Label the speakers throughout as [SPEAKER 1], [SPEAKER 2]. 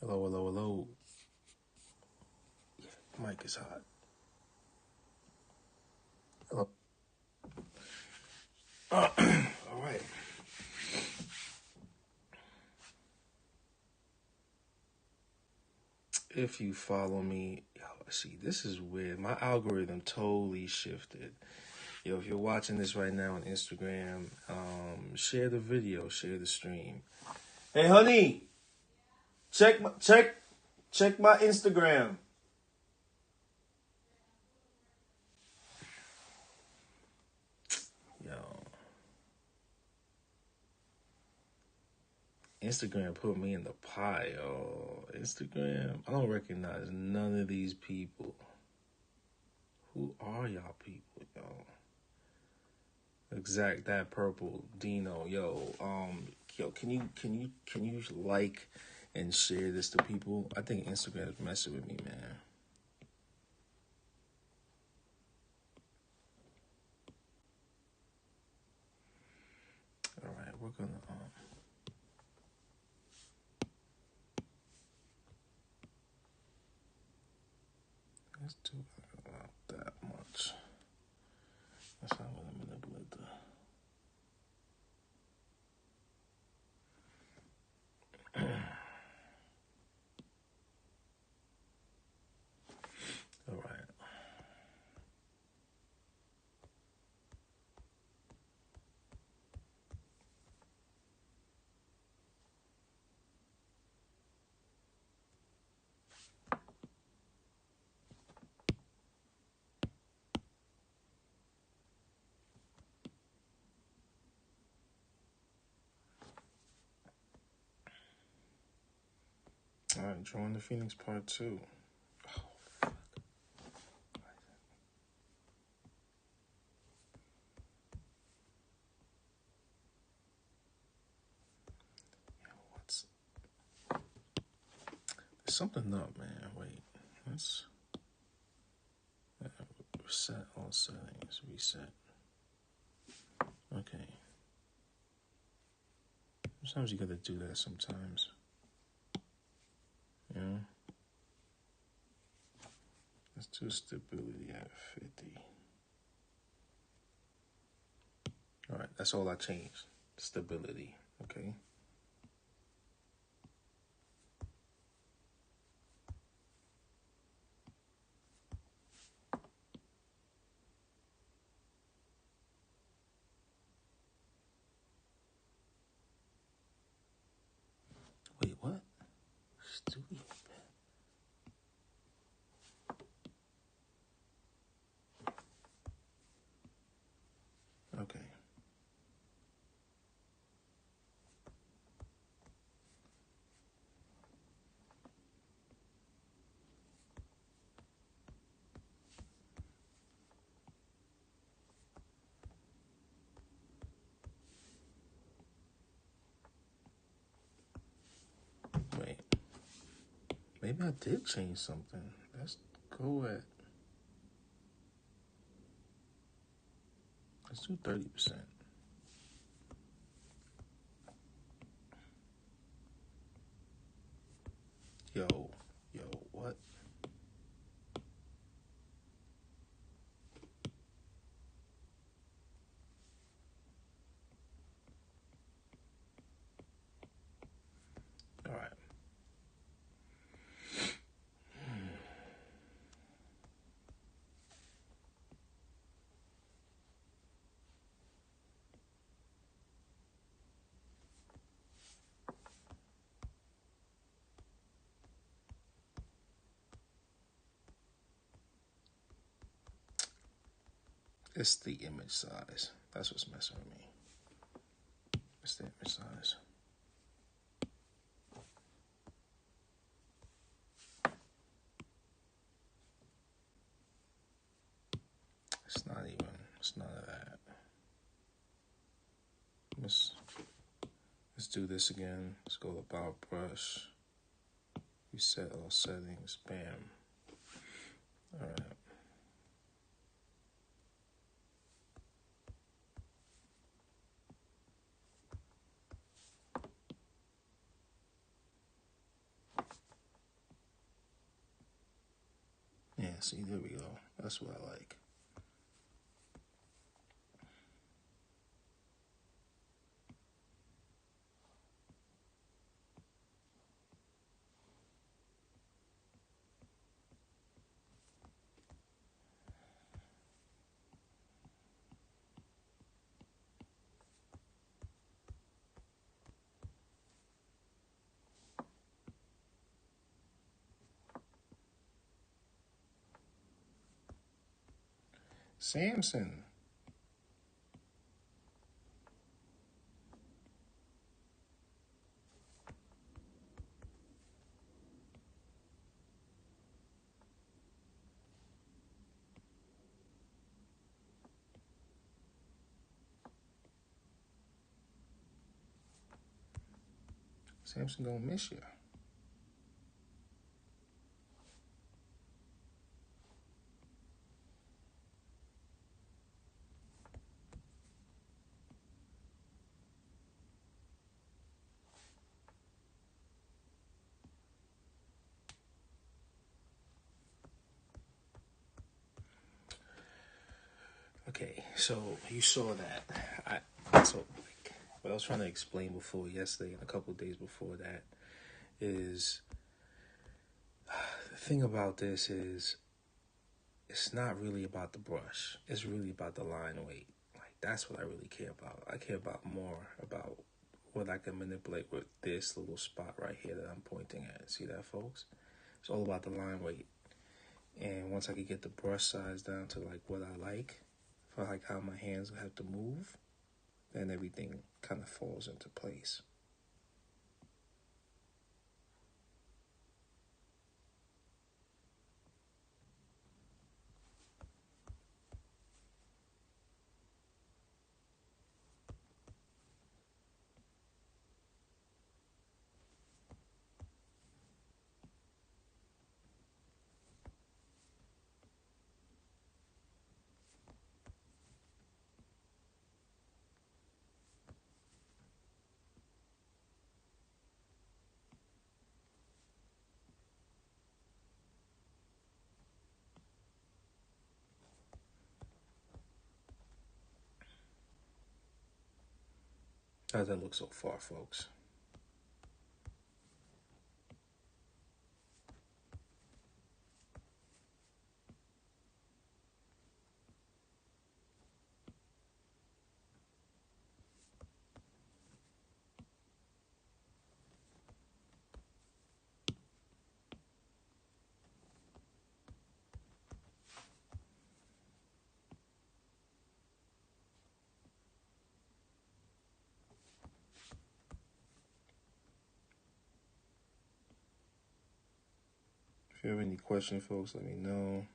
[SPEAKER 1] Hello, hello, hello. Mic is hot. Hello. All right. If you follow me, see, this is weird. My algorithm totally shifted. If you're watching this right now on Instagram, share the video, share the stream. Hey, honey, check my Instagram. Instagram put me in the pile. Instagram, I don't recognize none of these people. Who are y'all people, yo? Exact that purple Dino, yo. Can you like and share this to people? I think Instagram is messing with me, man. All right, we're gonna let's do about that much. That's how I'm gonna manipulate the. All right. All right, Join the Phoenix Part 2. Oh, fuck. There's something up, man. Wait. Let's reset all settings. Reset. Okay. Sometimes you gotta do that sometimes. Yeah. Let's do stability at 50. All right, that's all I changed. Stability, okay? Wait, what? Stupid. Okay. Wait. Maybe I did change something. Let's go at. Let's do 30%. Yo, what? All right. It's the image size. That's what's messing with me. It's the image size. It's none of that. Let's do this again. Let's go to About Brush. Reset all settings. Bam. All right. see, there we go. That's what I like. Samson. Samson gonna miss you. Okay, so you saw that. What I was trying to explain before yesterday and a couple of days before that is the thing about this is it's not really about the brush. It's really about the line weight. Like, that's what I really care about. I care about more about what I can manipulate with this little spot right here that I'm pointing at. See that, folks? It's all about the line weight. And once I can get the brush size down to like what I like, for like how my hands have to move, then everything kind of falls into place. How does that look so far, folks? If you have any questions, folks, let me know.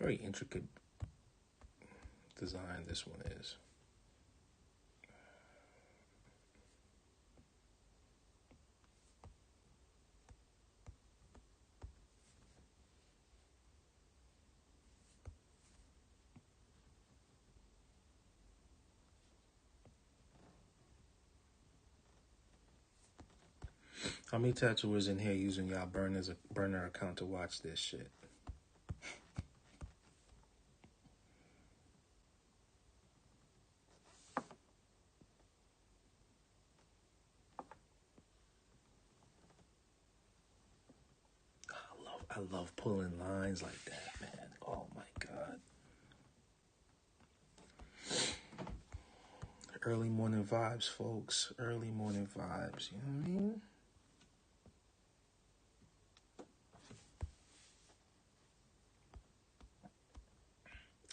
[SPEAKER 1] Very intricate design this one is. How many tattooers in here using y'all burner account to watch this shit? I love pulling lines like that, man. Oh my God. Early morning vibes, folks. Early morning vibes. You know what I mean?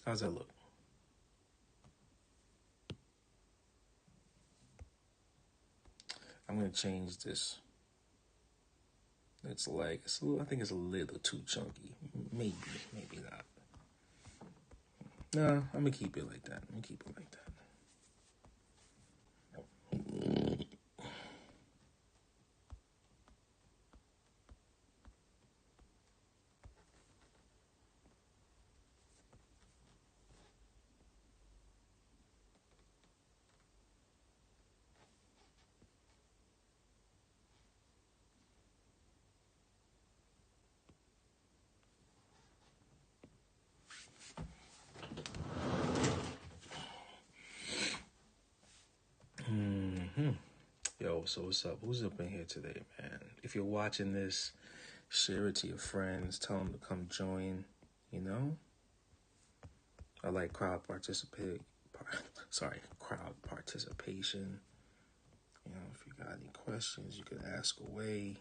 [SPEAKER 1] How's that look? I'm gonna change this. It's like I think it's a little too chunky. Maybe not. Nah, I'm gonna keep it like that. Yo, so what's up? Who's up in here today, man? If you're watching this, share it to your friends. Tell them to come join. You know, I like crowd participation. You know, if you got any questions, you can ask away.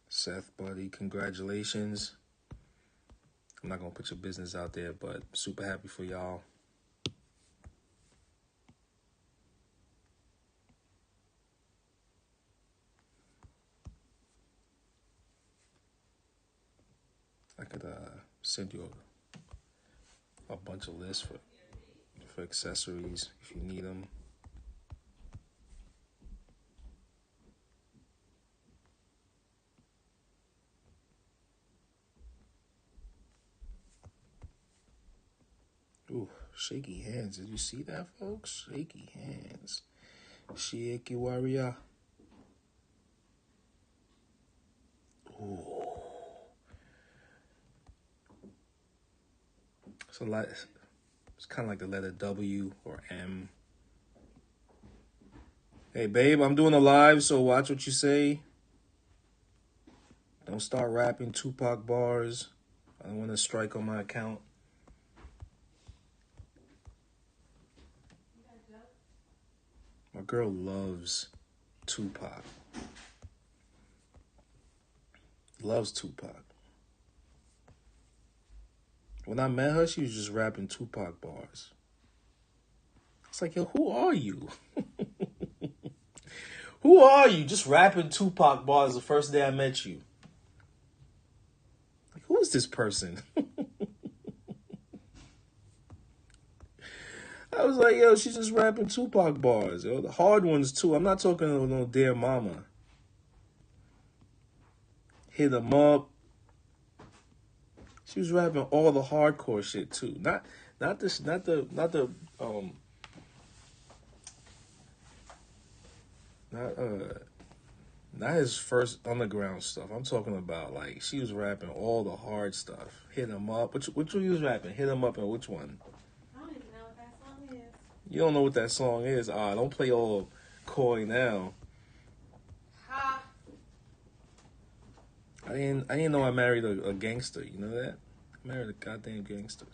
[SPEAKER 1] Seth, buddy, congratulations. I'm not gonna put your business out there, but super happy for y'all. I could send you a bunch of lists for accessories if you need them. Ooh, shaky hands. Did you see that, folks? Shaky hands. Shaky warrior. Ooh. It's kind of like the letter W or M. Hey, babe, I'm doing a live, so watch what you say. Don't start rapping Tupac bars. I don't want to strike on my account. My girl loves Tupac. Loves Tupac. When I met her, she was just rapping Tupac bars. It's like, yo, who are you? Who are you? Just rapping Tupac bars the first day I met you. Like, who is this person? I was like, yo, she's just rapping Tupac bars. Yo, the hard ones, too. I'm not talking about no Dear Mama. Hit 'em up. She was rapping all the hardcore shit, too. Not his first underground stuff. I'm talking about, like, she was rapping all the hard stuff. Hit 'em up. Which one you was rapping? Hit 'em up and which one?
[SPEAKER 2] I don't even know what that song is.
[SPEAKER 1] You don't know what that song is? Don't play all coy now.
[SPEAKER 2] Ha!
[SPEAKER 1] I didn't know I married a gangster. You know that? I married a goddamn gangster.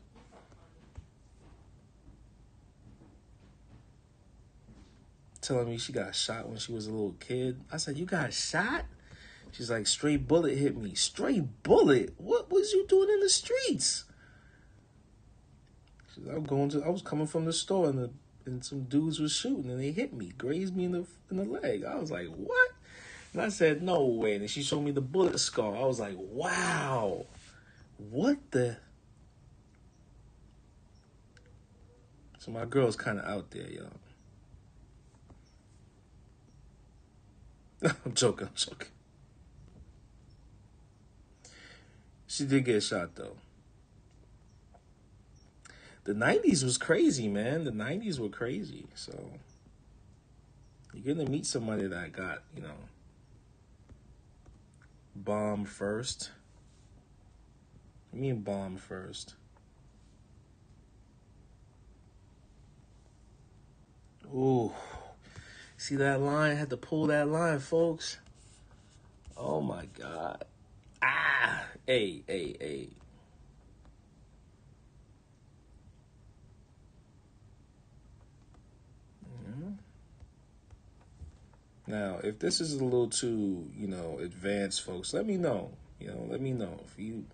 [SPEAKER 1] Telling me she got shot when she was a little kid. I said, you got shot? She's like, straight bullet hit me. Straight bullet? What was you doing in the streets? She's like, I was coming from the store and some dudes was shooting and they hit me, grazed me in the leg. I was like, what? And I said, no way. And she showed me the bullet scar. I was like, wow. What the? So my girl's kind of out there, y'all. I'm joking. She did get shot, though. The 90s was crazy, man. The 90s were crazy. So you're going to meet somebody that got, bombed first. I mean bomb first. Ooh. See that line? I had to pull that line, folks. Oh my God. Ah, hey. Now, if this is a little too, advanced, folks, let me know. Let me know if you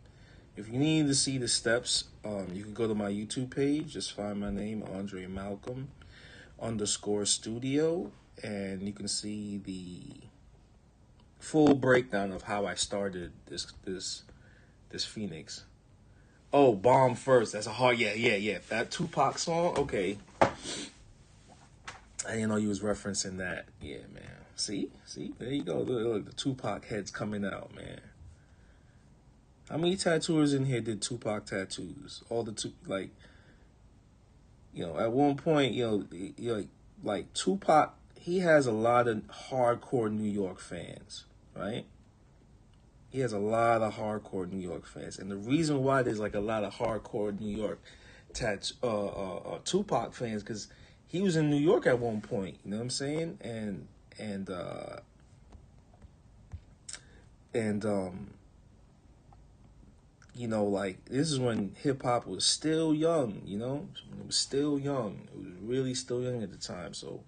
[SPEAKER 1] need to see the steps. You can go to my YouTube page. Just find my name, Andremalcolm_studio, and you can see the full breakdown of how I started this Phoenix. Oh, Bomb First. That's a hard. Yeah. That Tupac song. Okay. I didn't know you was referencing that. Yeah, man. See, there you go. Look, the Tupac head's coming out, man. How many tattooers in here did Tupac tattoos? All the at one point, like Tupac, he has a lot of hardcore New York fans, right? He has a lot of hardcore New York fans, and the reason why there's like a lot of hardcore New York Tupac fans, because he was in New York at one point. You know what I'm saying? And like this is when hip hop was still young. It was still young. It was really still young at the time. So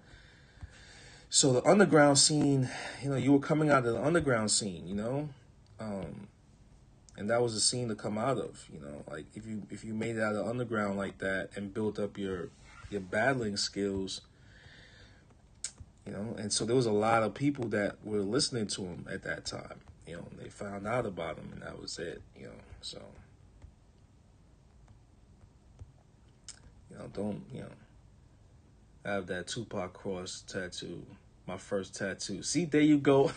[SPEAKER 1] the underground scene, you were coming out of the underground scene, and that was a scene to come out of, like if you made it out of the underground like that and built up your battling skills, and so there was a lot of people that were listening to him at that time. They found out about him, and that was it. So don't have that Tupac cross tattoo. My first tattoo. See, there you go.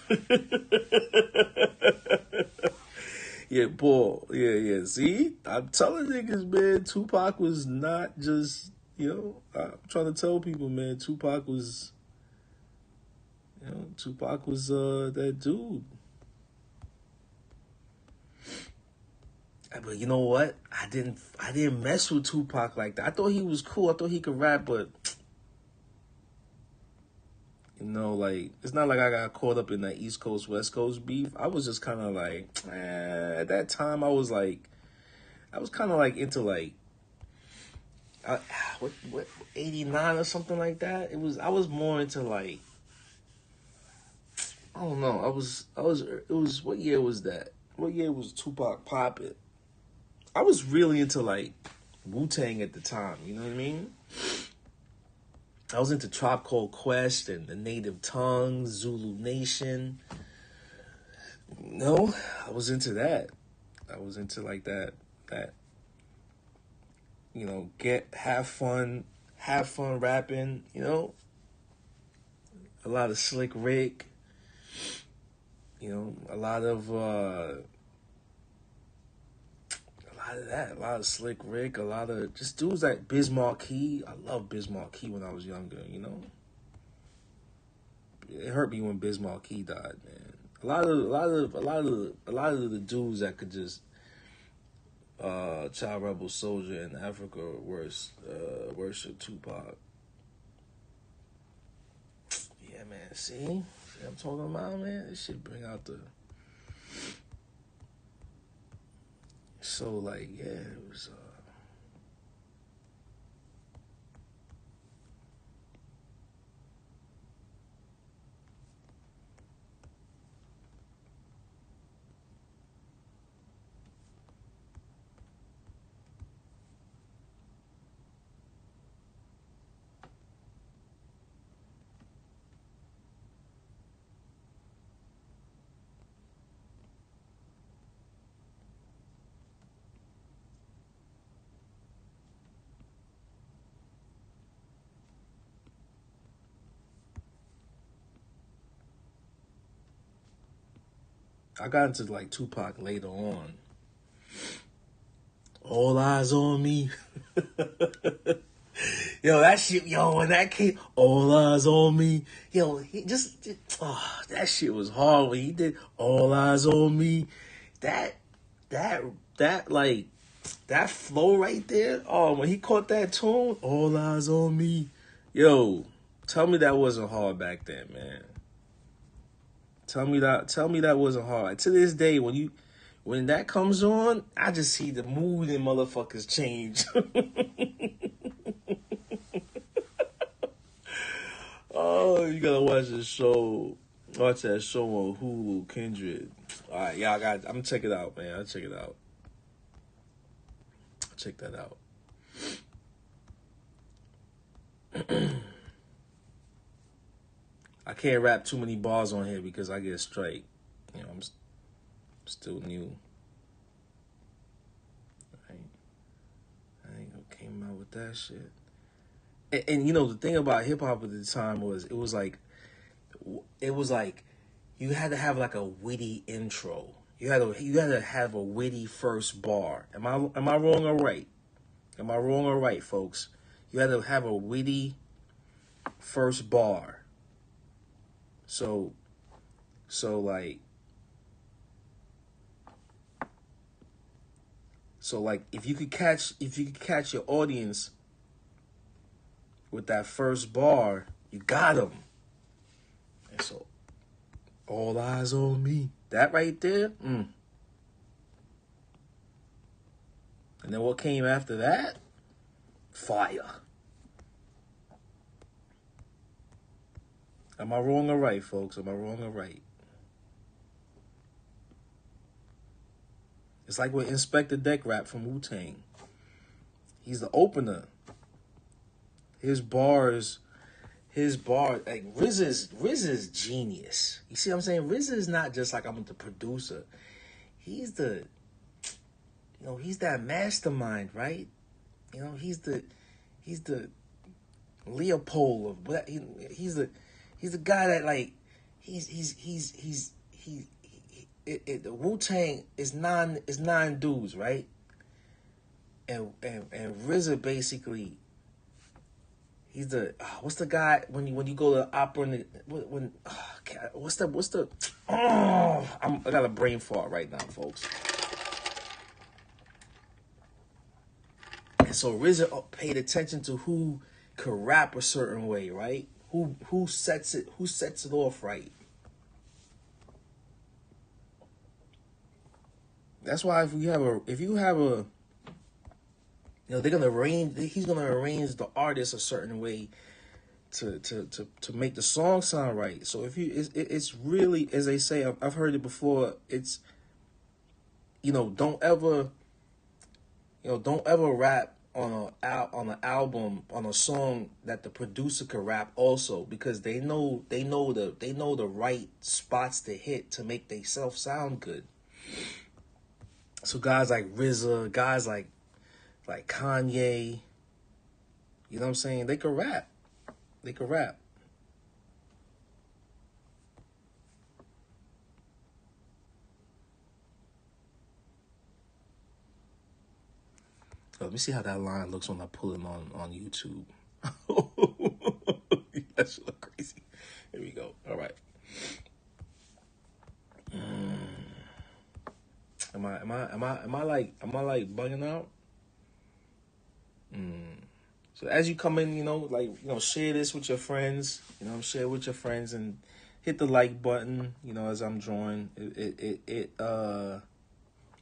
[SPEAKER 1] Yeah, boy. Yeah. See, I'm telling niggas, man, Tupac was not just, I'm trying to tell people, man, Tupac was that dude. But you know what? I didn't mess with Tupac like that. I thought he was cool. I thought he could rap, but like it's not like I got caught up in that East Coast West Coast beef. I was just kind of like, at that time I was kind of like into like, what 89 or something like that. I was more into like, I don't know. It was what year was that? What year was Tupac popping? I was really into like Wu-Tang at the time. You know what I mean? I was into Tribe Called Quest and the Native Tongues, Zulu Nation. No, I was into that. I was into like that, have fun rapping, a lot of Slick Rick, a lot of that, a lot of Slick Rick, a lot of just dudes like Biz Markie. I loved Biz Markie when I was younger, It hurt me when Biz Markie died, man. A lot of the dudes that could just Child Rebel Soldier in Africa worship Tupac. Yeah, man. See what I'm talking about, man? This shit bring out the. So like, yeah, it was. I got into like Tupac later on. All eyes on me. Yo, that shit, when that came, all eyes on me. Yo, that shit was hard when he did all eyes on me. That like, that flow right there. Oh, when he caught that tune, all eyes on me. Yo, Tell me that wasn't hard back then, man. Tell me that wasn't hard. To this day, when that comes on, I just see the mood in motherfuckers change. Oh, you gotta watch the show. Watch that show on Hulu, Kindred. All right, y'all got. I'm gonna check it out, man. I'll check it out. Check that out. I can't rap too many bars on here because I get straight. You know, I'm still new. Right? I ain't gonna came out with that shit. And you know, the thing about hip hop at the time was it was like you had to have like a witty intro. You had to have a witty first bar. Am I wrong or right? Am I wrong or right, folks? You had to have a witty first bar. So like if you could catch your audience with that first bar, you got them. And so, all eyes on me. That right there. And then what came after that? Fire. Am I wrong or right, folks? Am I wrong or right? It's like with Inspector Deck Rap from Wu-Tang. He's the opener. His bars, like RZA's genius. You see what I'm saying? RZA is not just like I'm the producer. He's the, he's that mastermind, right? He's the Leopold of what he's the guy that like the Wu-Tang is nine dudes, right? And RZA basically, he's the what's the guy when you go to opera and I got a brain fart right now, folks. And so RZA paid attention to who could rap a certain way, right? Who sets it off right. That's why if you have a he's gonna arrange the artist a certain way to make the song sound right. So if it's really, as they say, I've heard it before. It's don't ever rap on an album on a song that the producer could rap also, because they know the right spots to hit to make themselves sound good. So guys like RZA, guys like Kanye, you know what I'm saying? They could rap. Let me see how that line looks when I pull it on YouTube. That should look crazy. Here we go. All right. Am I like bugging out? So as you come in, share this with your friends. Share with your friends and hit the like button. As I'm drawing, it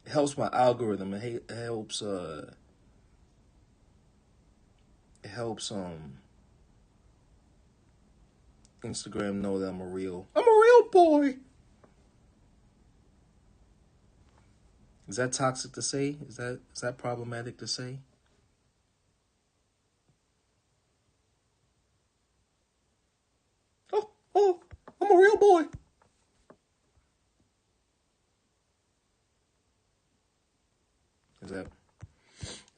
[SPEAKER 1] helps my algorithm. It helps Instagram know that I'm a real boy. Is that toxic to say? Is that problematic to say? Oh, I'm a real boy. Is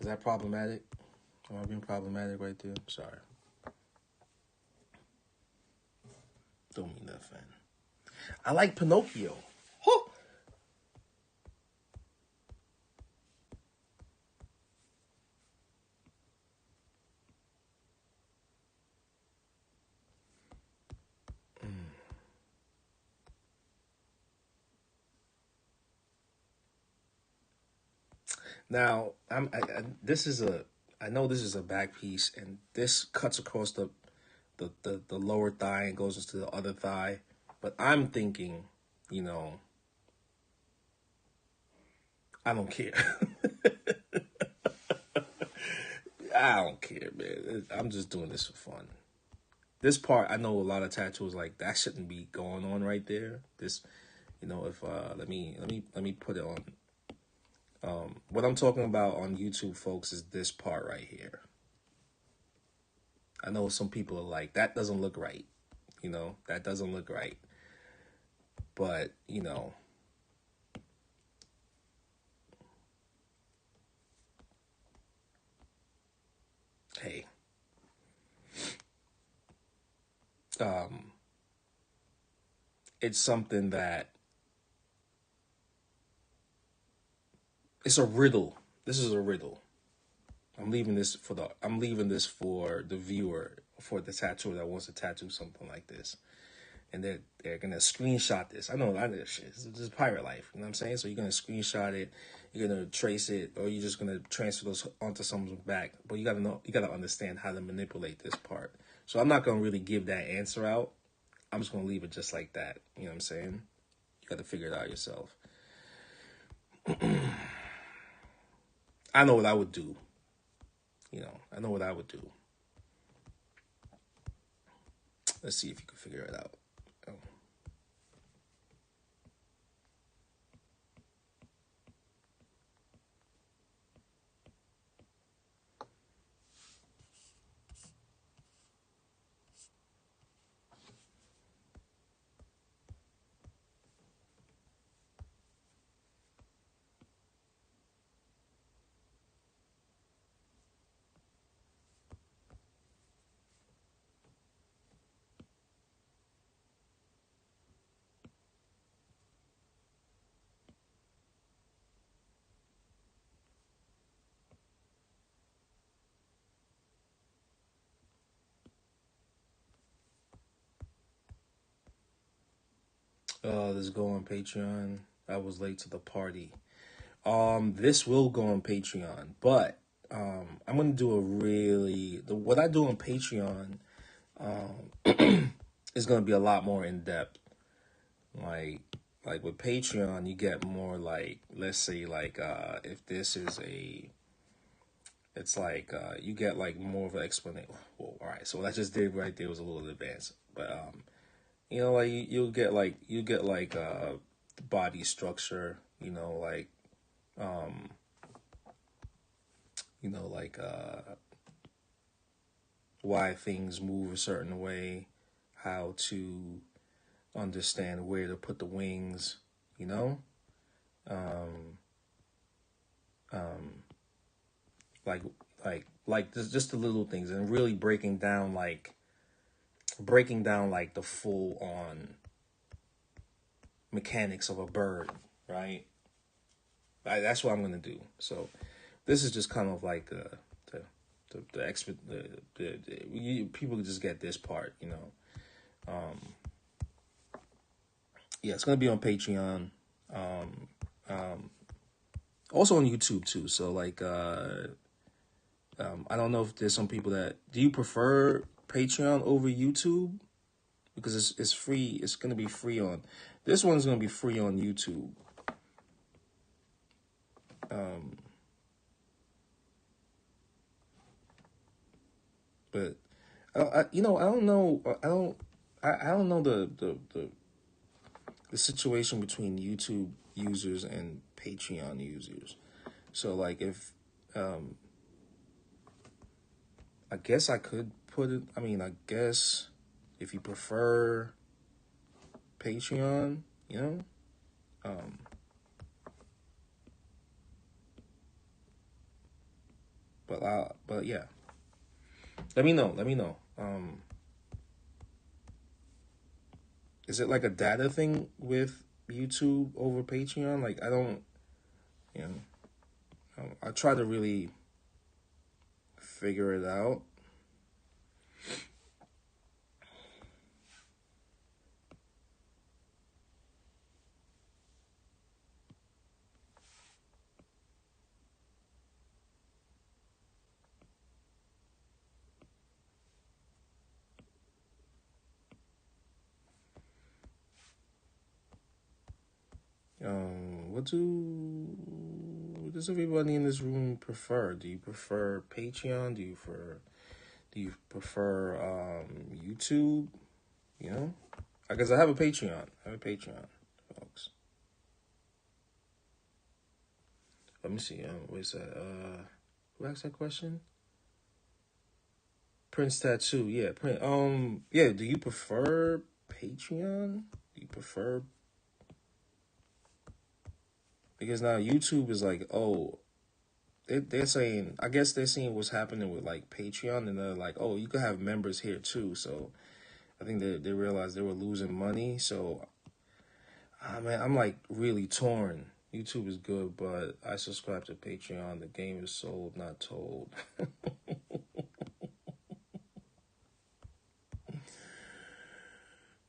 [SPEAKER 1] that problematic? Am I being problematic right there? Sorry. Don't mean nothing. I like Pinocchio. Huh. Now, I know this is a back piece, and this cuts across the the lower thigh and goes into the other thigh. But I'm thinking, I don't care. I don't care, man. I'm just doing this for fun. This part, I know a lot of tattoos like that shouldn't be going on right there. This, if let me put it on. What I'm talking about on YouTube, folks, is this part right here. I know some people are like, that doesn't look right. That doesn't look right. But, hey. It's something that it's a riddle. This is a riddle. I'm leaving this for the viewer, for the tattooer that wants to tattoo something like this. And they're gonna screenshot this. I know a lot of this shit. This is pirate life. You know what I'm saying? So you're gonna screenshot it, you're gonna trace it, or you're just gonna transfer those onto someone's back. But you gotta understand how to manipulate this part. So I'm not gonna really give that answer out. I'm just gonna leave it just like that. You know what I'm saying? You gotta figure it out yourself. I know what I would do. I know what I would do. Let's see if you can figure it out. Let's go on Patreon. I was late to the party. This will go on Patreon, but I'm gonna do what I do on Patreon is gonna be a lot more in depth. Like with Patreon, you get more like, let's say if this is it's like you get like more of an explanation. Well, all right, so what I just did right there was a little advanced, but like you get like body structure, like why things move a certain way, how to understand where to put the wings, um, like just the little things, and really breaking down like the full on mechanics of a bird, right? That's what I'm gonna do. So this is just kind of like the expert. People just get this part, Yeah, it's gonna be on Patreon. Also on YouTube too. So like, I don't know if there's some people that do you prefer Patreon over YouTube, because it's free. It's gonna be free on this one's gonna be free on YouTube. But I don't know. I don't know the situation between YouTube users and Patreon users. So like if I guess I could put it. I mean, I guess if you prefer Patreon, but yeah. Let me know. Is it like a data thing with YouTube over Patreon? Like I don't, I try to really figure it out. what does everybody in this room prefer? Do you prefer Patreon? Do you prefer YouTube? You know, because I have a Patreon. Folks. Let me see. What's that? Who asked that question? Prince Tattoo. Yeah, Yeah. Do you prefer Patreon? Do you prefer? Because now YouTube is like, oh, they're saying, I guess they're seeing what's happening with like Patreon, and they're like, oh, you could have members here too. So I think they realized they were losing money. So man, I'm like really torn. YouTube is good, but I subscribe to Patreon. The game is sold, not told.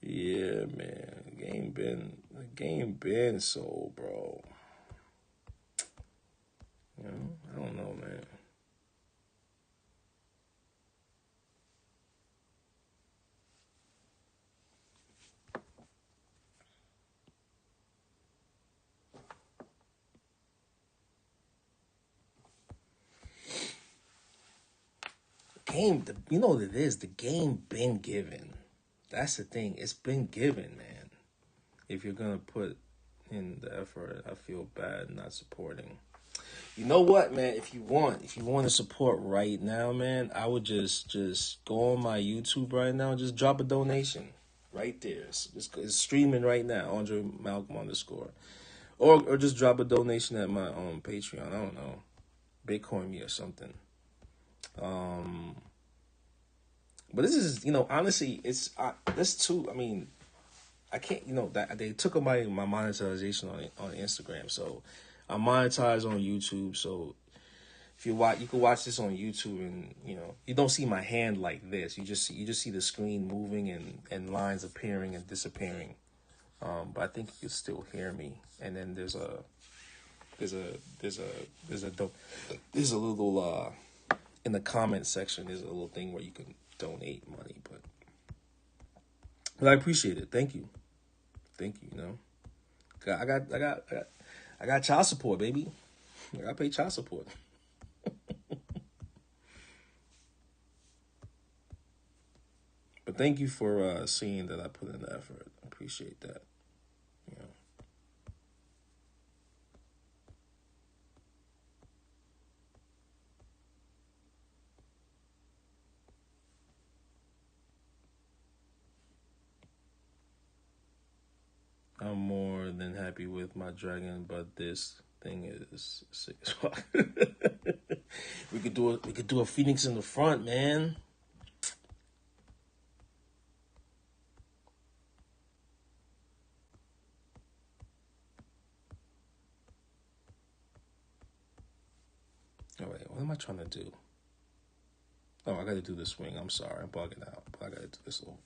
[SPEAKER 1] Yeah, man. The game been sold, bro. You know, I don't know, man. You know what it is? The game been given. That's the thing. It's been given, man. If you're gonna put in the effort, I feel bad not supporting. You know what, man? If you want to support right now, man, I would just go on my YouTube right now and just drop a donation right there. It's streaming right now. Andremalcolm_, or just drop a donation at my Patreon. I don't know, Bitcoin me or something. But this is, honestly, it's this too. I mean, I can't, that they took away my monetization on Instagram, so I monetize on YouTube. So if you can watch this on YouTube, and you don't see my hand like this. You just see the screen moving and lines appearing and disappearing. But I think you can still hear me. And then there's a little in the comment section. There's a little thing where you can donate money, but I appreciate it. Thank you. You know, I got child support, baby. I got to pay child support. But thank you for seeing that I put in the effort. I appreciate that. You know. I'm more than happy with my dragon, but this thing is sick as fuck. We could do a phoenix in the front, man. All right, what am I trying to do? Oh, I got to do the swing. I'm sorry, I'm bugging out, but I got to do this little.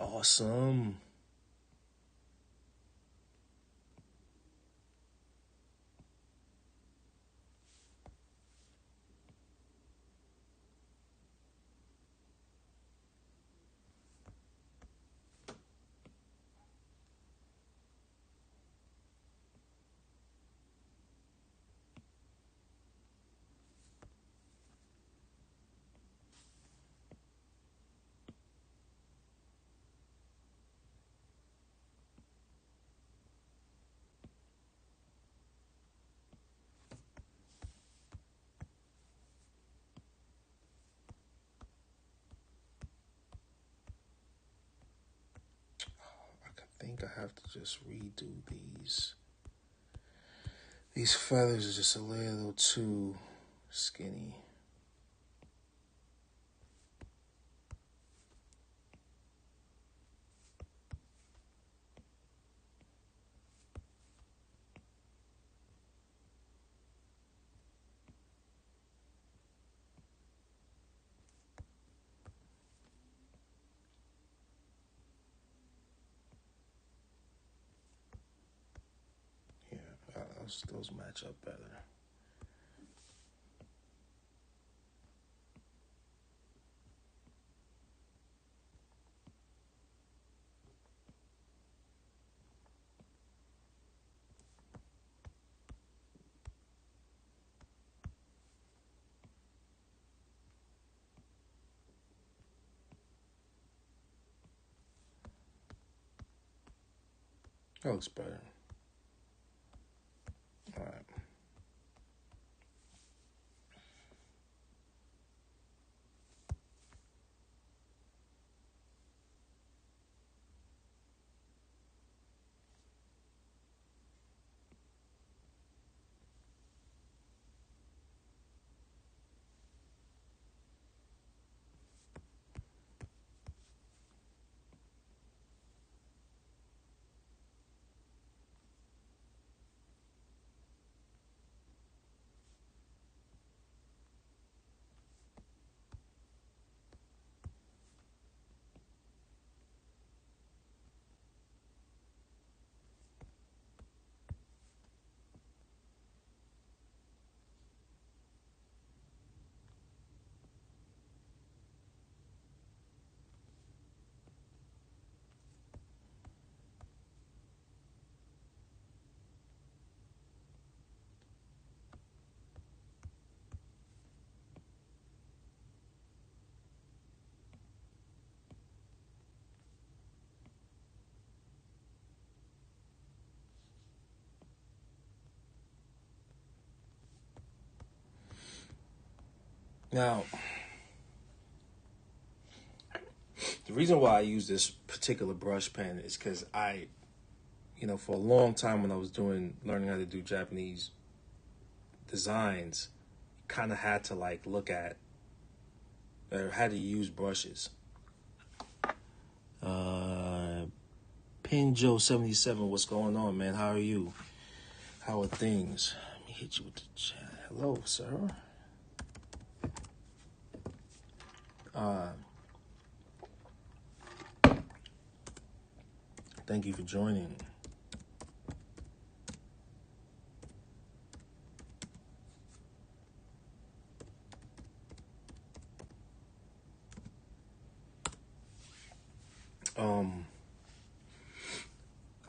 [SPEAKER 1] Awesome. I think I have to just redo these. These feathers are just a little too skinny. Those match up better. That looks better. All right. Now, the reason why I use this particular brush pen is because for a long time when I was learning how to do Japanese designs, kind of had to look at, or had to use brushes. Pinjo77, what's going on, man? How are you? How are things? Let me hit you with the chat. Hello, sir. Thank you for joining.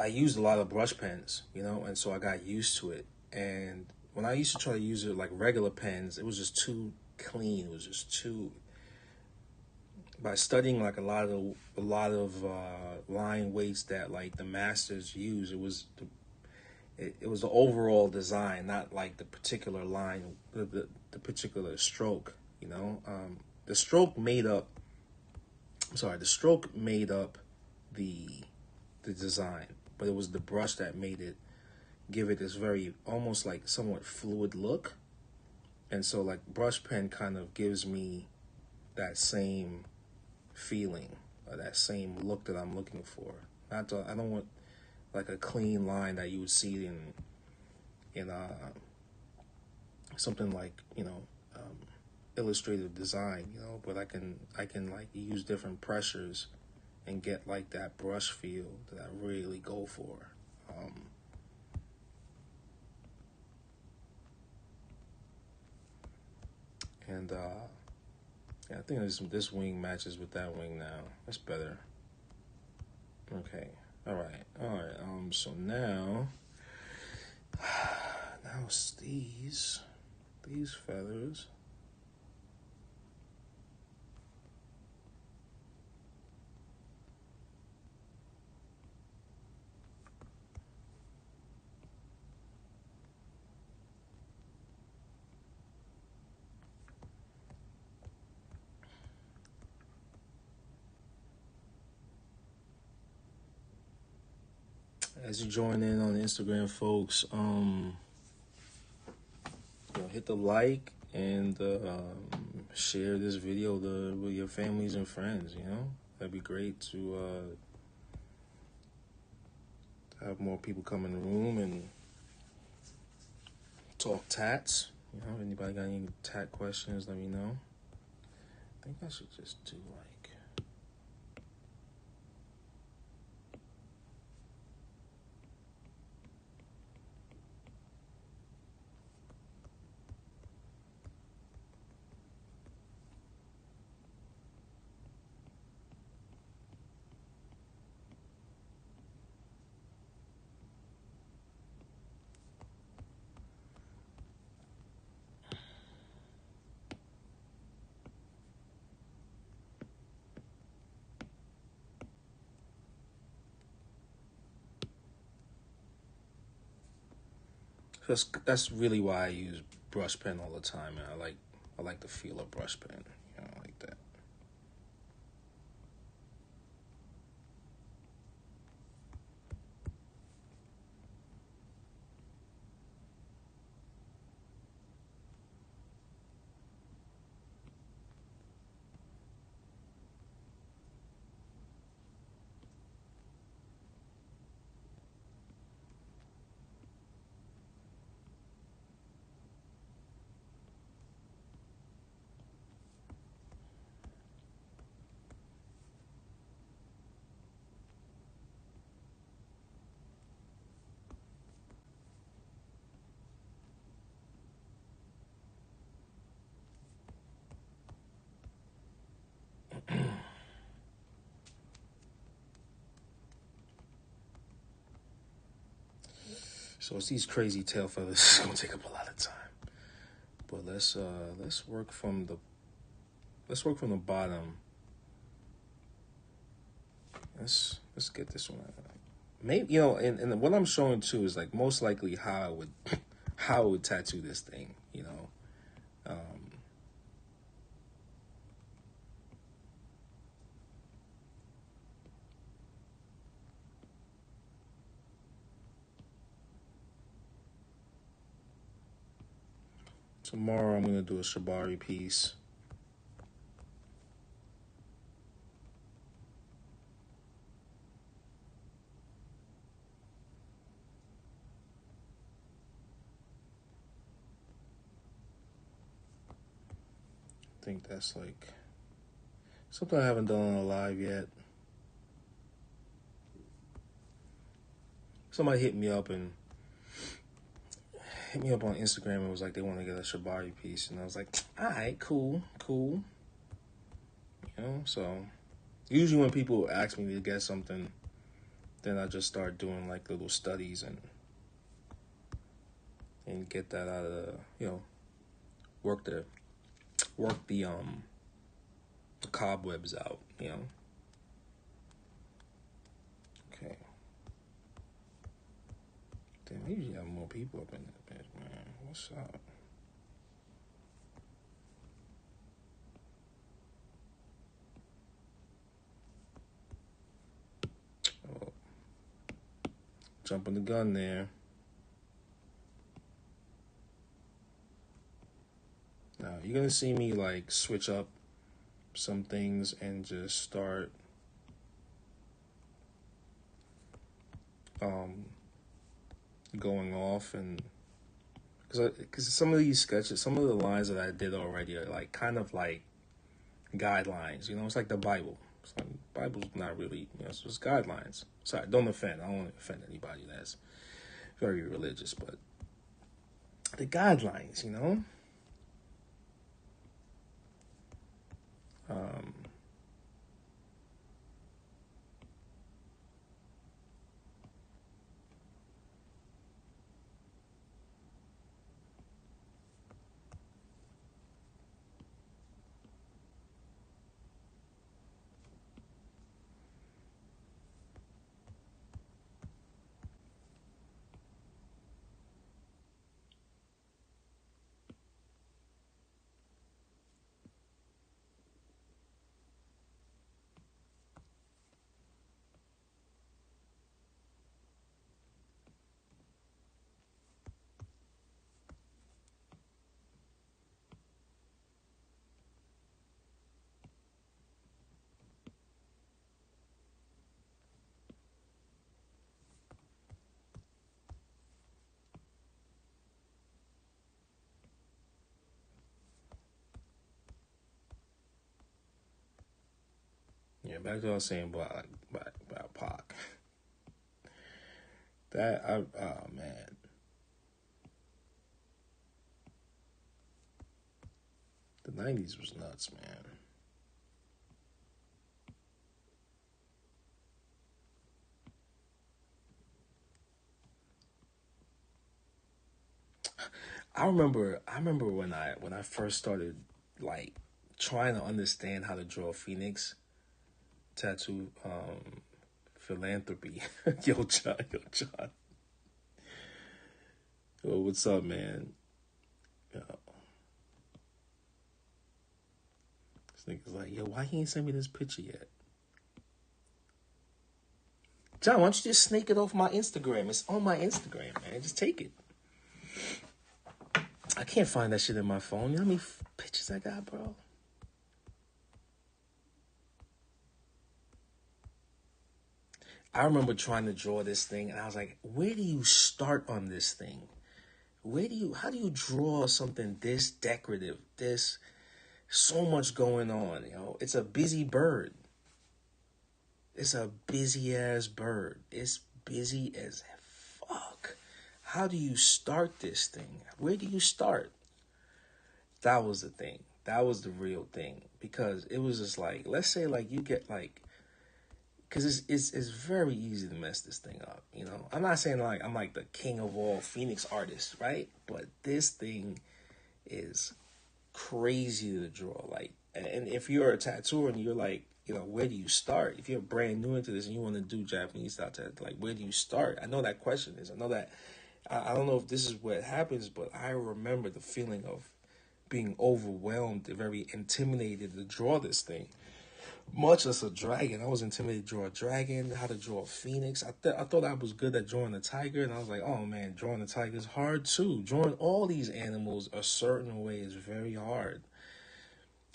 [SPEAKER 1] I used a lot of brush pens, and so I got used to it. And when I used to try to use it like regular pens, it was just too clean. It was just too. By studying a lot of line weights that the masters use, it was the overall design, not the particular line, the particular stroke. The stroke made up. The stroke made up the design, but it was the brush that made it give it this very almost somewhat fluid look. And so brush pen kind of gives me that same feeling, or that same look that I'm looking for. I don't want a clean line that you would see in something illustrative design, but I can use different pressures and get that brush feel that I really go for. Yeah, I think this wing matches with that wing now. That's better. Okay. All right. So now it's these feathers. As you join in on Instagram, folks, hit the like and share this video with your families and friends. That'd be great to have more people come in the room and talk tats. Anybody got any tat questions? Let me know. I think I should just do that's really why I use brush pen all the time, man. I like the feel of brush pen, like that. So it's these crazy tail feathers. It's gonna take up a lot of time. But let's work from the bottom. Let's get this one. Maybe and what I'm showing too is like most likely how I would tattoo this thing. Tomorrow I'm gonna do a shibari piece. I think that's like something I haven't done on a live yet. Somebody hit me up on Instagram and was like they want to get a shibari piece, and I was like, all right, cool. So usually when people ask me to get something, then I just start doing like little studies and get that out of work the cobwebs out. Okay. Damn, we usually have more people up in that bitch, man. What's up? Oh, jumping the gun there. Now you're gonna see me like switch up some things and just start going off, and because some of these sketches, some of the lines that I did already are like kind of like guidelines. It's like the Bible. It's like, Bible's not really, it's just guidelines. Sorry, don't offend. I don't want to offend anybody that's very religious, but the guidelines, yeah. Back to what I was saying about Pac. Oh man. The 90s was nuts, man. I remember when I first started like trying to understand how to draw a phoenix tattoo, philanthropy. Yo, John. Well, what's up, man? Yo, this nigga's like, yo, why he ain't send me this picture yet? John, why don't you just snake it off my Instagram? It's on my Instagram, man. Just take it. I can't find that shit in my phone. You know how many pictures I got, bro? I remember trying to draw this thing, and I was like, where do you start on this thing? How do you draw something this decorative, this, so much going on, you know? It's a busy bird. It's a busy ass bird. It's busy as fuck. How do you start this thing? Where do you start? That was the thing. That was the real thing. Because it was just like, let's say like you get like, because it's very easy to mess this thing up, you know? I'm not saying like I'm like the king of all Phoenix artists, right? But this thing is crazy to draw. Like, and if you're a tattooer and you're like, you know, where do you start? If you're brand new into this and you want to do Japanese style tattoo, like, where do you start? I know that question is. I know that. I don't know if this is what happens, but I remember the feeling of being overwhelmed, very intimidated to draw this thing. Much as a dragon, I was intimidated to draw a dragon, how to draw a phoenix. I thought I was good at drawing a tiger, and I was like, oh man, drawing a tiger is hard too. Drawing all these animals a certain way is very hard.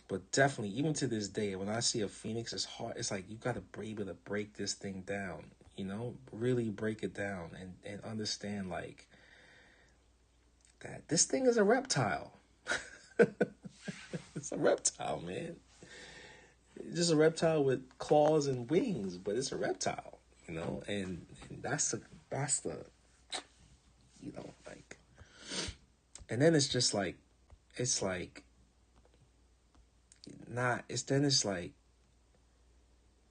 [SPEAKER 1] But definitely, even to this day, when I see a phoenix, it's hard. It's like you got to be able to break this thing down, you know, really break it down and understand like that this thing is a reptile. It's a reptile, man. It's just a reptile with claws and wings, but it's a reptile, you know, and that's the you know, like, and then it's just like it's like not it's then it's like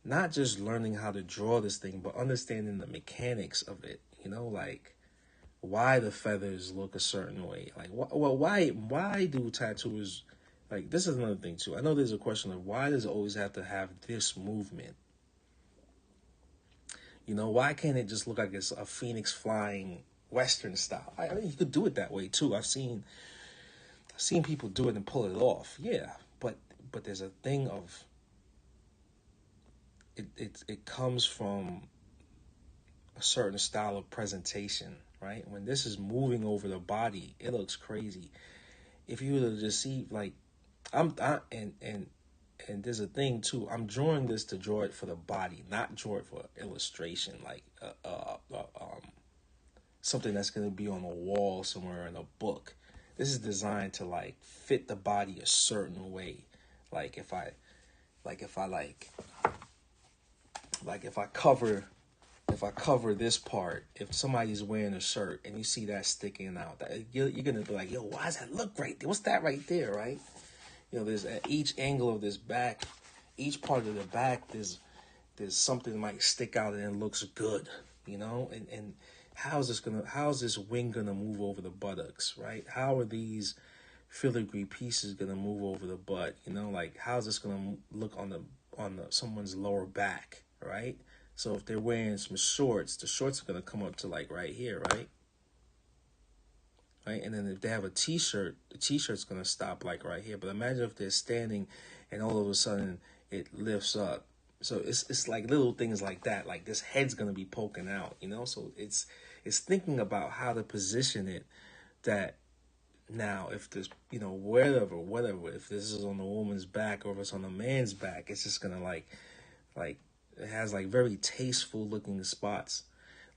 [SPEAKER 1] not just learning how to draw this thing, but understanding the mechanics of it, you know, like why the feathers look a certain way. Like, why do tattooers, like, this is another thing too. I know there's a question of why does it always have to have this movement? You know, why can't it just look like it's a phoenix flying Western style? I mean, you could do it that way too. I've seen people do it and pull it off. Yeah, but there's a thing of it comes from a certain style of presentation, right? When this is moving over the body, it looks crazy. If you were to just see, like, and there's a thing too. I'm drawing this to draw it for the body, not draw it for illustration, like something that's gonna be on a wall somewhere in a book. This is designed to like fit the body a certain way. Like if I like if I cover this part, if somebody's wearing a shirt and you see that sticking out, you're gonna be like, yo, why does that look right there? What's that right there, right? You know, there's at each angle of this back, each part of the back, there's something that might stick out and it looks good, you know? And how's this wing gonna move over the buttocks, right? How are these filigree pieces gonna move over the butt? You know, like how's this gonna look on the someone's lower back, right? So if they're wearing some shorts, the shorts are gonna come up to like right here, right? Right, and then if they have a t-shirt, the t-shirt's gonna stop like right here. But imagine if they're standing, and all of a sudden it lifts up. So it's like little things like that. Like this head's gonna be poking out, you know. So it's thinking about how to position it. That now, if this, you know, whatever, if this is on the woman's back or if it's on the man's back, it's just gonna like it has like very tasteful looking spots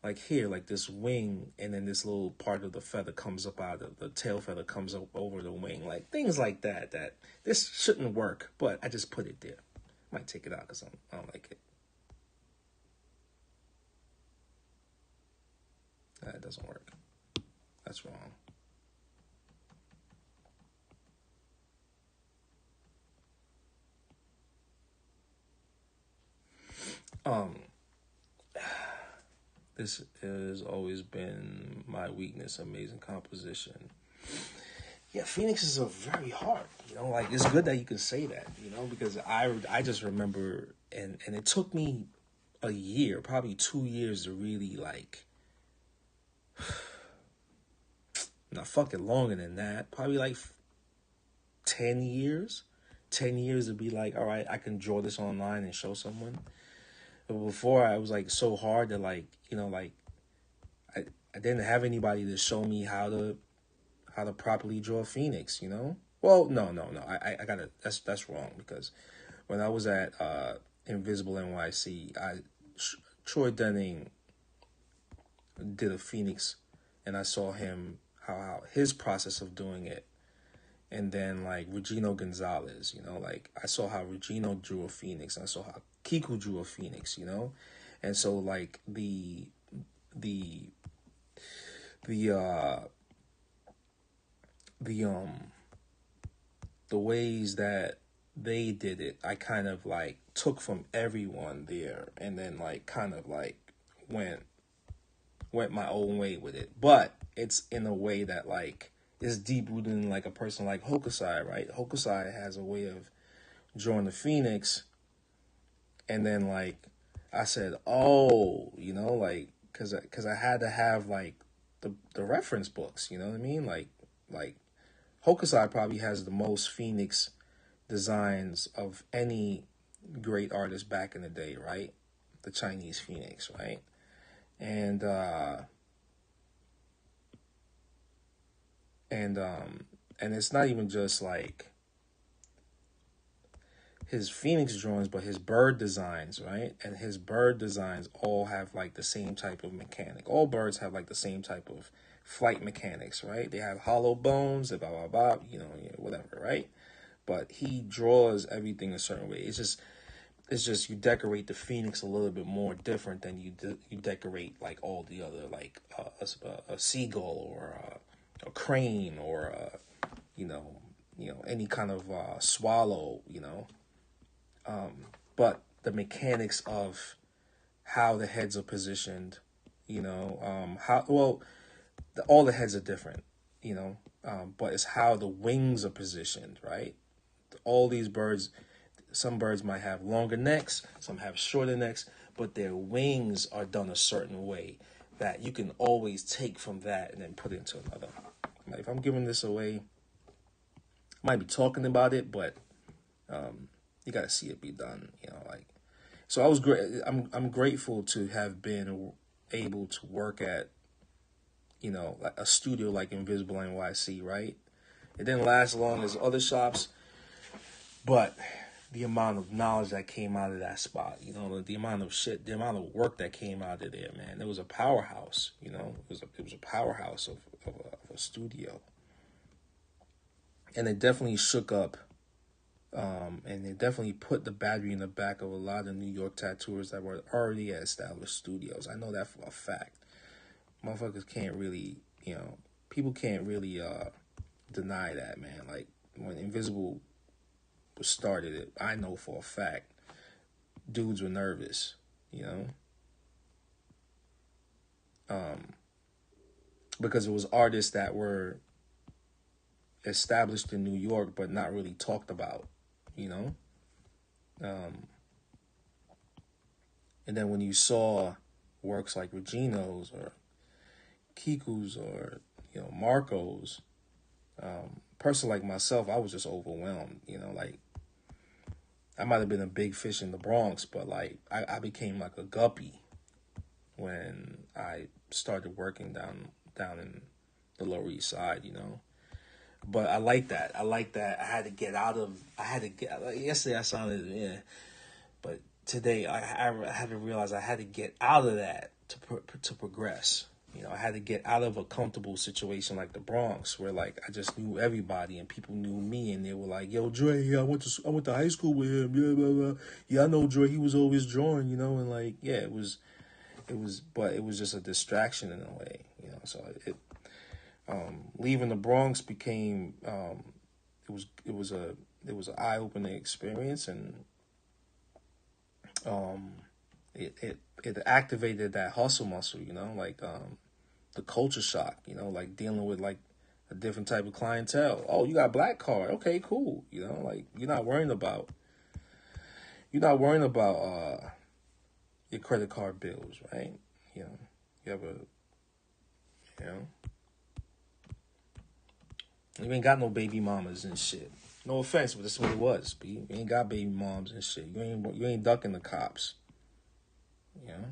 [SPEAKER 1] like here, like this wing, and then this little part of the feather comes up out of the tail feather comes up over the wing, like things like that. That this shouldn't work, but I just put it there. Might take it out because I don't like it. That doesn't work. That's wrong. Um, this has always been my weakness. Amazing composition. Yeah, Phoenixes are very hard. You know, like it's good that you can say that. You know, because I just remember, and it took me a year, probably 2 years to really like Not fucking longer than that. Probably like 10 years. 10 years to be like, all right, I can draw this online and show someone. But before, I was like so hard that like, you know, like I didn't have anybody to show me how to properly draw a phoenix, you know? Well, no. I gotta, that's wrong, because when I was at Invisible NYC, Troy Dunning did a phoenix, and I saw him, how his process of doing it. And then like Regino Gonzalez, you know, like I saw how Regino drew a phoenix, and I saw how Kiku drew a phoenix, you know? And so like the ways that they did it, I kind of like took from everyone there, and then like kind of like went my own way with it. But it's in a way that like is deep rooted in like a person like Hokusai, right? Hokusai has a way of drawing the phoenix, and then like I said, oh, you know, like because I had to have like the reference books, you know what I mean? Like Hokusai probably has the most phoenix designs of any great artist back in the day, right? The Chinese phoenix, right? And it's not even just like his phoenix drawings, but his bird designs, right? And his bird designs all have like the same type of mechanic. All birds have like the same type of flight mechanics, right? They have hollow bones, blah blah blah, you know, whatever, right? But he draws everything a certain way. It's just you decorate the phoenix a little bit more different than you decorate like all the other, like a seagull or a crane or you know any kind of swallow, you know. But the mechanics of how the heads are positioned, you know, all the heads are different, you know, but it's how the wings are positioned, right? All these birds, some birds might have longer necks, some have shorter necks, but their wings are done a certain way that you can always take from that and then put it into another. Like if I'm giving this away, I might be talking about it, but you got to see it be done, you know, like. So I was great. I'm grateful to have been able to work at, you know, like a studio like Invisible NYC, right? It didn't last long as other shops, but the amount of knowledge that came out of that spot, you know, the amount of work that came out of there, man. It was a powerhouse, you know. It was a powerhouse of a studio, and it definitely shook up. And it definitely put the battery in the back of a lot of New York tattooers that were already at established studios. I know that for a fact. Motherfuckers can't really, you know, people can't really deny that, man. Like when Invisible started it, I know for a fact dudes were nervous, you know, because it was artists that were established in New York but not really talked about, you know. And then when you saw works like Regino's or Kiku's or, you know, Marco's, person like myself, I was just overwhelmed, you know, like I might have been a big fish in the Bronx, but like I became like a guppy when I started working down in the Lower East Side, you know. But I like that. I had to get like yesterday I sounded, yeah. But today I had to realize I had to get out of that to progress. You know, I had to get out of a comfortable situation like the Bronx, where like I just knew everybody and people knew me, and they were like, "Yo, Dre, yeah, I went to high school with him. Yeah, blah, blah. Yeah, I know Dre. He was always drawing, you know." And like, yeah, but it was just a distraction in a way, you know. So leaving the Bronx became it was an eye opening experience, and it activated that hustle muscle, you know, like the culture shock, you know, like dealing with like a different type of clientele. Oh, you got a black card, okay, cool, you know, like you're not worrying about your credit card bills, right? You know, you have a, you know, You ain't got no baby mamas and shit. No offense, but that's what it was. B. You ain't got baby moms and shit. You ain't ducking the cops. You know.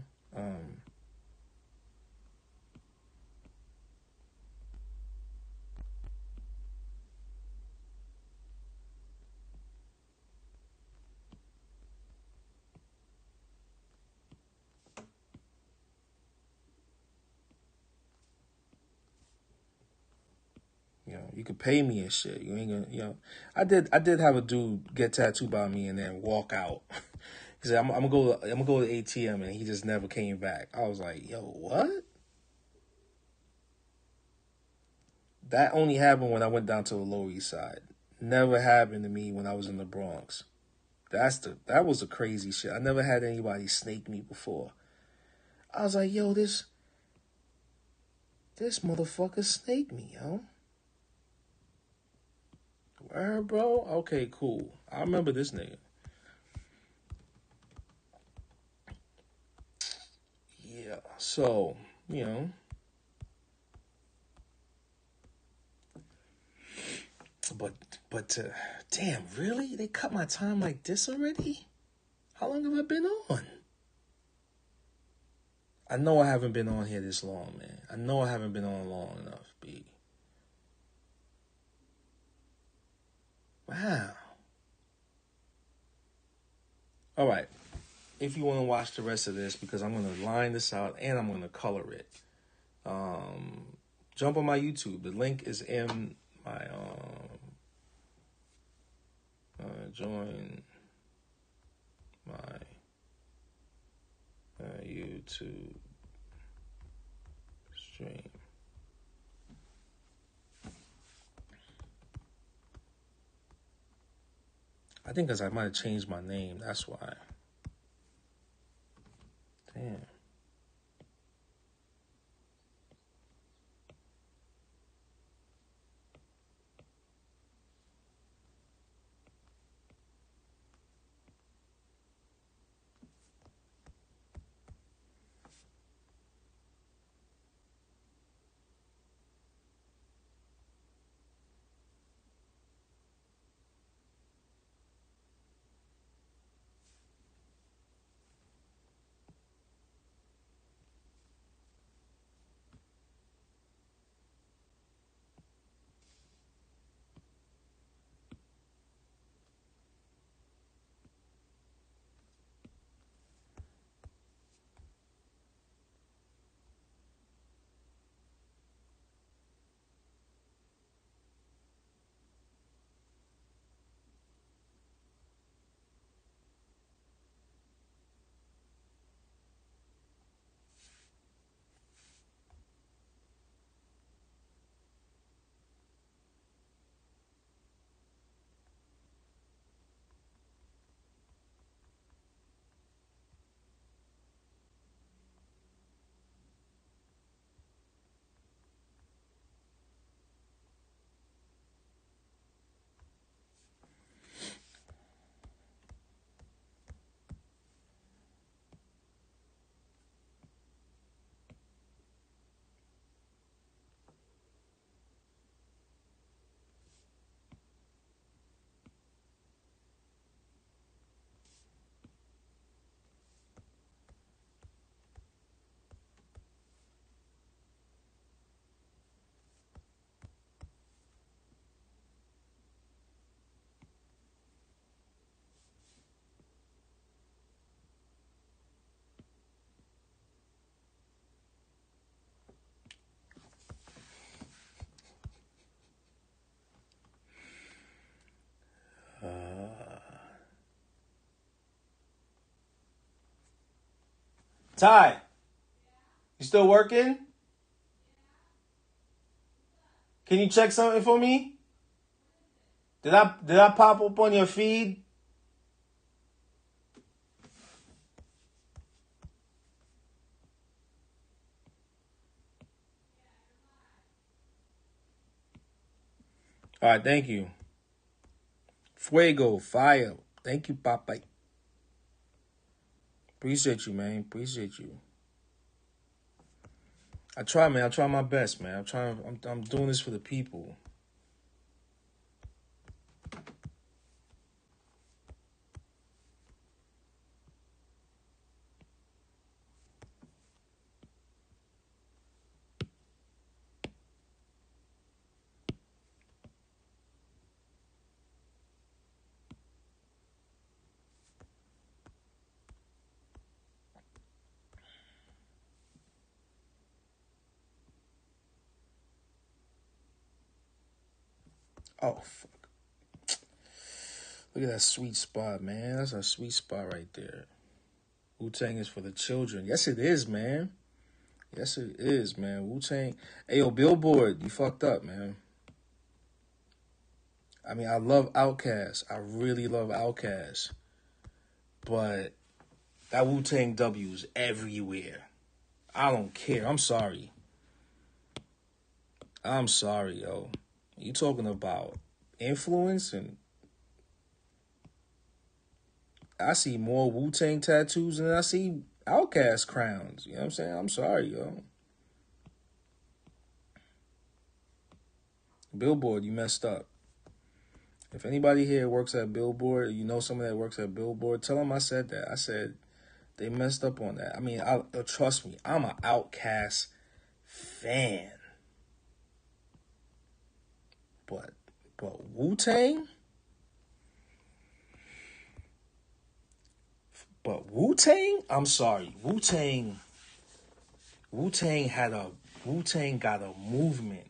[SPEAKER 1] You know, you could pay me and shit. You ain't gonna, you know. I did have a dude get tattooed by me and then walk out. He said, I'm gonna go to the ATM, and he just never came back. I was like, yo, what? That only happened when I went down to the Lower East Side. Never happened to me when I was in the Bronx. That was the crazy shit. I never had anybody snake me before. I was like, yo, this motherfucker snaked me, yo. Where, bro? Okay, cool. I remember this nigga. Yeah. So, you know. But damn, really? They cut my time like this already? How long have I been on? I know I haven't been on here this long, man. I know I haven't been on long enough, B. Wow. All right. If you want to watch the rest of this, because I'm going to line this out and I'm going to color it, jump on my YouTube. The link is in my join my YouTube stream. I think because I might have changed my name. That's why. Damn. Ty, you still working? Can you check something for me? Did I pop up on your feed? All right, thank you. Fuego, fire. Thank you, Papa. Appreciate you, man. Appreciate you. I try, man. I try my best, man. I'm doing this for the people. Oh, fuck. Look at that sweet spot, man. That's a sweet spot right there. Wu-Tang is for the children. Yes, it is, man. Yes, it is, man. Wu-Tang. Hey, yo, Billboard, you fucked up, man. I mean, I love Outkast. I really love Outkast. But that Wu-Tang W is everywhere. I don't care. I'm sorry. I'm sorry, yo. You talking about influence, and I see more Wu-Tang tattoos than I see Outkast crowns. You know what I'm saying? I'm sorry, yo. Billboard, you messed up. If anybody here works at Billboard, you know someone that works at Billboard, tell them I said that. I said they messed up on that. I mean, trust me, I'm an Outkast fan. But Wu-Tang? But Wu-Tang? I'm sorry. Wu-Tang got a movement.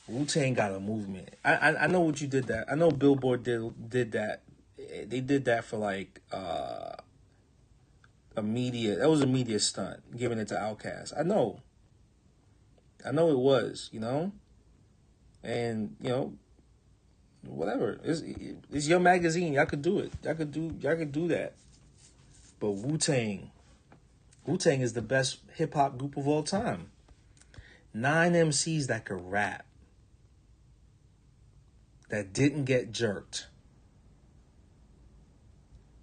[SPEAKER 1] Wu-Tang got a movement. I know what you did that. I know Billboard did that. They did that for like that was a media stunt, giving it to Outkast. I know it was, you know? And, you know, whatever. It's your magazine. Y'all could do it. Y'all could do that. But Wu-Tang is the best hip hop group of all time. 9 MCs that could rap, that didn't get jerked,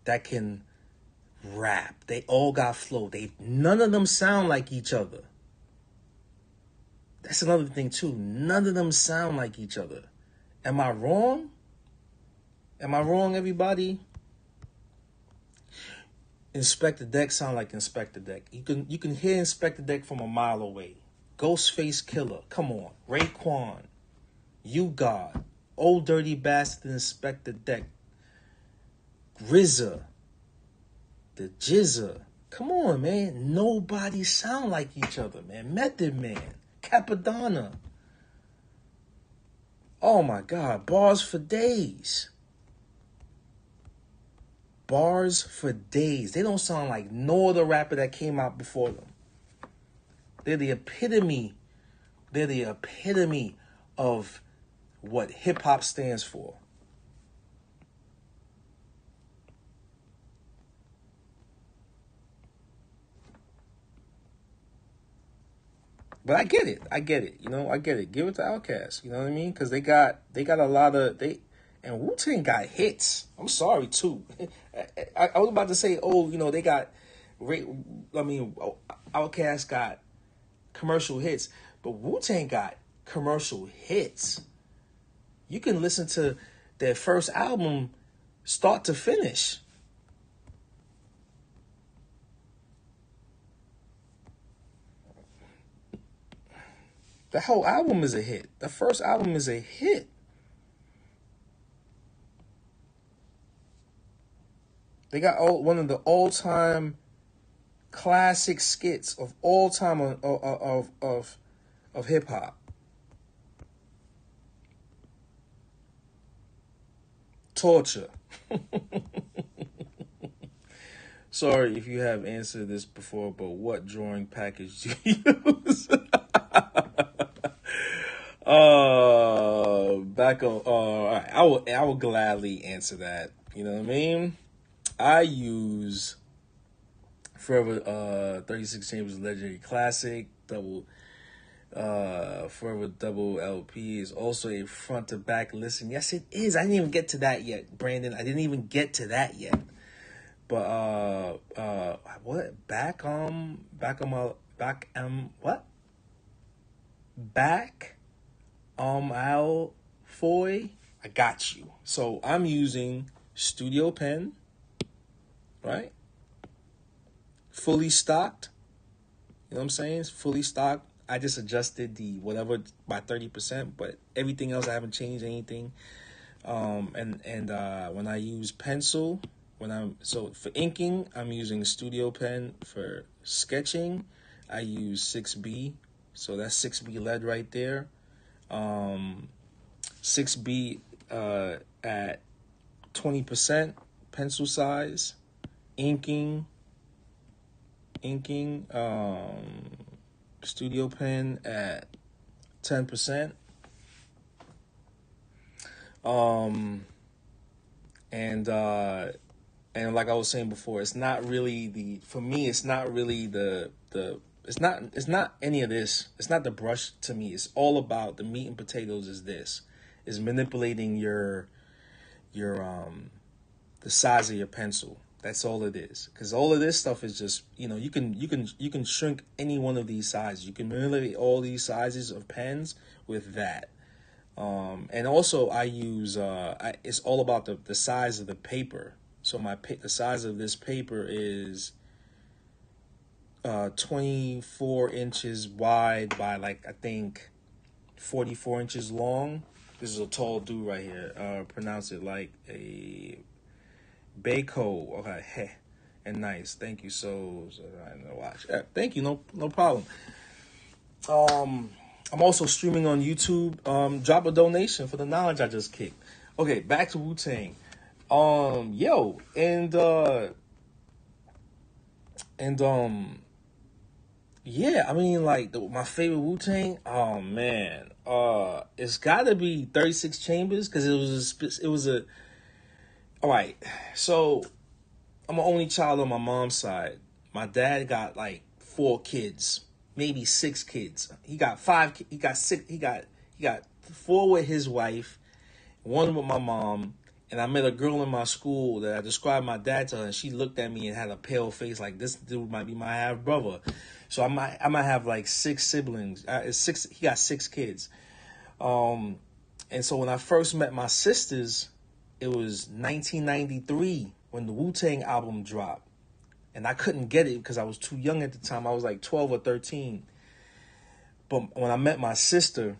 [SPEAKER 1] that can rap. They all got flow. None of them sound like each other. That's another thing too. None of them sound like each other. Am I wrong? Am I wrong, everybody? Inspector Deck sound like Inspector Deck. You can hear Inspector Deck from a mile away. Ghostface Killer, come on. Raekwon, You God, Old Dirty Bastard, Inspector Deck, RZA, the Jizza. Come on, man. Nobody sound like each other, man. Method Man, Capadonna. Oh my God, bars for days. Bars for days. They don't sound like no other rapper that came out before them. They're the epitome. They're the epitome of what hip hop stands for. But I get it. You know, I get it. Give it to Outkast. You know what I mean? Because they got a lot of and Wu-Tang got hits. I'm sorry too. I was about to say, oh, you know, they got, Outkast got commercial hits, but Wu-Tang got commercial hits. You can listen to their first album start to finish. The whole album is a hit. The first album is a hit. They got one of the all-time classic skits of all time of hip hop. Torture. Sorry if you have answered this before, but what drawing package do you use? Back on. All right, I will gladly answer that. You know what I mean? I use Forever 36 Chambers Legendary Classic Forever Double LP is also a front to back listen. Yes, it is. I didn't even get to that yet, Brandon. I didn't even get to that yet. But what? Back Al Foy. I got you. So I'm using Studio Pen, right? Fully stocked. You know what I'm saying? It's fully stocked. I just adjusted the whatever by 30%, but everything else I haven't changed anything. And when I use pencil, for inking, I'm using Studio Pen. For sketching, I use 6B. So that's 6B lead right there. 6B at 20% pencil size, inking, studio pen at 10%. And like I was saying before, it's not really for me, it's not really it's not any of this. It's not the brush to me. It's all about the meat and potatoes is manipulating the size of your pencil. That's all it is. Because all of this stuff is just, you can shrink any one of these sizes. You can manipulate all these sizes of pens with that. And also I use it's all about the size of the paper. So the size of this paper is 24 inches wide by I think 44 inches long. This is a tall dude right here. Pronounce it like a Bako. Okay, and nice. Thank you. So I know watch. Thank you. No problem. I'm also streaming on YouTube. Drop a donation for the knowledge I just kicked. Okay, back to Wu-Tang. Yeah, I mean, my favorite Wu-Tang. Oh man, it's got to be 36 Chambers because it was a. All right, so I'm an only child on my mom's side. My dad got 4 kids, maybe 6 kids. He got 5. He got 6. He got 4 with his wife, 1 with my mom. And I met a girl in my school that I described my dad to her, and she looked at me and had a pale face like, this dude might be my half brother. So I might have 6 siblings. He got 6 kids. And so when I first met my sisters, it was 1993 when the Wu-Tang album dropped. And I couldn't get it because I was too young at the time. I was 12 or 13. But when I met my sister,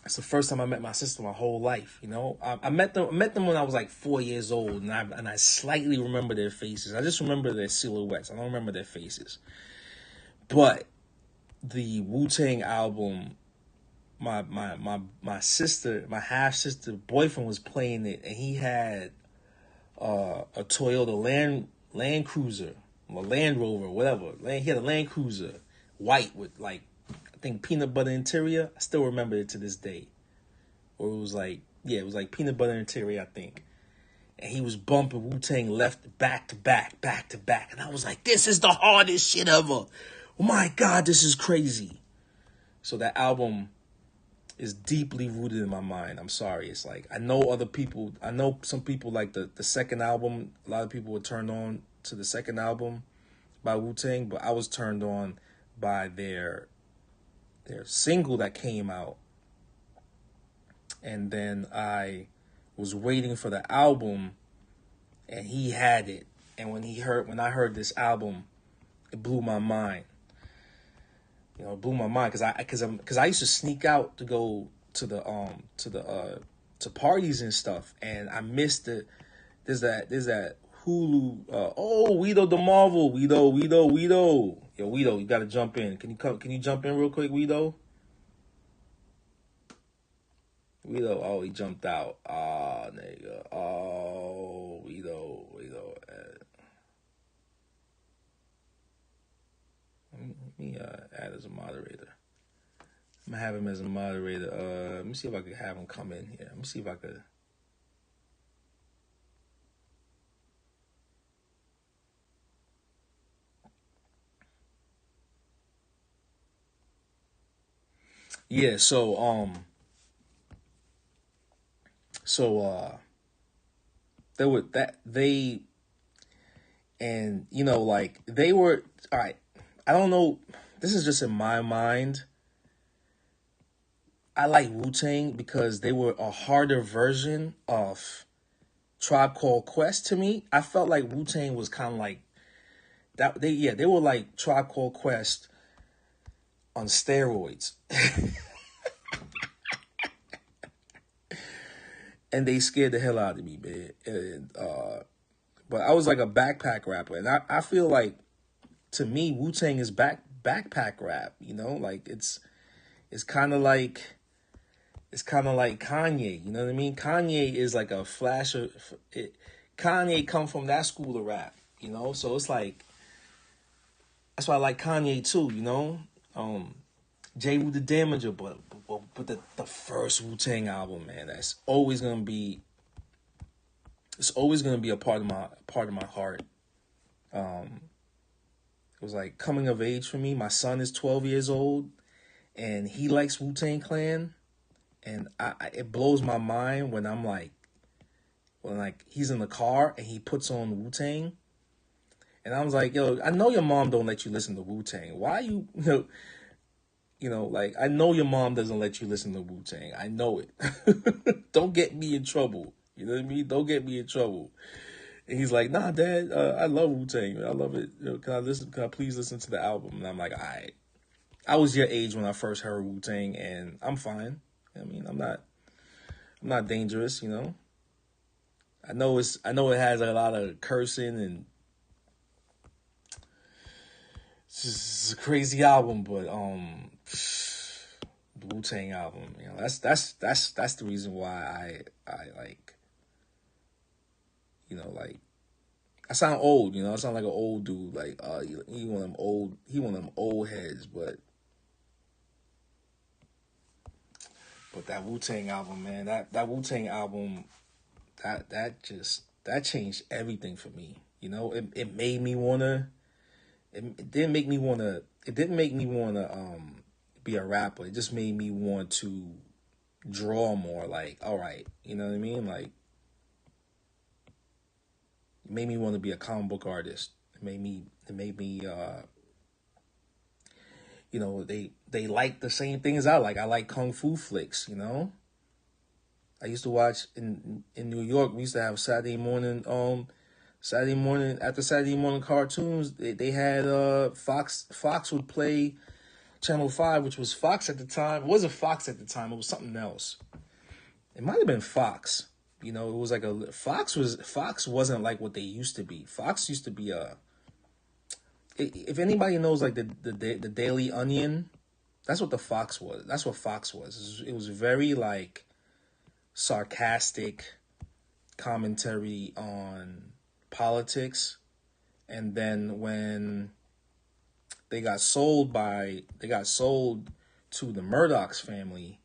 [SPEAKER 1] it's the first time I met my sister my whole life. I met them when I was 4 years old, and I slightly remember their faces. I just remember their silhouettes. I don't remember their faces. But the Wu-Tang album, my sister, my half sister boyfriend was playing it, and he had a Toyota Land Cruiser, or Land Rover, whatever. He had a Land Cruiser, white with I think peanut butter interior. I still remember it to this day. Or it was it was peanut butter interior, I think. And he was bumping Wu-Tang left back to back. And I was like, this is the hardest shit ever. Oh my God, this is crazy. So that album is deeply rooted in my mind. I'm sorry. It's I know some people like the second album. A lot of people were turned on to the second album by Wu-Tang, but I was turned on by their single that came out. And then I was waiting for the album, and he had it. And when I heard this album, it blew my mind. It blew my mind because I used to sneak out to go to parties and stuff, and I missed it. There's that Hulu. Weedo the Marvel. Weedo. Yo, Weedo, you gotta jump in. Can you jump in real quick, Weedo? Weedo, he jumped out. Nigga. Weedo. Let me add as a moderator. I'm gonna have him as a moderator. Let me see if I could have him come in here. Let me see if I could. Yeah, they were they were all right. I don't know. This is just in my mind. I like Wu-Tang because they were a harder version of Tribe Called Quest to me. I felt like Wu-Tang was kind of like that. They were like Tribe Called Quest on steroids. And they scared the hell out of me, man. But I was like a backpack rapper, and I feel like, to me, Wu-Tang is backpack rap. It's kind of like It's kind of like Kanye. You know what I mean? Kanye is like a flasher. Kanye come from that school of rap. You know, so it's like that's why I like Kanye too. You know, J. Wu the Damager, but the first Wu-Tang album, man, that's always gonna be. It's always gonna be a part of my heart. It was like coming of age for me. My son is 12 years old, and he likes Wu-Tang Clan, and it blows my mind when I'm like, when like he's in the car and he puts on Wu-Tang, and I was like, yo, I know your mom don't let you listen to Wu-Tang. Why you, like I know your mom doesn't let you listen to Wu-Tang. I know it. Don't get me in trouble. You know what I mean? Don't get me in trouble. And he's like, nah, Dad, I love Wu-Tang. I love it. Can I listen? Can I please listen to the album? And I'm like, all right. I was your age when I first heard Wu-Tang, and I'm fine. I mean, I'm not dangerous. I know it has a lot of cursing, and it's a crazy album, but the Wu-Tang album, that's the reason why I like, like I sound old, I sound like an old dude, like he one of them old heads, but that Wu-Tang album, man, that Wu-Tang album, that changed everything for me. It made me wanna. It didn't make me wanna. It didn't make me wanna be a rapper. It just made me want to draw more. Like, all right, you know what I mean? Like, it made me want to be a comic book artist. It made me. They like the same thing as I like. I like kung fu flicks. I used to watch in New York. We used to have Saturday morning after Saturday morning cartoons. They had Fox would play Channel 5, which was Fox at the time. It wasn't Fox at the time. It was something else. It might have been Fox. It was like Fox wasn't like what they used to be. Fox used to be if anybody knows like the Daily Onion, that's what the Fox was. That's what Fox was. It was very like sarcastic commentary on politics, and then when they got sold to the Murdoch's family,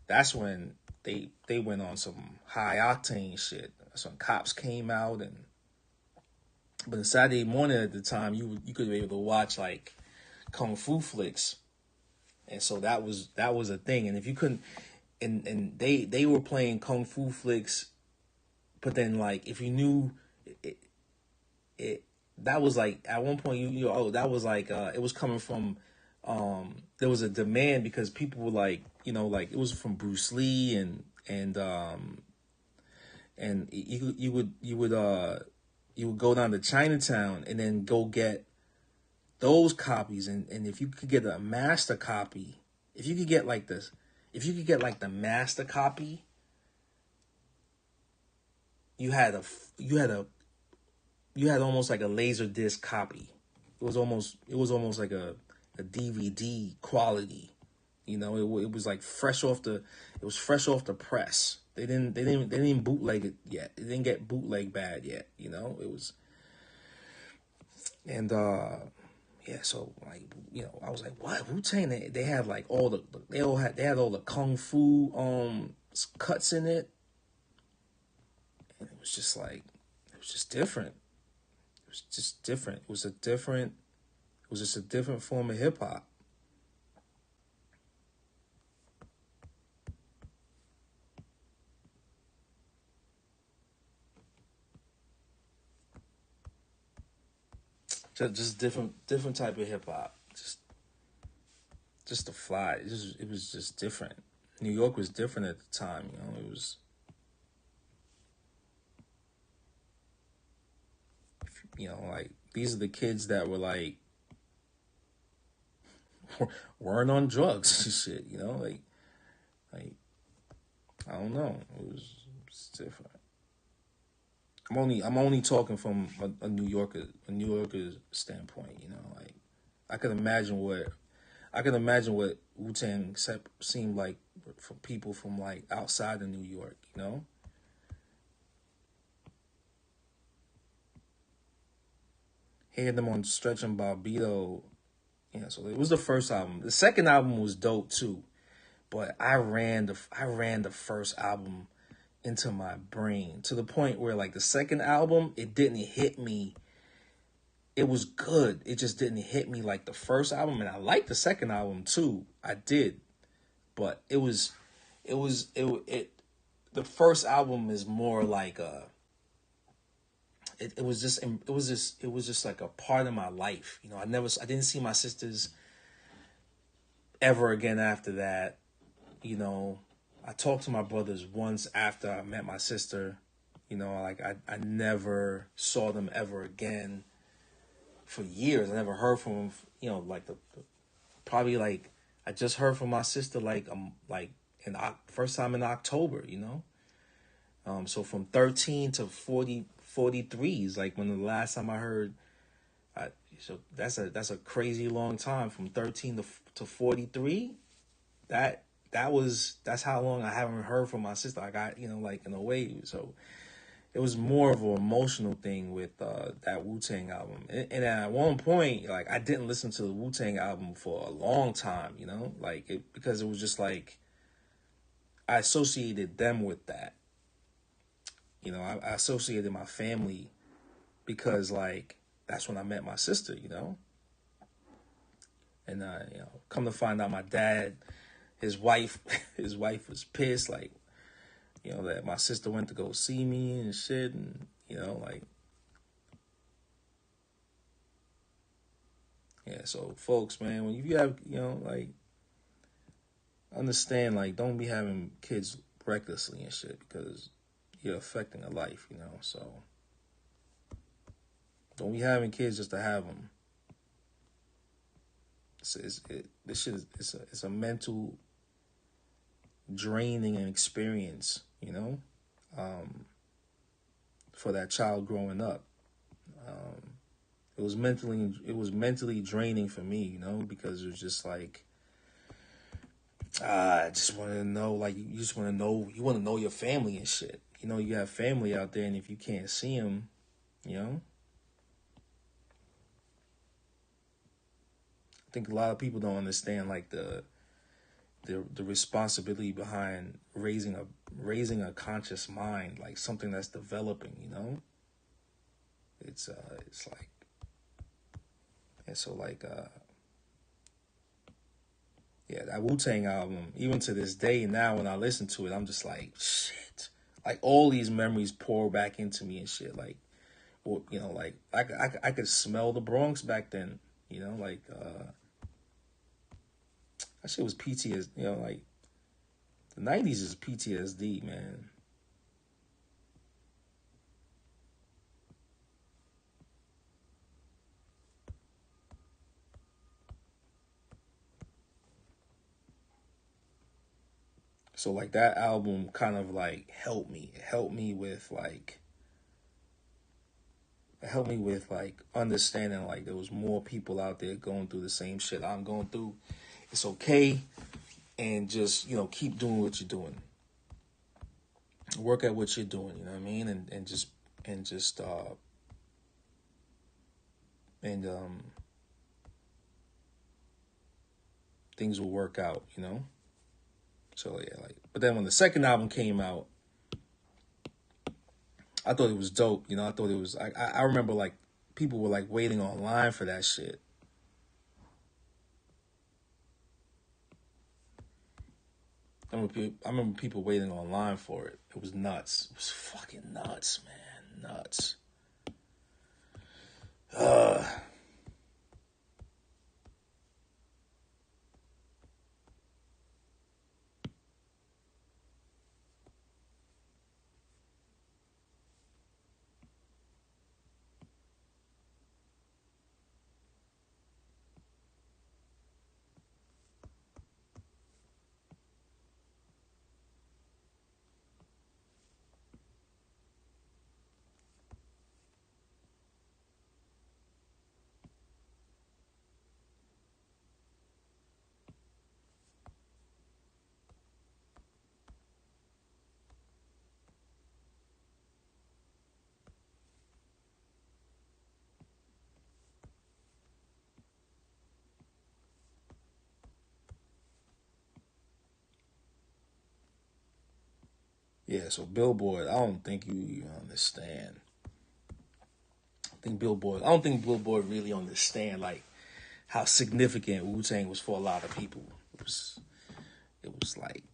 [SPEAKER 1] that's when they went on some high octane shit. Some cops came out, but on Saturday morning at the time, you could be able to watch like kung fu flicks, and so that was a thing. And if you couldn't, and they were playing kung fu flicks, but then like if you knew it that was like at one point that was like it was coming from there was a demand because people were like like it was from Bruce Lee and you would go down to Chinatown and then go get those copies, and if you could get a master copy, if you could get like the master copy, you had almost like a laser disc copy. It was almost like a DVD quality. It was like fresh off the press. They didn't bootleg it yet. It didn't get bootleg bad yet. It was, and yeah. So like I was like, what Wu-Tang? They had like they had all the kung fu cuts in it, and it was just different. It was just different. It was just a different form of hip hop. Just different type of hip hop. Just to fly. It was just different. New York was different at the time. It was. Like these are the kids that were like weren't on drugs and shit. Like I don't know. It was different. I'm only talking from a New Yorker standpoint. Like I can imagine what Wu-Tang seemed like from people from like outside of New York, you know. Hearing them on Stretch and Bobbito, yeah. So it was the first album. The second album was dope too, but I ran the first album into my brain to the point where like the second album, it didn't hit me. It was good. It just didn't hit me like the first album, and I liked the second album too. I did, but it. The first album is more like a. It was just like a part of my life. You know, I didn't see my sisters ever again after that. You know, I talked to my brothers once after I met my sister. You know, like I never saw them ever again for years. I never heard from them. You know, like probably like I just heard from my sister like in first time in October. You know, so from 13 to 43 is like when the last time I heard. So that's a crazy long time from 13 to 43. That's how long I haven't heard from my sister. I got, you know, like in a way. So it was more of an emotional thing with that Wu-Tang album. And at one point, like I didn't listen to the Wu-Tang album for a long time, you know, like because it was just like I associated them with that. You know, I associated my family because like that's when I met my sister, you know. And you know, come to find out my dad, his wife his wife was pissed, like, you know, that my sister went to go see me and shit, and you know, like, yeah. So folks, man, when you have, you know, like, understand, like, don't be having kids recklessly and shit because you're affecting a life, you know. So don't be having kids just to have them. This shit is it's a mental draining experience, you know, for that child growing up. It was mentally draining for me, you know, because it was just like I just wanted to know, like, you just want to know your family and shit. You know, you have family out there, and if you can't see them, you know, I think a lot of people don't understand like the responsibility behind raising a conscious mind, like something that's developing, you know. It's like, and so like yeah, that Wu-Tang album, even to this day now when I listen to it, I'm just like, shit. Like all these memories pour back into me and shit. Like, well, you know, like I could smell the Bronx back then, you know, like that shit was PTSD, you know, like the 90s is PTSD, man. So like that album kind of like helped me. It helped me with like understanding like there was more people out there going through the same shit I'm going through. It's okay, and just, you know, keep doing what you're doing. Work at what you're doing, you know what I mean? And just and things will work out, you know? So yeah, like, but then when the second album came out, I thought it was dope, you know. I thought it was I remember like people were like waiting online for that shit. I remember people waiting online for it. It was nuts. It was fucking nuts, man. Nuts. Uh, Yeah, so Billboard, I don't think you even understand. I don't think Billboard really understand like how significant Wu-Tang was for a lot of people. It was like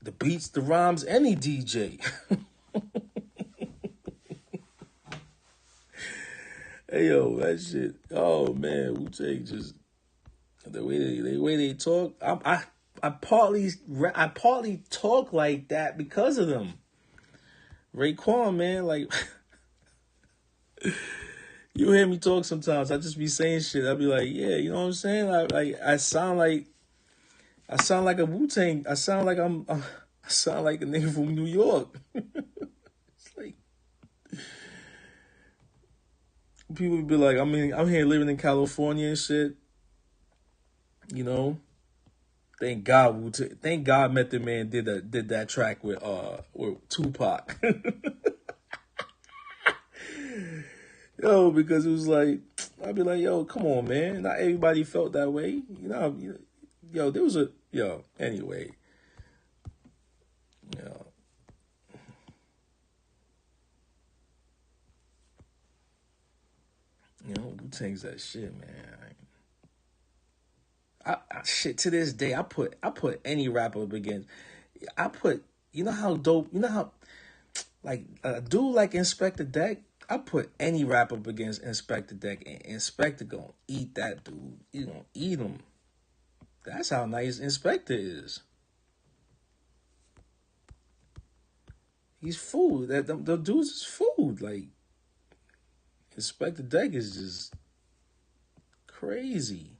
[SPEAKER 1] the beats, the rhymes, any DJ. Hey yo, that shit. Oh man, Wu-Tang just the way they talk. I partly talk like that because of them. Raekwon, man, like you hear me talk sometimes. I just be saying shit. I be like, yeah, you know what I'm saying? I sound like a Wu-Tang. I sound like a nigga from New York. It's like people be like, I'm here living in California and shit. You know, thank God Method Man did that track with Tupac. Yo, because it was like I'd be like, yo, come on, man. Not everybody felt that way. Yo, there was a yo. Anyway, yo, Wu Tang's that shit, man. Shit to this day, I put any rapper up against. I put you know how dope. You know how like a dude like Inspector Deck. I put any rapper up against Inspector Deck, and Inspector gonna eat that dude. He gonna eat him. That's how nice Inspector is. He's food. The dudes is food. Like Inspector Deck is just crazy.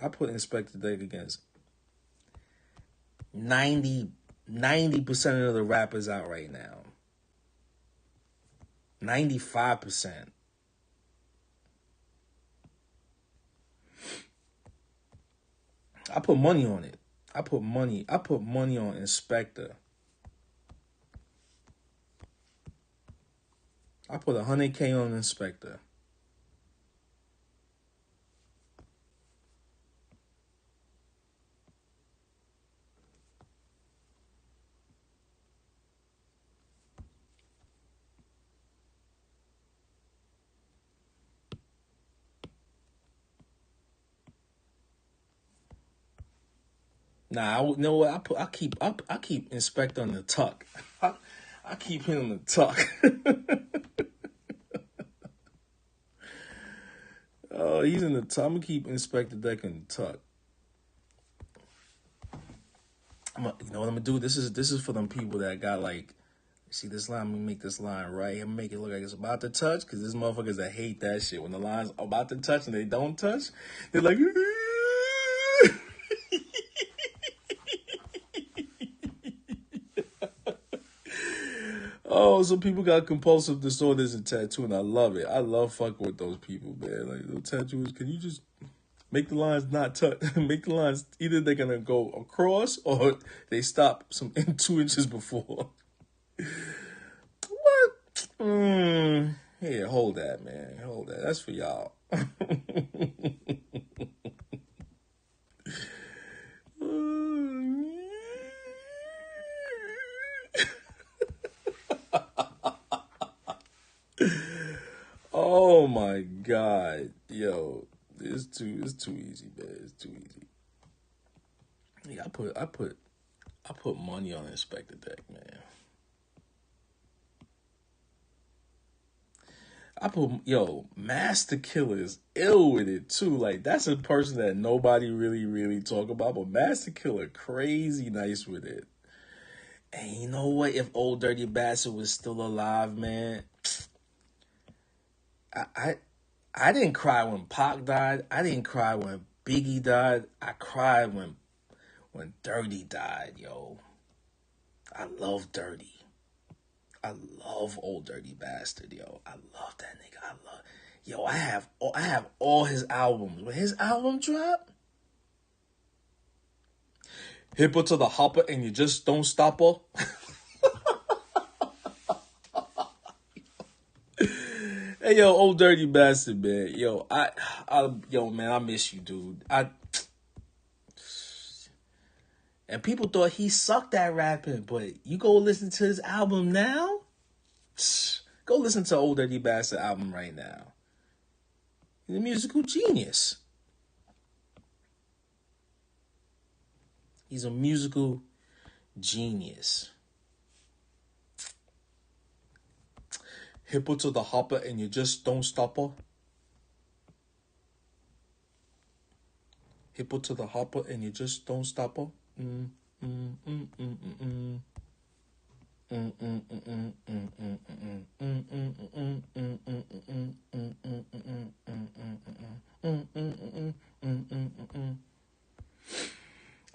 [SPEAKER 1] I put Inspector Deck against 90% of the rappers out right now. 95%. I put money on it. I put money on Inspector. I put 100K on Inspector. Nah, you know what? I keep Inspector on the tuck. I keep him on the tuck. Oh, he's in the tuck. I'm gonna keep Inspector Deck in the tuck. You know what I'm gonna do? This is for them people that got like, see this line. I'm gonna make this line right. I'm gonna make it look like it's about to touch, because there's motherfuckers that hate that shit when the line's about to touch and they don't touch. They're like, oh, some people got compulsive disorders and tattoo, and I love it. I love fucking with those people, man. Like those tattooers, can you just make the lines not touch? Make the lines either they're gonna go across or they stop some 2 inches before. What? Here, hold that, man. Hold that. That's for y'all. Oh my god, yo, it's too easy, man. It's too easy. Yeah, I put money on Inspector Deck, man. Master Killer is ill with it too. Like that's a person that nobody really talk about, but Master Killer crazy nice with it. And you know what? If Old Dirty Bastard was still alive, man, I I, I didn't cry when Pac died. I didn't cry when Biggie died. I cried when Dirty died, yo. I love Dirty. I love Old Dirty Bastard, yo. I love that nigga. Yo. I have all his albums. When his album dropped, hip her to the hopper and you just don't stop her. Hey, yo, old dirty bastard, man. Yo, man, I miss you, dude. And people thought he sucked at rapping, but you go listen to his album now. Go listen to Old Dirty Bastard album right now. He's a musical genius. He's a musical genius. Hippo to the hopper and you just don't stop her. Hippo to the hopper and you just don't stop her.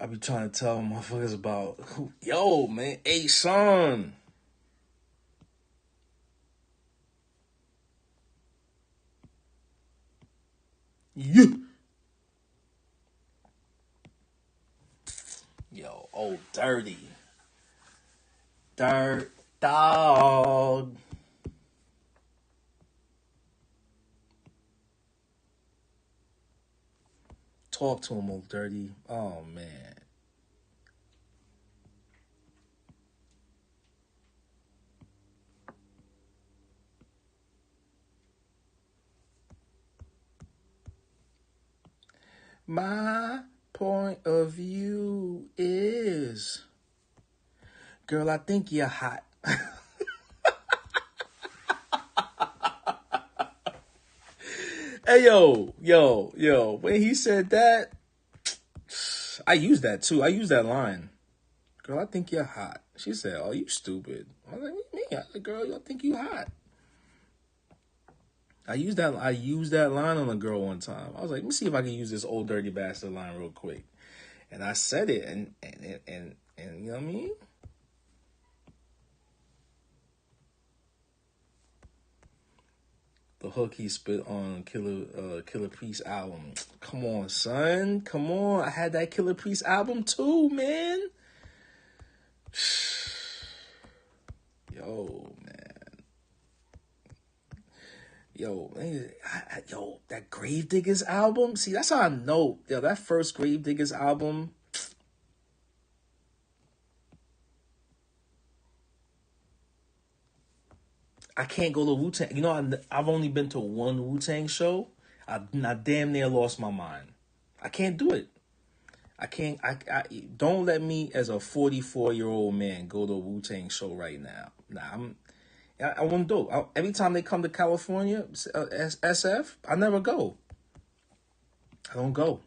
[SPEAKER 1] I be trying to tell motherfuckers about yo, man, hey son. You. Yo, old dirty. Dirt dog. Talk to him, old dirty. Oh man. My point of view is, girl, I think you're hot. Hey, yo, when he said that, I used that too. I used that line. Girl, I think you're hot. She said, oh, you stupid. I was like, what do you mean? I said, girl, I think you hot. I used that line on a girl one time. I was like, let me see if I can use this old dirty bastard line real quick. And I said it, and you know what I mean? The hook he spit on Killer Priest album. Come on, son. Come on. I had that Killer Priest album too, man. Yo, man. Yo, man. Yo, that Gravediggers album. See, that's how I know. Yo, that first Gravediggers album. I can't go to Wu-Tang. You know, I've only been to one Wu-Tang show. I damn near lost my mind. I can't do it. I can't. I don't let me as a 44-year-old man go to a Wu-Tang show right now. Nah, I won't do it. Every time they come to California, SF, I never go. I don't go.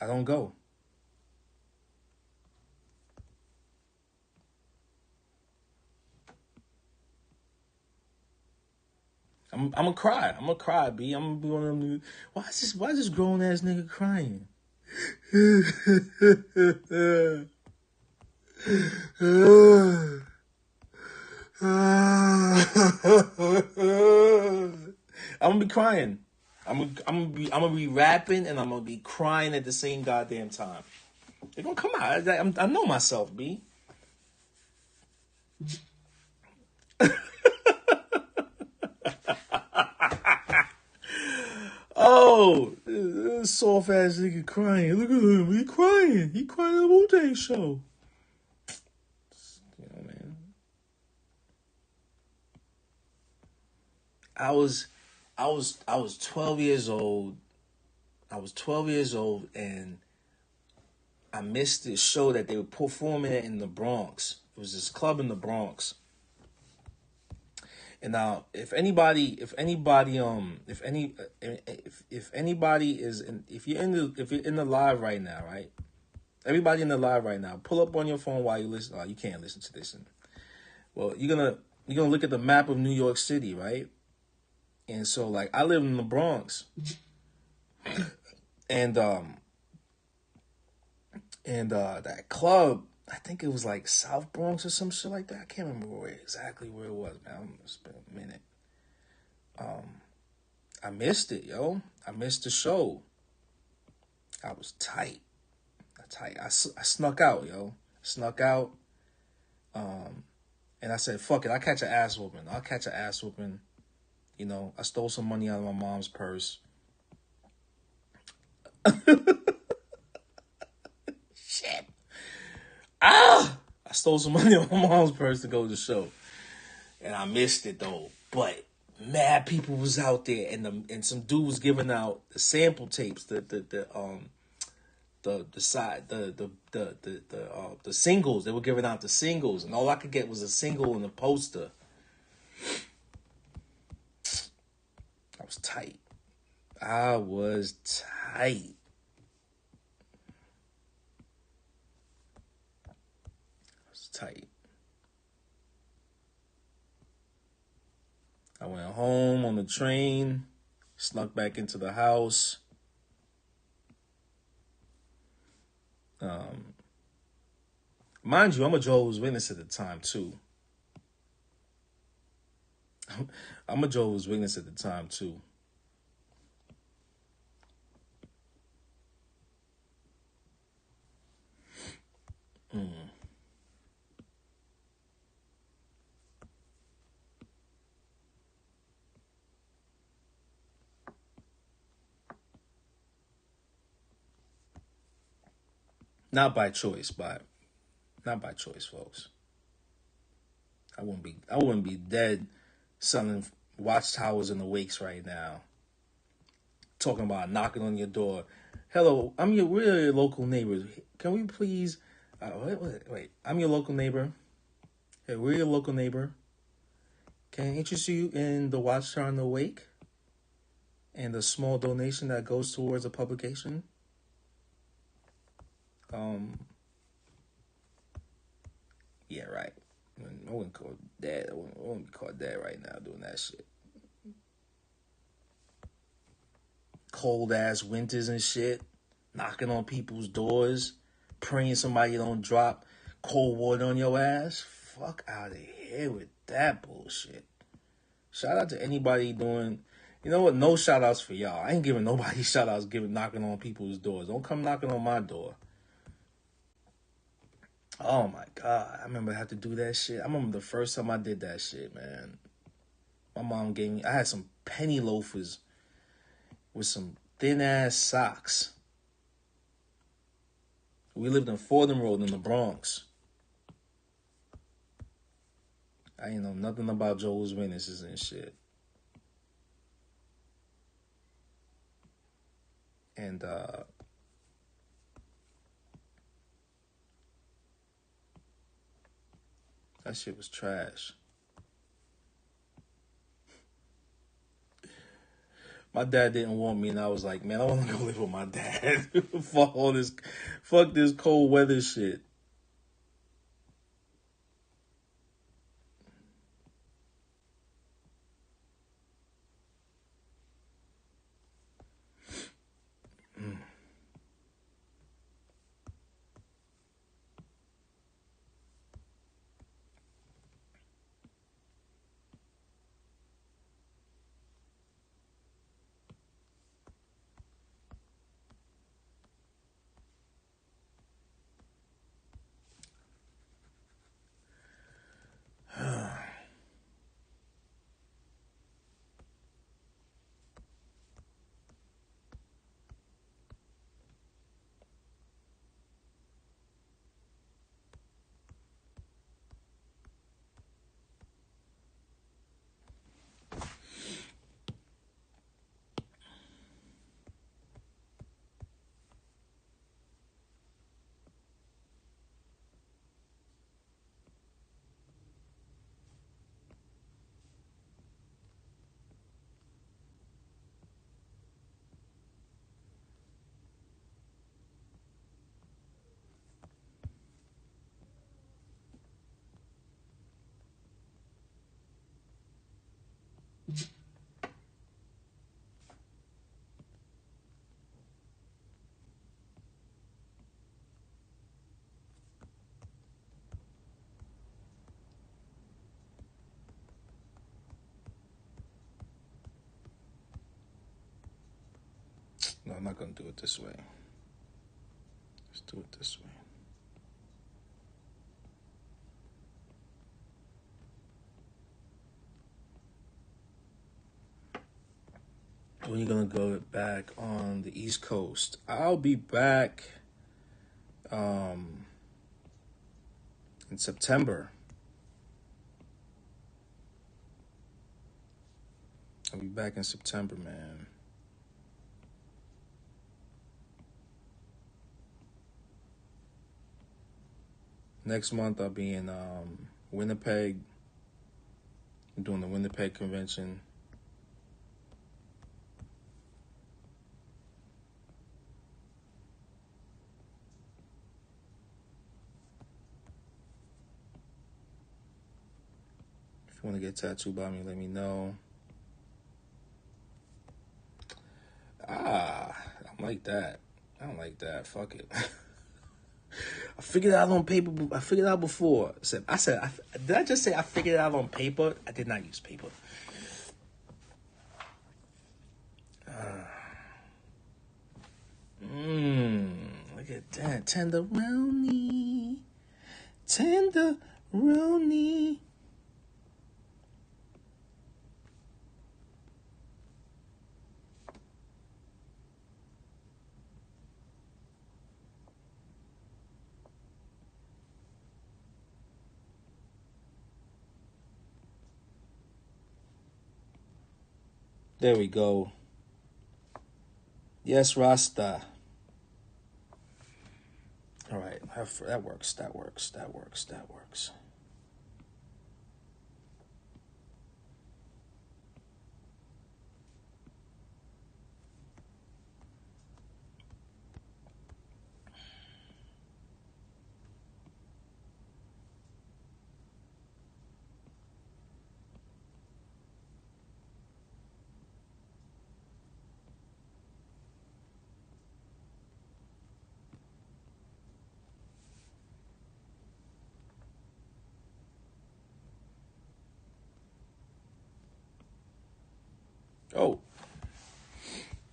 [SPEAKER 1] I don't go. I'm gonna cry. I'm gonna cry, B. I'm gonna be one of them. Why is this grown ass nigga crying? I'm gonna be crying. I'm gonna be rapping and I'm gonna be crying at the same goddamn time. They're gonna come out. I know myself, B. Oh, this soft ass nigga crying. Look at him. He crying. He crying at the Wu-Tang show. You know, man. I was 12 years old. I was 12 years old and I missed this show that they were performing it in the Bronx. It was this club in the Bronx. And now, if anybody is if you're in the live right now, right? Everybody in the live right now, pull up on your phone while you listen. Oh, you can't listen to this. Well, you're gonna look at the map of New York City, right? And so, like, I live in the Bronx, and that club, I think it was like South Bronx or some shit like that. I can't remember exactly where it was, man. It's been a minute. I missed it, yo. I missed the show. I was tight. I snuck out, yo. Snuck out. And I said, fuck it, I'll catch an ass whooping. I'll catch an ass whooping. You know, I stole some money out of my mom's purse. Shit. I stole some money out of my mom's purse to go to the show. And I missed it though. But mad people was out there, and some dude was giving out the sample tapes, the singles. They were giving out the singles, and all I could get was a single and a poster. I was tight. I was tight. I went home on the train, snuck back into the house. Mind you, I'm a Jehovah's Witness at the time too. I'm a Jehovah's Witness at the time too. Not by choice, folks. I wouldn't be dead selling watchtowers in the wakes right now. Talking about knocking on your door. Hello, we're your local neighbors. Can we please wait. I'm your local neighbor. Hey, we're your local neighbor. Can I interest you in the watchtower in the wake? And the small donation that goes towards a publication? Yeah, right. I wouldn't call dad. I wouldn't be called dad right now doing that shit. Cold ass winters and shit. Knocking on people's doors. Praying somebody don't drop cold water on your ass. Fuck out of here with that bullshit. Shout out to anybody doing... You know what? No shout outs for y'all. I ain't giving nobody shout outs knocking on people's doors. Don't come knocking on my door. Oh my God. I remember I had to do that shit. I remember the first time I did that shit, man. My mom gave me... I had some penny loafers with some thin ass socks. We lived in Fordham Road in the Bronx. I ain't know nothing about Jehovah's Witnesses and shit. And that shit was trash. My dad didn't want me, and I was like, man, I want to go live with my dad. Fuck this cold weather shit. No, I'm not going to do it this way. Let's do it this way. when you're gonna go back on the East Coast. I'll be back in September. I'll be back in September, man. Next month I'll be in Winnipeg. I'm doing the Winnipeg convention. If you want to get tattooed by me, let me know. I don't like that. I don't like that. Fuck it. I figured it out on paper. I figured it out before. Did I just say I figured it out on paper? I did not use paper. Look at that. Tenderoni. Tenderoni. There we go. Yes, Rasta. All right, that works. Oh,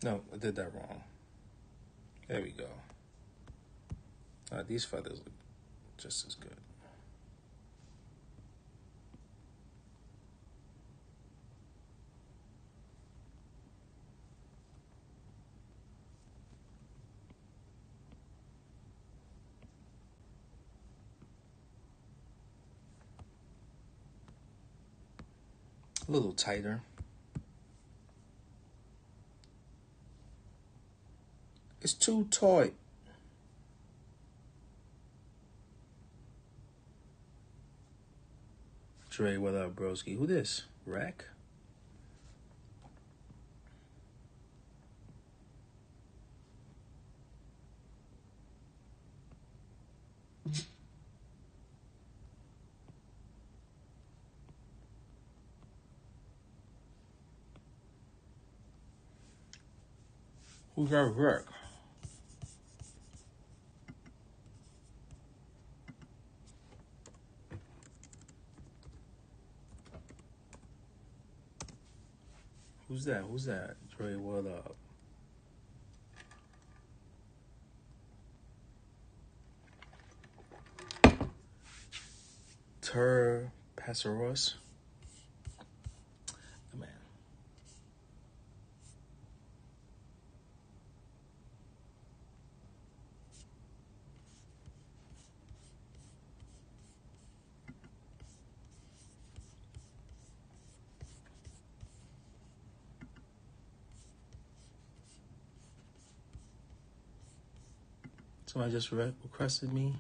[SPEAKER 1] no, I did that wrong. There we go. These feathers look just as good. A little tighter. It's too tight. Dre, what up, broski? Who this? Rack? Who's that Rack? Who's that? Dre, what up? Passaros? Man. Somebody just requested me.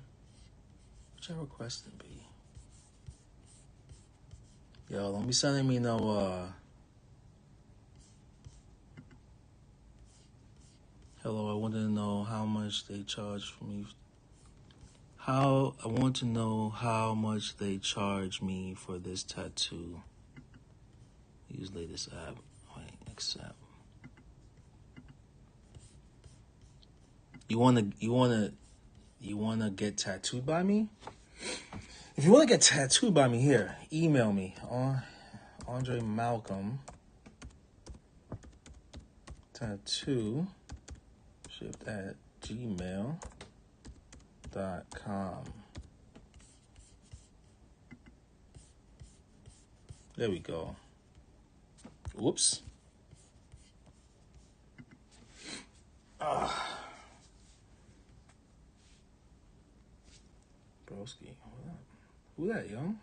[SPEAKER 1] What y'all requested me? Yo, don't be sending me no, hello, I want to know how much they charge for me. I want to know how much they charge me for this tattoo. Use latest app. Wait, accept. You wanna get tattooed by me? If you wanna get tattooed by me, here, email me on Andremalcolmtattoo shipped at gmail.com. There we go. Whoops. Broski, what up? Who that, yo?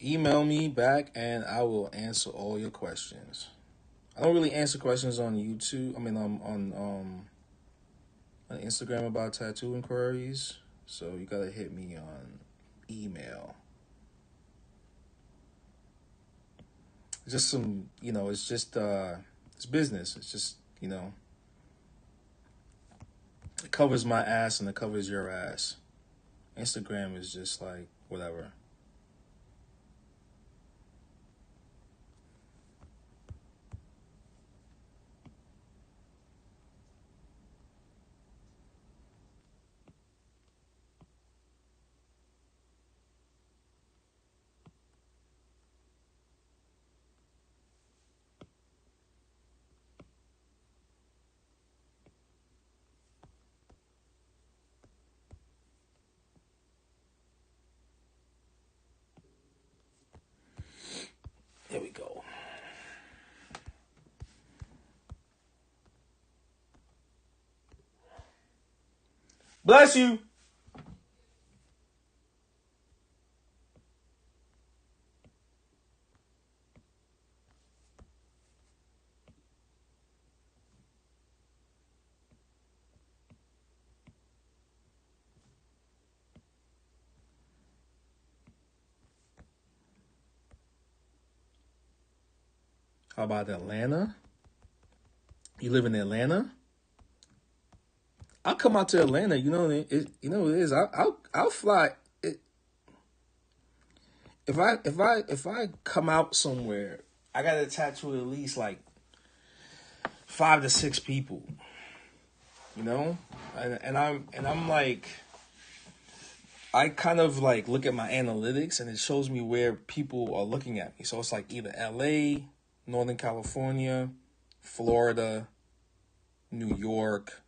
[SPEAKER 1] Email me back and I will answer all your questions. I don't really answer questions on YouTube. I mean, on Instagram about tattoo inquiries. So you gotta hit me on email. It's just some, it's just it's business. It's just, it covers my ass and it covers your ass. Instagram is just like whatever. Here we go. Bless you. How about Atlanta? You live in Atlanta? I'll come out to Atlanta. You know what it is. I'll fly. If I come out somewhere, I gotta tattoo at least like 5 to 6 people. And I'm like, I kind of like look at my analytics and it shows me where people are looking at me. So it's like either LA, Northern California, Florida, New York,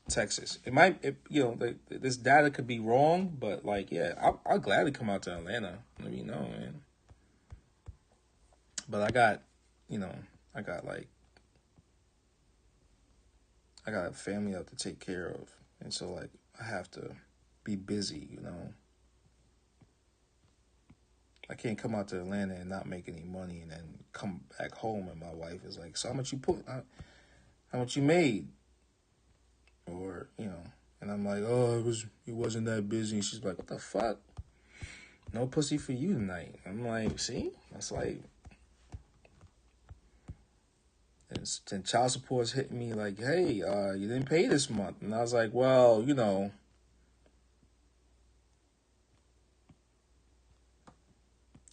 [SPEAKER 1] Texas. This data could be wrong, but like, yeah, I'll gladly come out to Atlanta. Let me know, man. But I got a family I have to take care of, and so like I have to be busy. I can't come out to Atlanta and not make any money, and then come back home and my wife is like, "So how much you put? How much you made?" Or and I'm like, "Oh, it wasn't that busy." And she's like, "What the fuck? No pussy for you tonight." I'm like, "See, that's like." And child support's hitting me like, "Hey, you didn't pay this month," and I was like, "Well,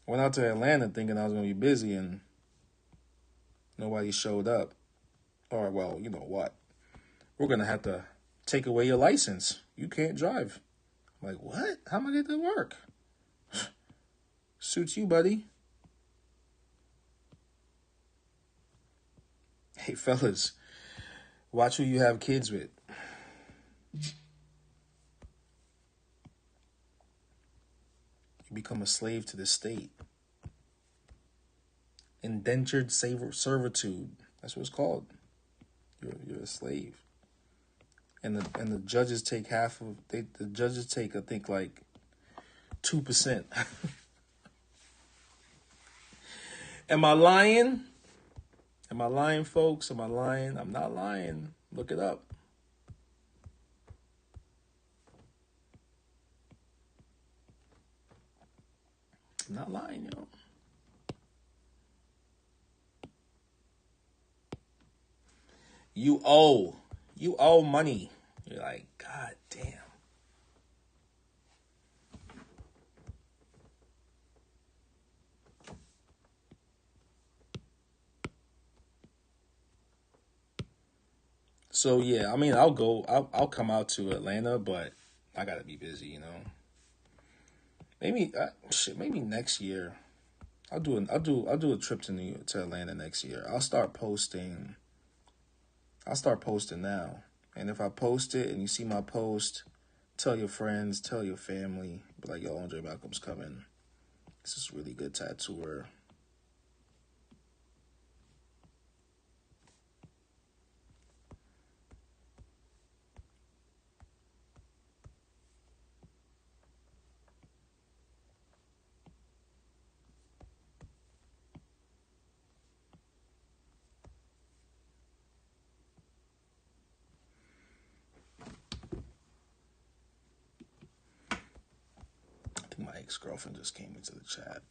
[SPEAKER 1] went out to Atlanta thinking I was gonna be busy, and nobody showed up. Or, well, you know what? We're gonna have to take away your license. You can't drive." I'm like, "What? How am I gonna work?" Suits you, buddy. Hey, fellas, watch who you have kids with. You become a slave to the state. Indentured servitude. That's what it's called. You're a slave. And the judges take the judges take, I think, like 2%. Am I lying? Am I lying, folks? Am I lying? I'm not lying. Look it up. I'm not lying, yo. You owe money. You're like, God damn. So yeah, I mean, I'll come out to Atlanta, but I gotta be busy, Maybe maybe next year. I'll do a trip to Atlanta next year. I'll start posting now. And if I post it and you see my post, tell your friends, tell your family, be like, yo, Andre Malcolm's coming. This is really good tattooer. I think my ex-girlfriend just came into the chat.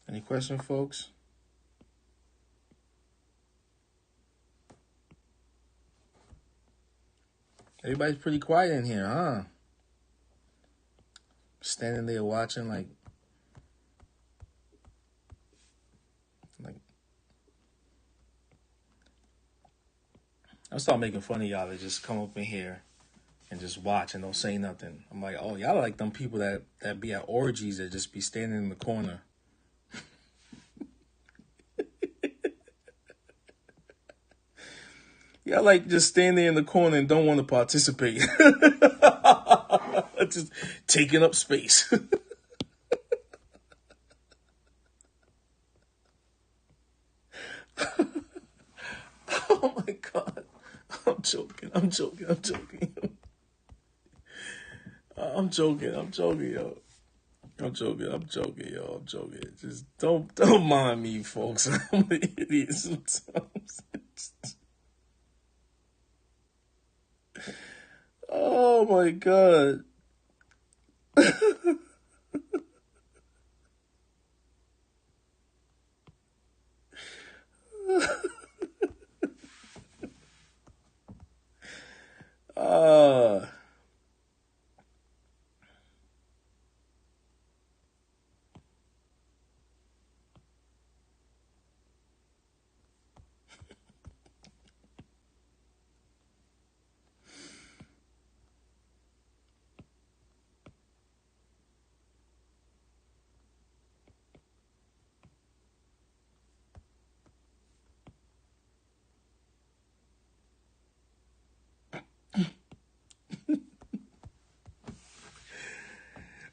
[SPEAKER 1] Any question, folks? Everybody's pretty quiet in here, huh? Standing there watching like I start making fun of y'all that just come up in here and just watch and don't say nothing. I'm like, oh, y'all are like them people that be at orgies that just be standing in the corner. Y'all like just standing in the corner and don't want to participate. Just taking up space. Oh my God. I'm joking, yo. I'm joking, yo. Just don't mind me, folks. I'm an idiot sometimes. Oh my God. uh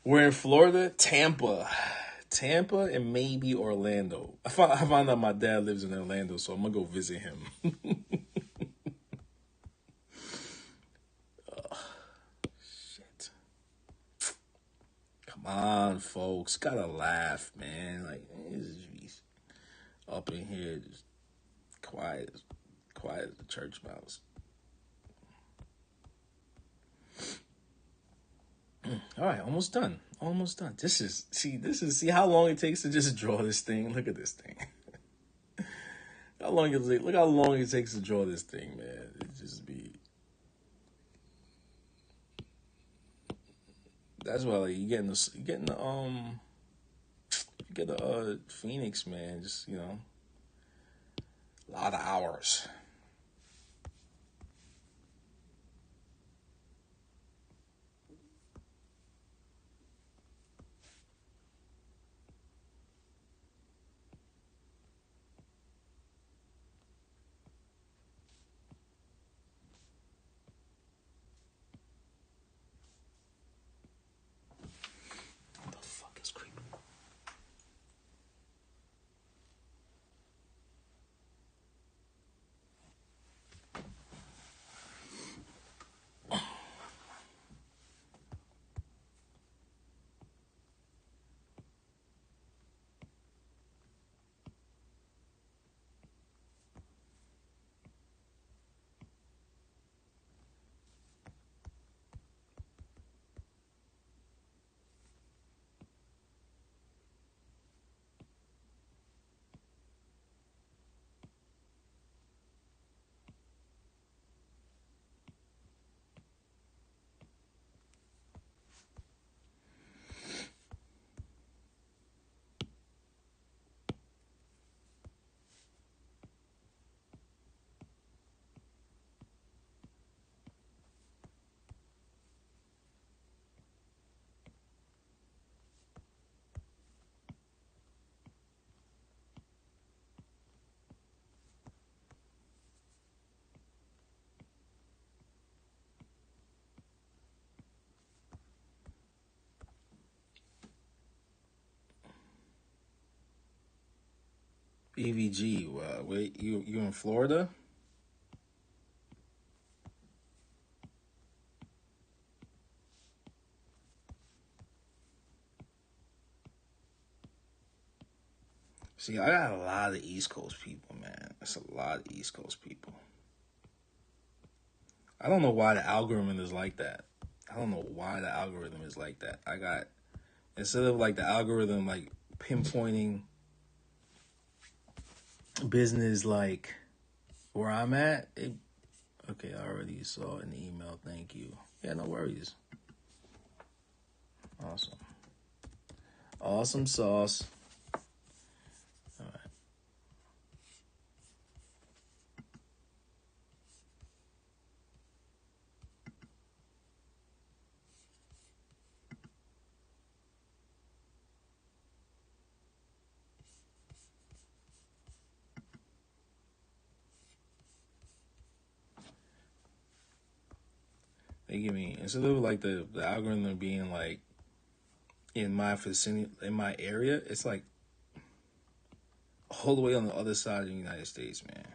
[SPEAKER 1] we're in Florida, Tampa, and maybe Orlando. I found out my dad lives in Orlando, so I'm gonna go visit him. Shit. Come on, folks. Gotta laugh, man. Like, just up in here, just quiet as a church mouse. All right, almost done. See how long it takes to just draw this thing. Look at this thing. Look how long it takes to draw this thing, man. It just be. That's why like you get the Phoenix, man. Just A lot of hours. What the fuck is creeping? EVG, wait, you in Florida? See, I got a lot of East Coast people, man. That's a lot of East Coast people. I don't know why the algorithm is like that. I don't know why the algorithm is like that. I got, instead of like the algorithm like pinpointing business like where I'm at, okay, I already saw an email. Thank you. Yeah, no worries. Awesome. Awesome sauce. All right. They give me, instead of like the algorithm being like in my vicinity, in my area, it's like all the way on the other side of the United States, man.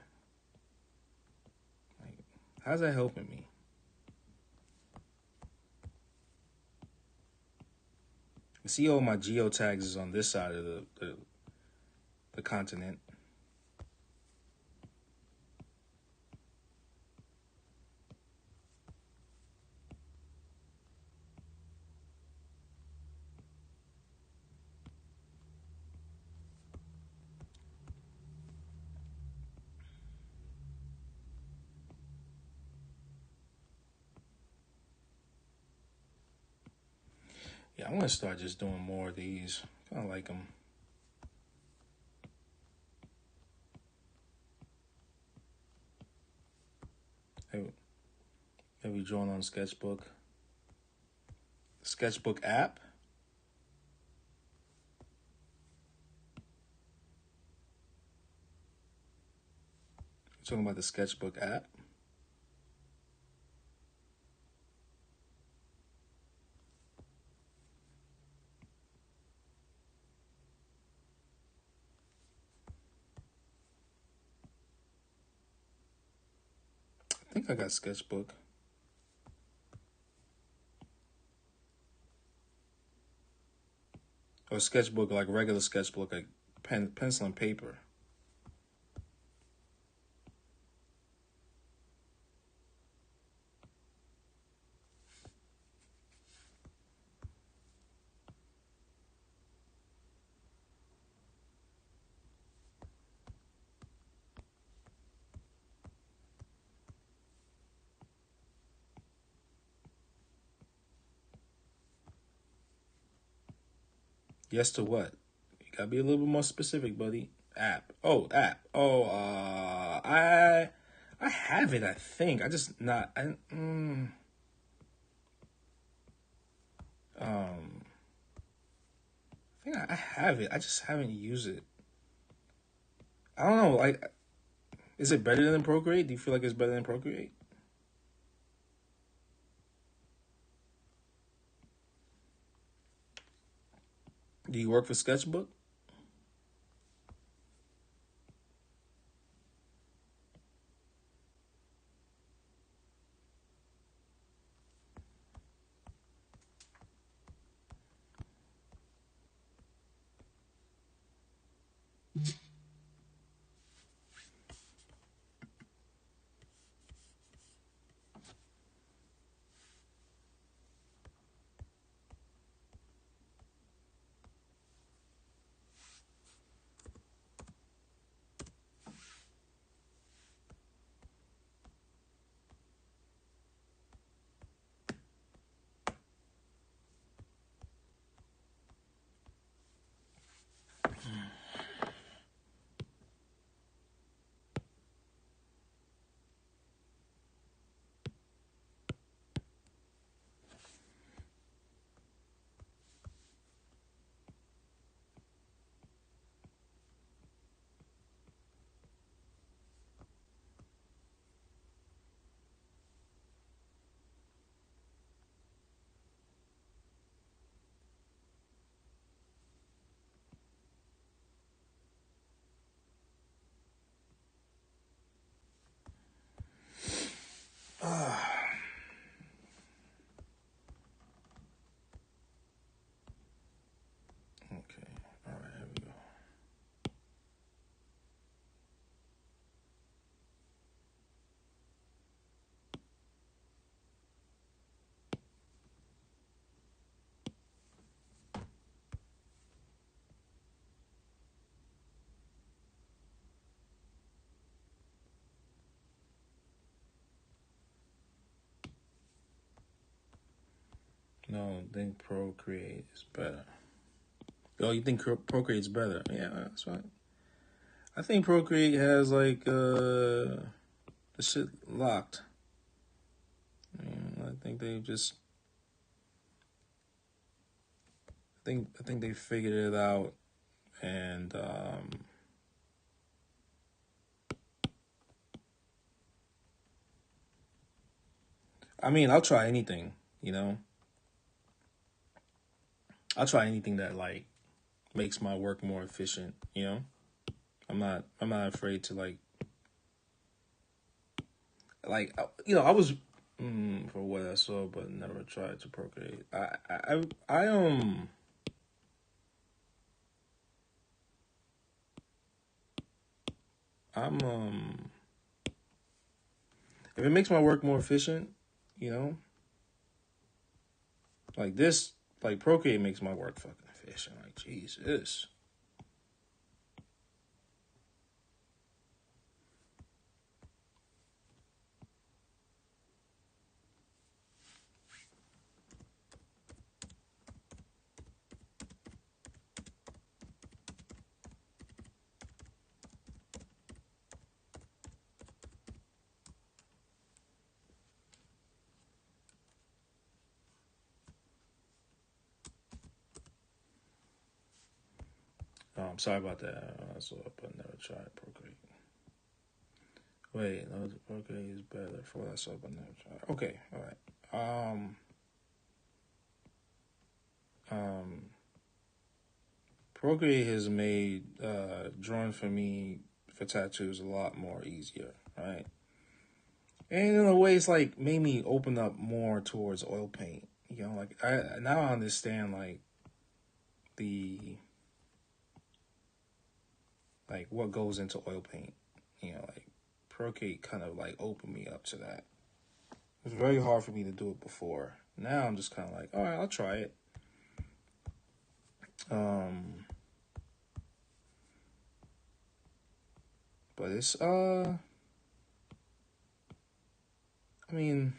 [SPEAKER 1] Like, how's that helping me? See, all my geotags is on this side of the continent. Yeah, I'm gonna start just doing more of these. Kind of like them. Have you drawn on Sketchbook? Sketchbook app? You're talking about the Sketchbook app? I think I got Sketchbook. Or Sketchbook, like regular Sketchbook, like pencil and paper. Yes to what? You gotta be a little bit more specific, buddy. App. Oh, app. Oh, I have it. I think I just not. I think I have it. I just haven't used it. I don't know. Like, is it better than Procreate? Do you feel like it's better than Procreate? Do you work for Sketchbook? Okay. All right. Here we go. No, I think Procreate is better. Oh, you think Procreate's better? Yeah, that's right. I think Procreate has like the shit locked. I think they just. I think they figured it out, and I mean, I'll try anything. You know, I'll try anything that like makes my work more efficient. You know, I'm not afraid to I was for what I saw, but never tried to procreate. I'm if it makes my work more efficient, you know, like this, like Procreate makes my work fucking efficient. Like Jesus. Sorry about that. I saw it, but never tried Procreate. Wait, no, Procreate is better for what I saw, but never tried. Okay, all right. Um, Procreate has made drawing for me for tattoos a lot more easier, right? And in a way, it's like made me open up more towards oil paint. You know, like I now I understand the like what goes into oil paint. You know, like Procreate kind of like opened me up to that. It was very hard for me to do it before. Now I'm just kind of like, all right, I'll try it. Um, but it's I mean,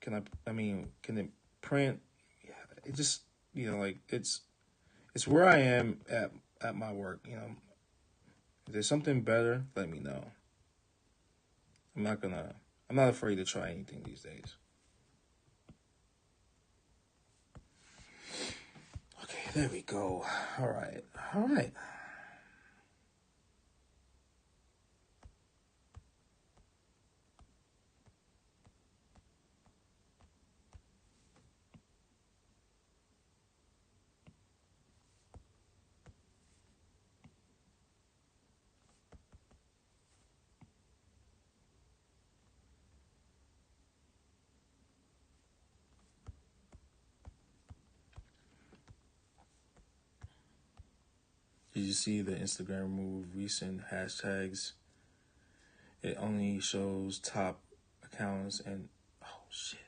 [SPEAKER 1] can I? I mean, can it print? Yeah, it just like it's where I am at my work. You know, if there's something better, let me know. I'm not afraid to try anything these days. Okay, there we go. All right. Did you see the Instagram remove recent hashtags? It only shows top accounts and oh shit.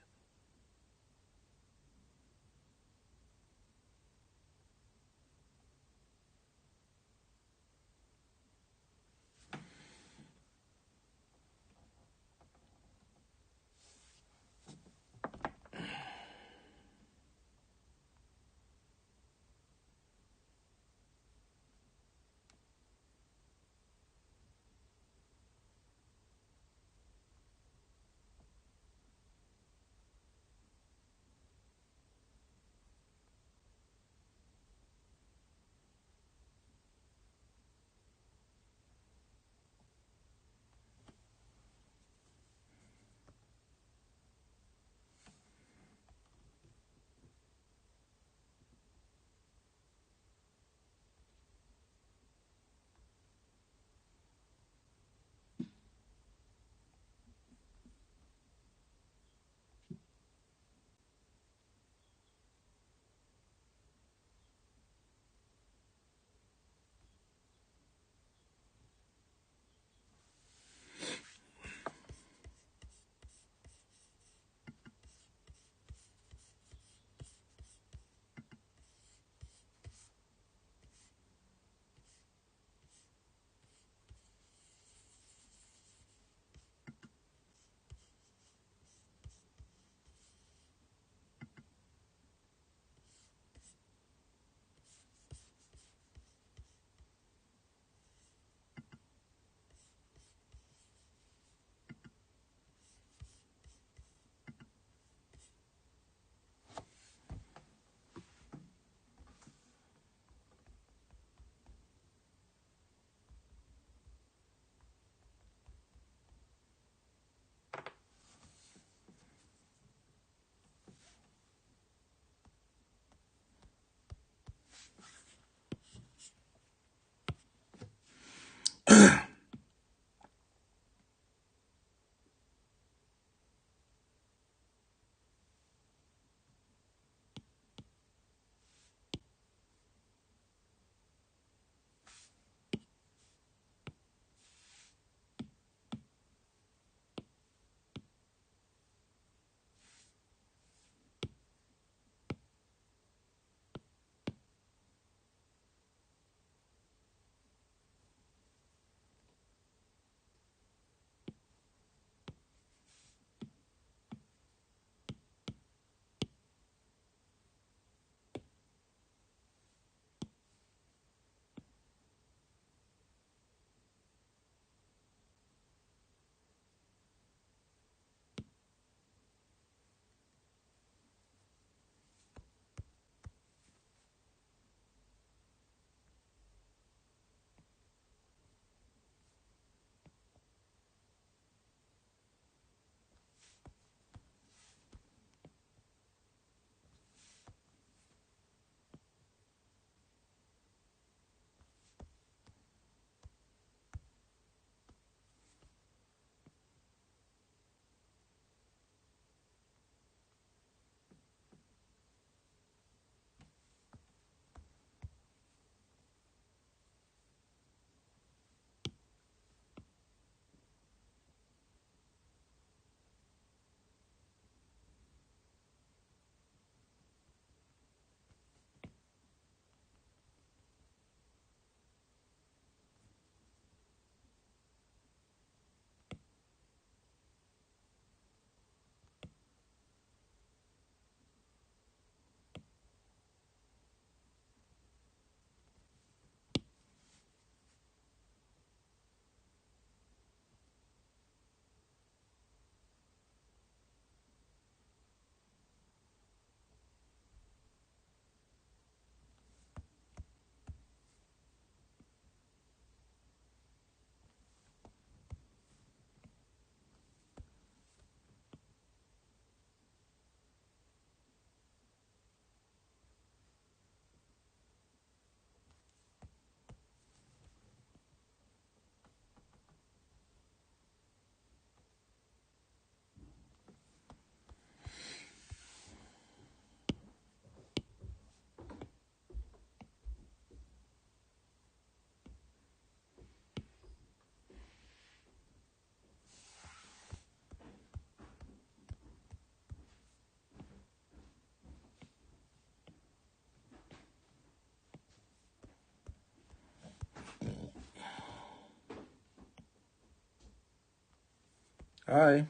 [SPEAKER 1] Hi.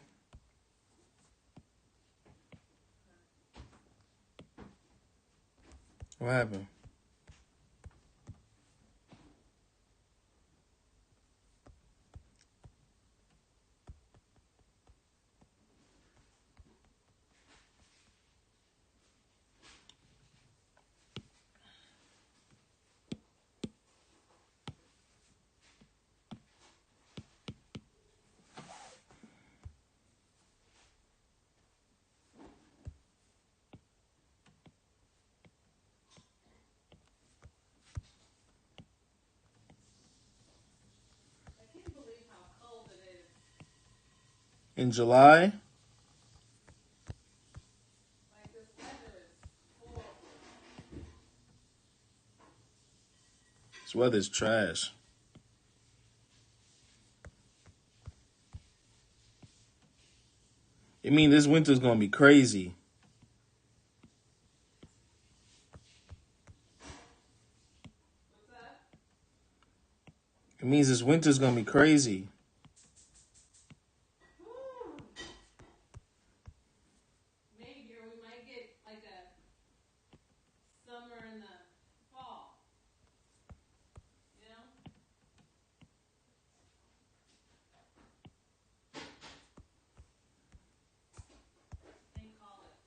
[SPEAKER 1] What happened?
[SPEAKER 2] I can't believe how cold it is.
[SPEAKER 1] In July?
[SPEAKER 2] Like, this weather is horrible.
[SPEAKER 1] This weather's trash. It mean this winter's gonna be crazy.
[SPEAKER 2] What's that?
[SPEAKER 1] It means this winter's gonna be crazy.
[SPEAKER 2] Maybe, or we might get like a summer in the fall. You know? They call it.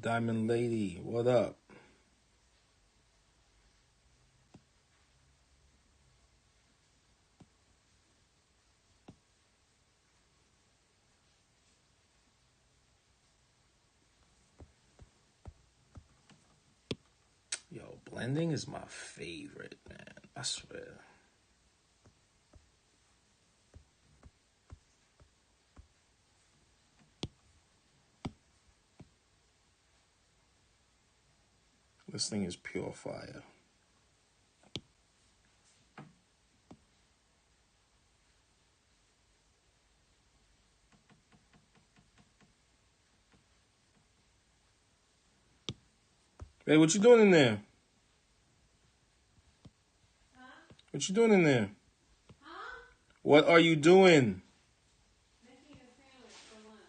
[SPEAKER 1] Diamond Lady, what up? Yo, blending is my favorite, man. I swear. This thing is pure fire. Hey, what you doing in there?
[SPEAKER 2] Huh?
[SPEAKER 1] What you doing in there?
[SPEAKER 2] Huh?
[SPEAKER 1] What are you doing?
[SPEAKER 2] Making a sandwich for lunch.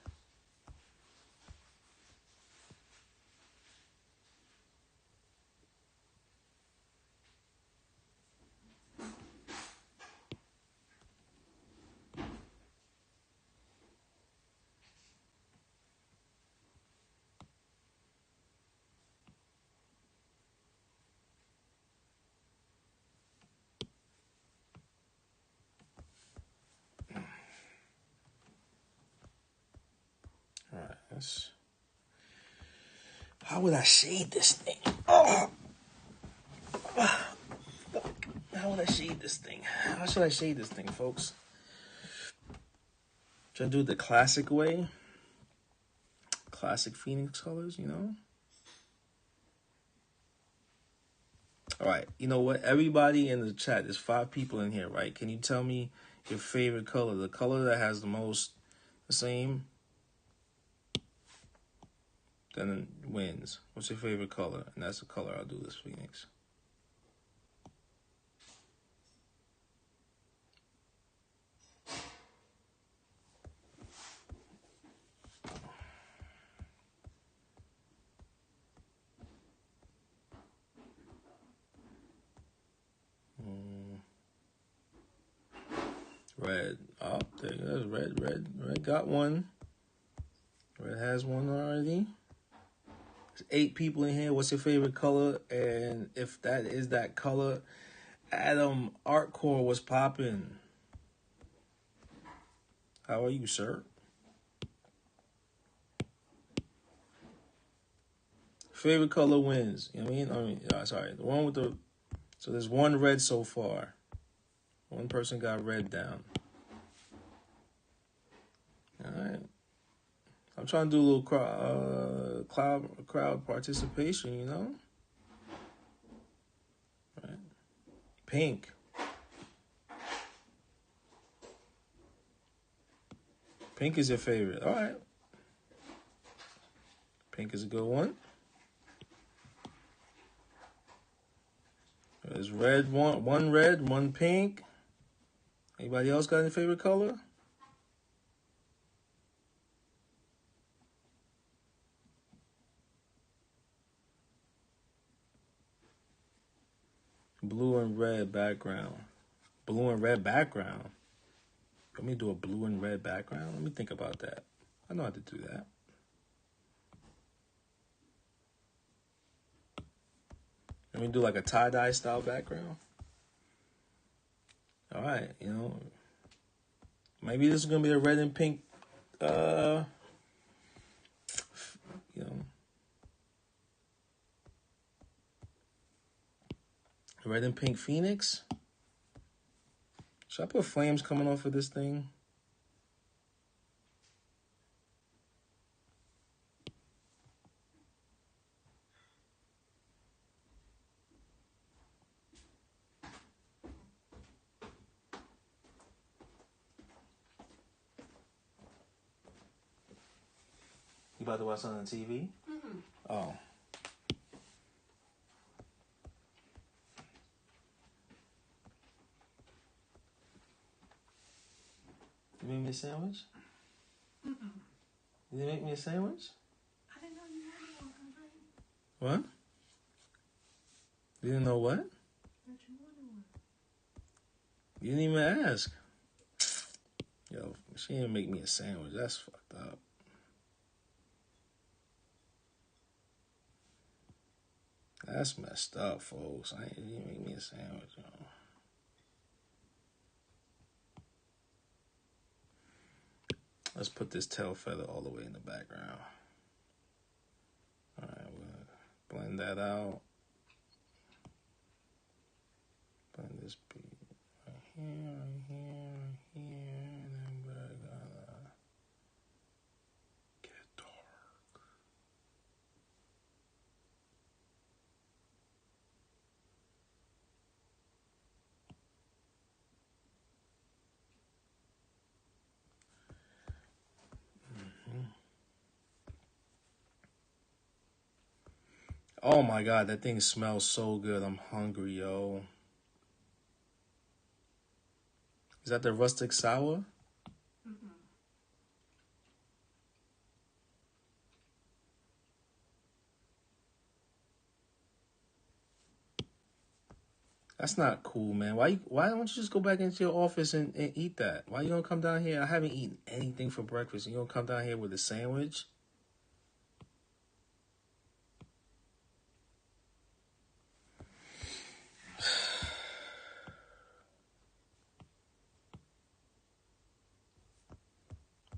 [SPEAKER 1] All right, let's. How would I shade this thing? Oh, how would I shade this thing? How should I shade this thing, folks? Should I do it the classic way? Classic Phoenix colors, you know? All right, you know what? Everybody in the chat, there's 5 people in here, right? Can you tell me your favorite color? The color that has the most, the same, then wins. What's your favorite color? And that's the color I'll do this Phoenix. Red. Oh, there it goes. Red got one. Red has one already. There's 8 people in here. What's your favorite color? And if that is that color, Adam Artcore was popping. How are you, sir? Favorite color wins. You know what I mean? Sorry. The one with the... So there's one red so far. One person got red down. All right. I'm trying to do a little crowd participation, you know? All right. Pink. Pink is your favorite. All right. Pink is a good one. There's red, one red, one pink. Anybody else got any favorite color? Blue and red background. Blue and red background. Let me do a blue and red background. Let me think about that. I know how to do that. Let me do like a tie-dye style background. All right, you know. Maybe this is going to be a red and pink, you know. Red and pink Phoenix. Should I put flames coming off of this thing? You about to watch something on TV?
[SPEAKER 2] Mm-mm.
[SPEAKER 1] Oh. You made me a sandwich?
[SPEAKER 2] Mm-mm.
[SPEAKER 1] You didn't make me a sandwich?
[SPEAKER 2] I didn't know you wanted one.
[SPEAKER 1] What? You didn't know what?
[SPEAKER 2] That you wanted one.
[SPEAKER 1] You didn't even ask. Yo, she didn't make me a sandwich. That's fucked up. That's messed up, folks. I ain't even make me a sandwich, yo. Let's put this tail feather all the way in the background. All right, we'll blend that out. Blend this bead right here, right here, right here, and then we're gonna get dark. Oh my God, that thing smells so good. I'm hungry, yo. Is that the rustic sour?
[SPEAKER 2] Mm-hmm.
[SPEAKER 1] That's not cool, man. Why don't you just go back into your office and eat that? Why you gonna come down here? I haven't eaten anything for breakfast. You gonna come down here with a sandwich?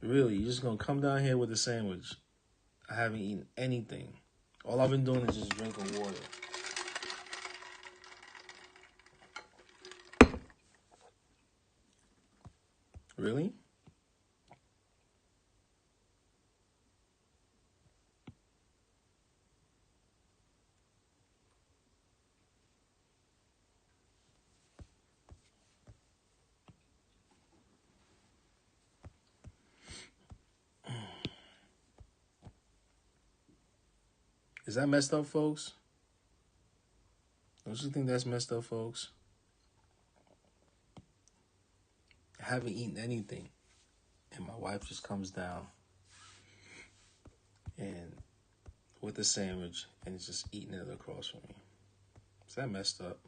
[SPEAKER 1] Really? You just gonna come down here with a sandwich? I haven't eaten anything. All I've been doing is just drinking water. Really? Is that messed up, folks? Don't you think that's messed up, folks? I haven't eaten anything. And my wife just comes down and with a sandwich and is just eating it across from me. Is that messed up?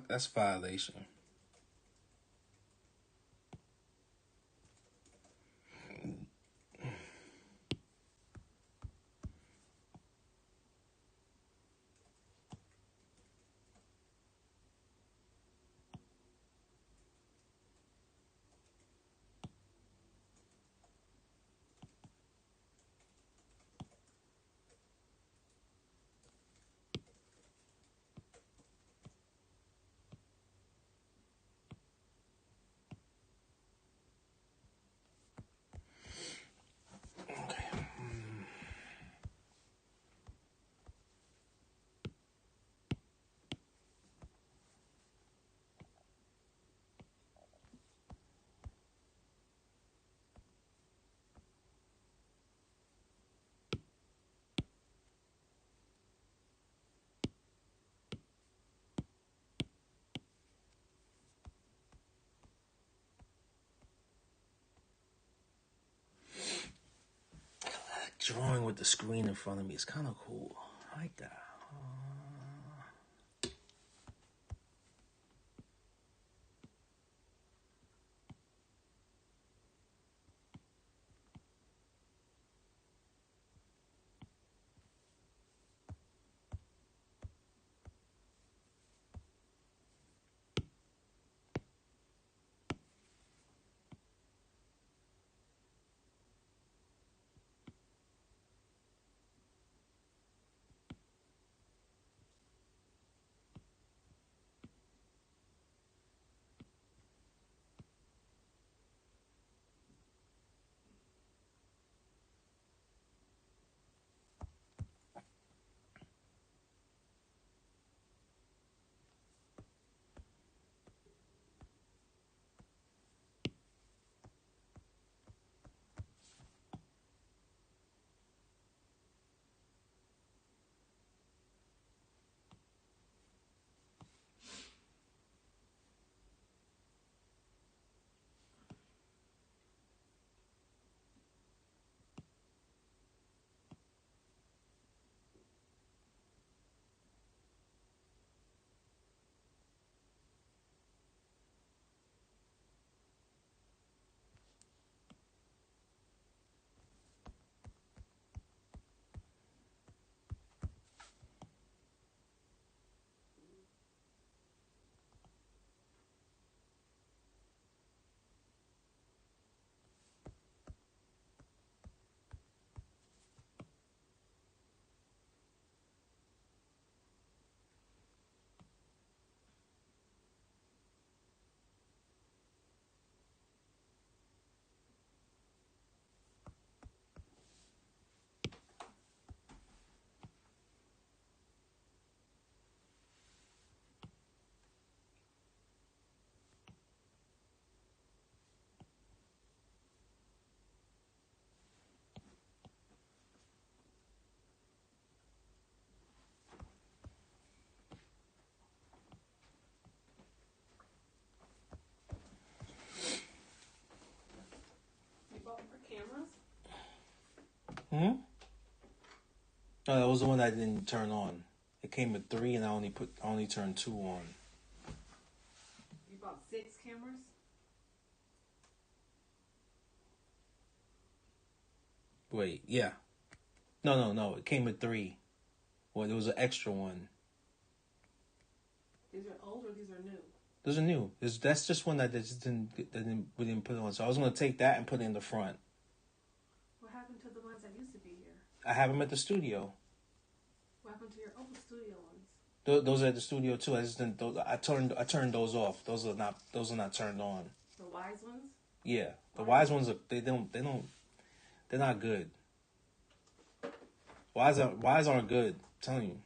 [SPEAKER 1] That's violation. Okay. Drawing with the screen in front of me is kind of cool. I like that. Hmm? No, that was the one I didn't turn on. It came with 3, and I only turned 2 on.
[SPEAKER 2] You bought 6 cameras?
[SPEAKER 1] Wait, yeah. No. It came with 3. Well, there was an extra one.
[SPEAKER 2] These are old or these are new?
[SPEAKER 1] Those are new. That's just one that we didn't put on. So I was gonna take that and put it in the front.
[SPEAKER 2] What happened to the ones that used to be here?
[SPEAKER 1] I have them at the studio.
[SPEAKER 2] What happened to your old studio ones?
[SPEAKER 1] Those are at the studio too. I just didn't. I turned those off. Those are not turned on.
[SPEAKER 2] The wise ones?
[SPEAKER 1] Yeah, the wise ones are they're not good. Wise aren't good. I'm telling you.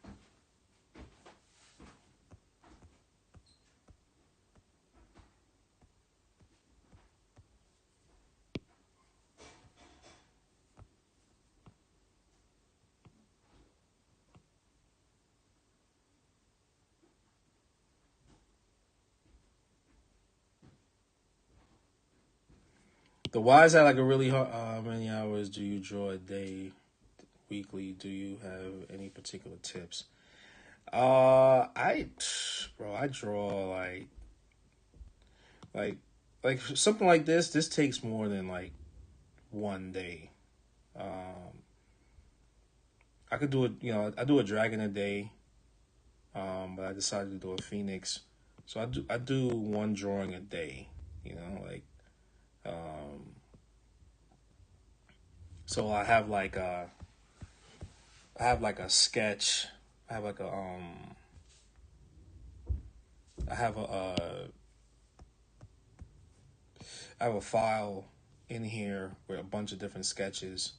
[SPEAKER 1] The wise had like a really hard. How many hours do you draw a day, weekly? Do you have any particular tips? I draw like like something like this. This takes more than like one day. I could do it. I do a dragon a day. But I decided to do a phoenix, so I do one drawing a day. Like so I have like a sketch. I have like a I have I have a file in here with a bunch of different sketches,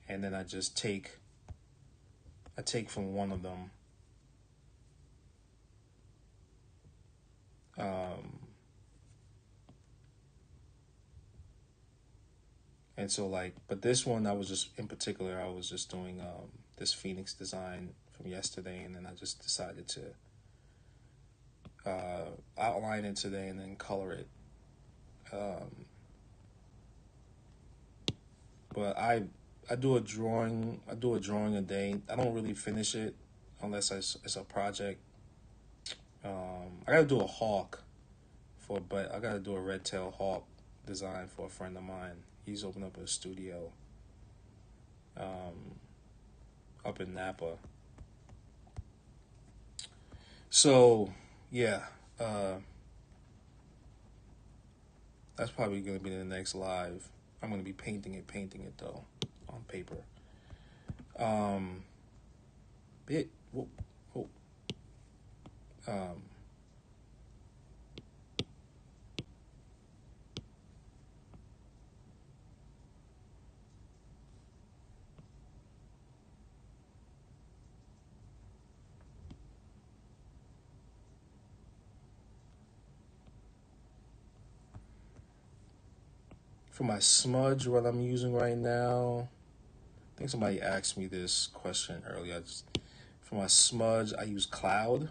[SPEAKER 1] and then I take from one of them. And so but this one I was just in particular I was just doing this Phoenix design from yesterday, and then I just decided to outline it today and then color it. But I do a drawing a day. I don't really finish it unless it's a project. I gotta do a hawk but I gotta do a red tail hawk design for a friend of mine. He's opened up a studio up in Napa. So yeah, that's probably gonna be the next live. I'm gonna be painting it though on paper. It whoa, whoa. Um, for my smudge, what I'm using right now, I think somebody asked me this question earlier. For my smudge, I use Cloud.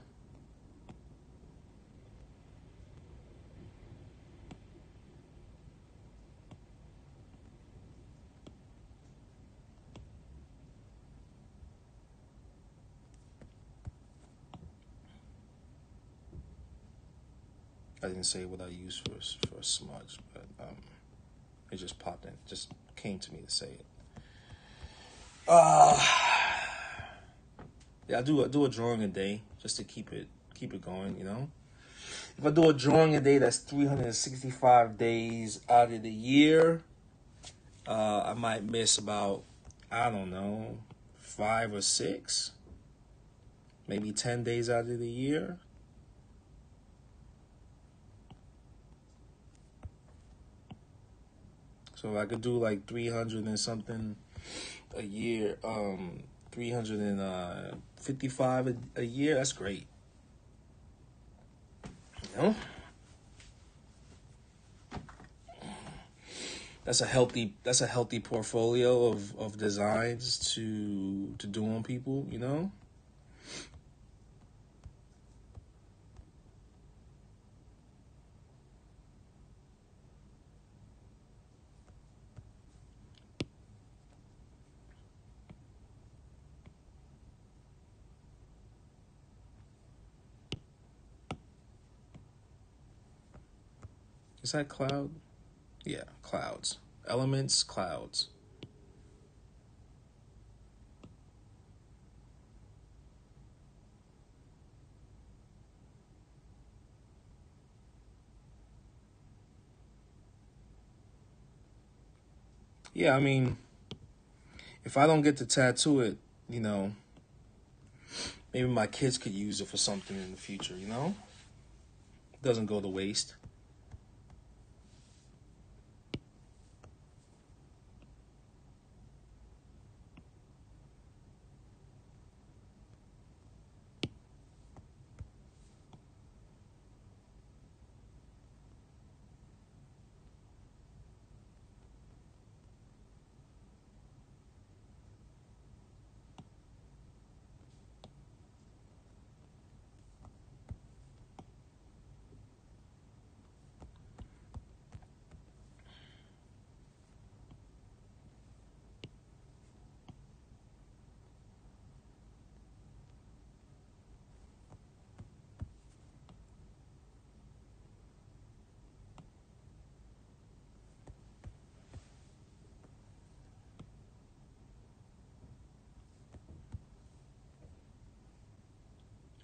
[SPEAKER 1] I didn't say what I use for a smudge, but it just popped in. It just came to me to say it. Yeah, I do a drawing a day just to keep it going. If I do a drawing a day, that's 365 days out of the year. I might miss about, I don't know, 5 or 6, maybe 10 days out of the year. So I could do like 300 and something a year, 355 a year. That's great. You know? That's a healthy portfolio of designs to do on people. Is that cloud? Yeah, clouds. Elements, clouds. Yeah, I mean, if I don't get to tattoo it, you know, maybe my kids could use it for something in the future, you know? It doesn't go to waste.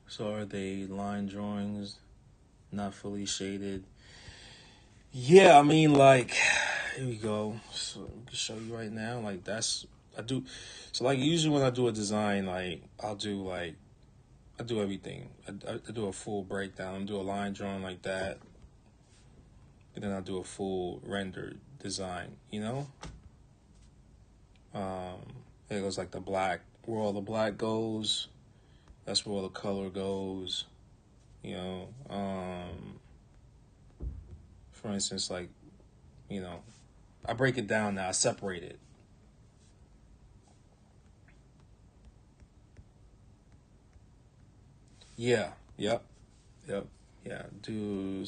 [SPEAKER 1] So are they line drawings, not fully shaded? Yeah, I mean, like, here we go. So I can show you right now. Like, that's, I do. So, like, usually when I do a design, like, I do everything. I do a full breakdown, do a line drawing like that, and then I do a full render design, you know? It goes like the black, where all the black goes, that's where all the color goes, you know? For instance, like, you know, I break it down now, I separate it. Yeah, yep, yep, yeah. Do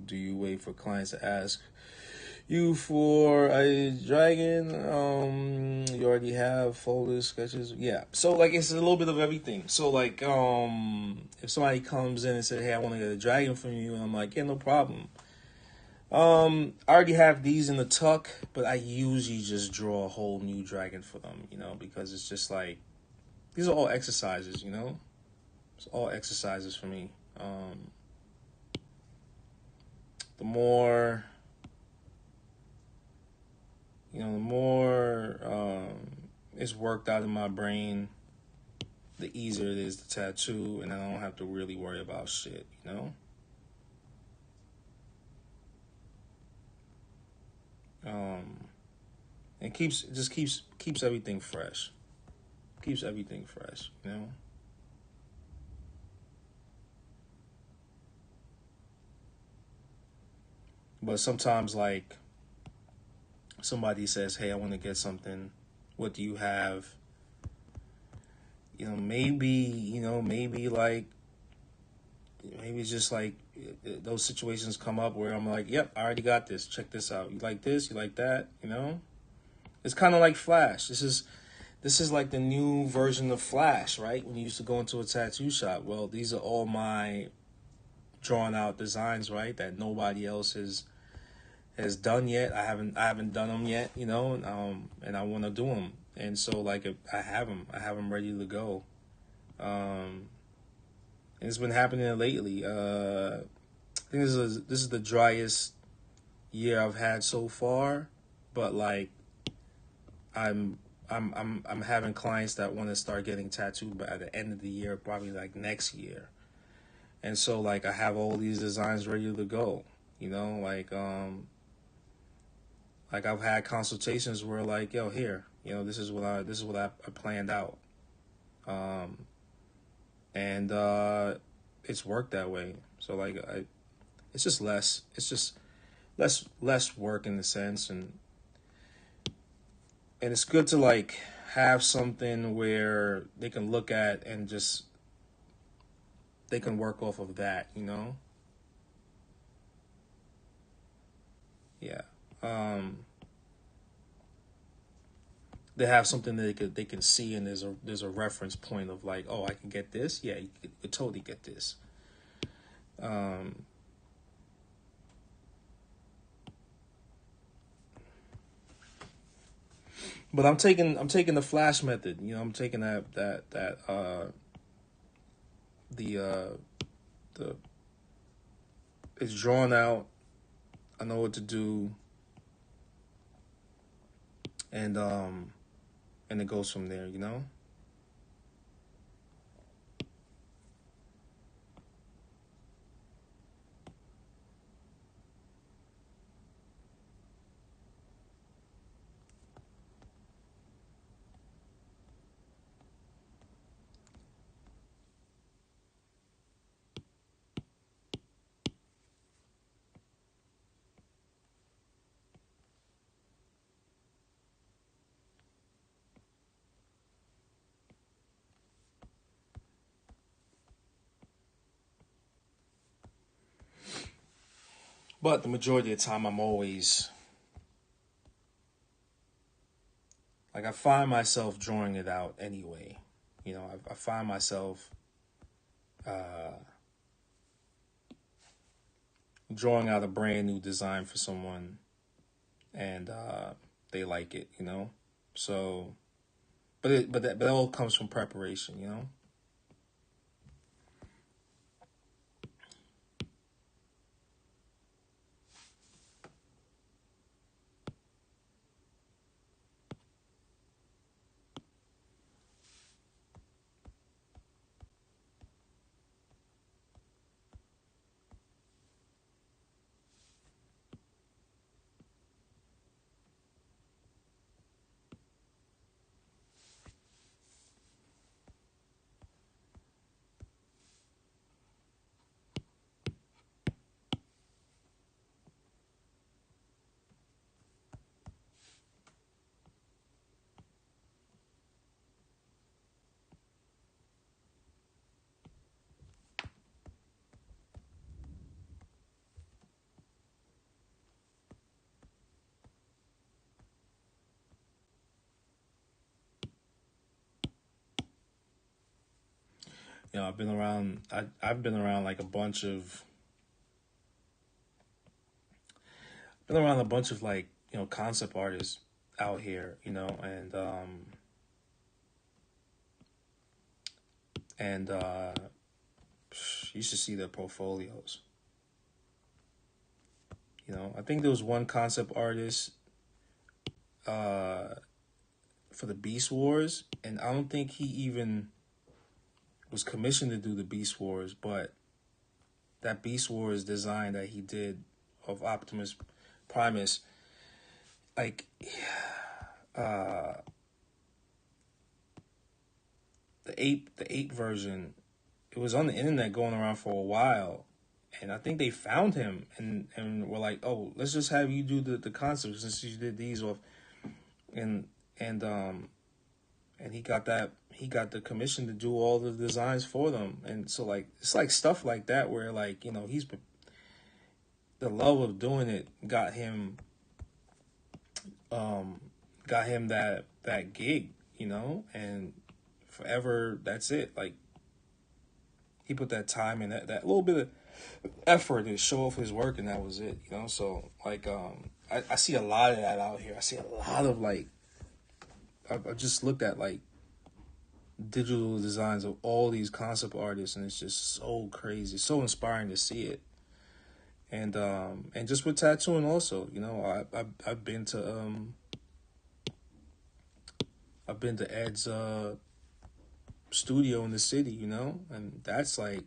[SPEAKER 1] you wait for clients to ask you for a dragon? You already have folders, sketches. Yeah. So like it's a little bit of everything. So like if somebody comes in and said, "Hey, I want to get a dragon from you," and I'm like, "Yeah, no problem." I already have these in the tuck, but I usually just draw a whole new dragon for them, you know, because it's just like these are all exercises, you know. It's all exercises for me. The more, you know, the more it's worked out in my brain, the easier it is to tattoo, and I don't have to really worry about shit, you know. And keeps everything fresh. Keeps everything fresh, you know. But sometimes, like somebody says, "Hey, I want to get something. What do you have?" Maybe like maybe it's just like those situations come up where I'm like, "Yep, I already got this. Check this out. You like this? You like that? You know." It's kind of like Flash. This is like the new version of Flash, right? When you used to go into a tattoo shop. Well, these are all my drawn out designs, right? That nobody else has done yet. I haven't done them yet, you know. And I want to do them. And so like if I have them ready to go. And it's been happening lately. I think this is the driest year I've had so far, but like I'm I'm having clients that want to start getting tattooed by the end of the year, probably like next year. And so like I have all these designs ready to go. You know, like I've had consultations where like, yo, here, you know, this is what I planned out. Um and it's worked that way. So like it's just less work in the sense, and it's good to like have something where they can look at and just they can work off of that, you know. Yeah. um they have something that they can see, and there's a reference point of like, oh, I can get this. Yeah, you could totally get this. um But I'm taking the flash method. You know, I'm taking the it's drawn out. I know what to do, and it goes from there. You know. But the majority of the time, I'm always like I find myself drawing it out anyway. You know, I find myself drawing out a brand new design for someone, and they like it. You know, so but that all comes from preparation. You know. You know, I've been around. I've been around like a bunch of like concept artists out here. You know, and you should see their portfolios. You know, I think there was one concept artist for the Beast Wars, and I don't think he even was commissioned to do the Beast Wars, but that Beast Wars design that he did of Optimus Primus, like the ape version, it was on the internet going around for a while, and I think they found him and were like, oh, let's just have you do the concept since you did these off, and and um and he got the commission to do all the designs for them, and so like it's like stuff like that where like he's the love of doing it got him that gig, and forever that's it. Like he put that time and that little bit of effort to show off his work, and that was it. So like I see a lot of that out here. I see a lot of like I just looked at like digital designs of all these concept artists, and it's just so crazy, so inspiring to see it. And just with tattooing also, I've been to Ed's studio in the city, and that's like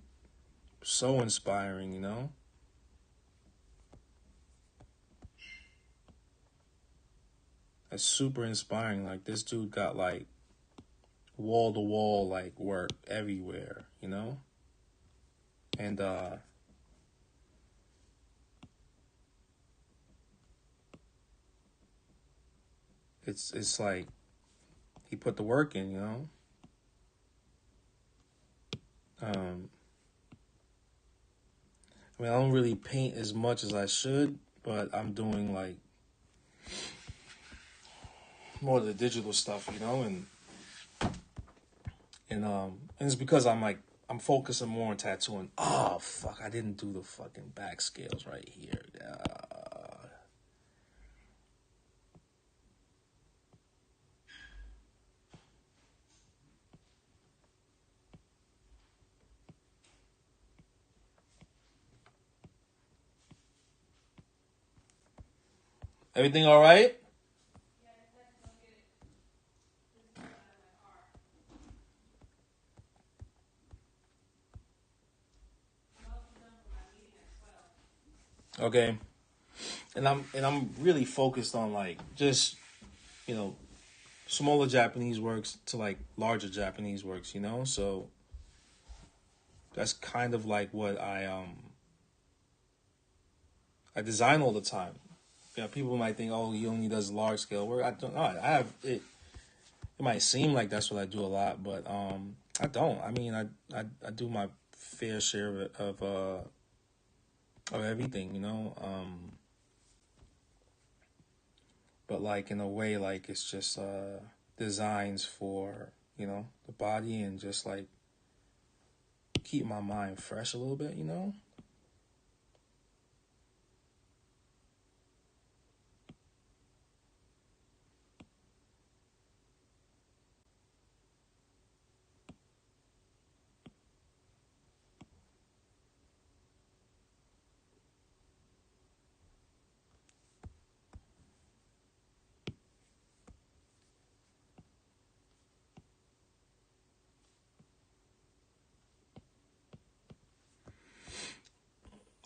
[SPEAKER 1] so inspiring. It's super inspiring. Like this dude got like wall to wall like work everywhere, and it's like he put the work in. I mean, I don't really paint as much as I should, but I'm doing like more of the digital stuff, and it's because I'm focusing more on tattooing. Oh fuck, I didn't do the fucking back scales right here. Everything all right?
[SPEAKER 2] Yeah, I said go get this out of my car. I'm also done for my meeting at 12.
[SPEAKER 1] Okay. And I'm really focused on like just, you know, smaller Japanese works to like larger Japanese works, you know? So that's kind of like what I design all the time. Yeah, people might think, oh, he only does large scale work. I don't know. I have it. It might seem like that's what I do a lot, but I don't. I mean, I do my fair share of everything, you know. But like in a way, like it's just designs for, you know, the body and just like keep my mind fresh a little bit, you know.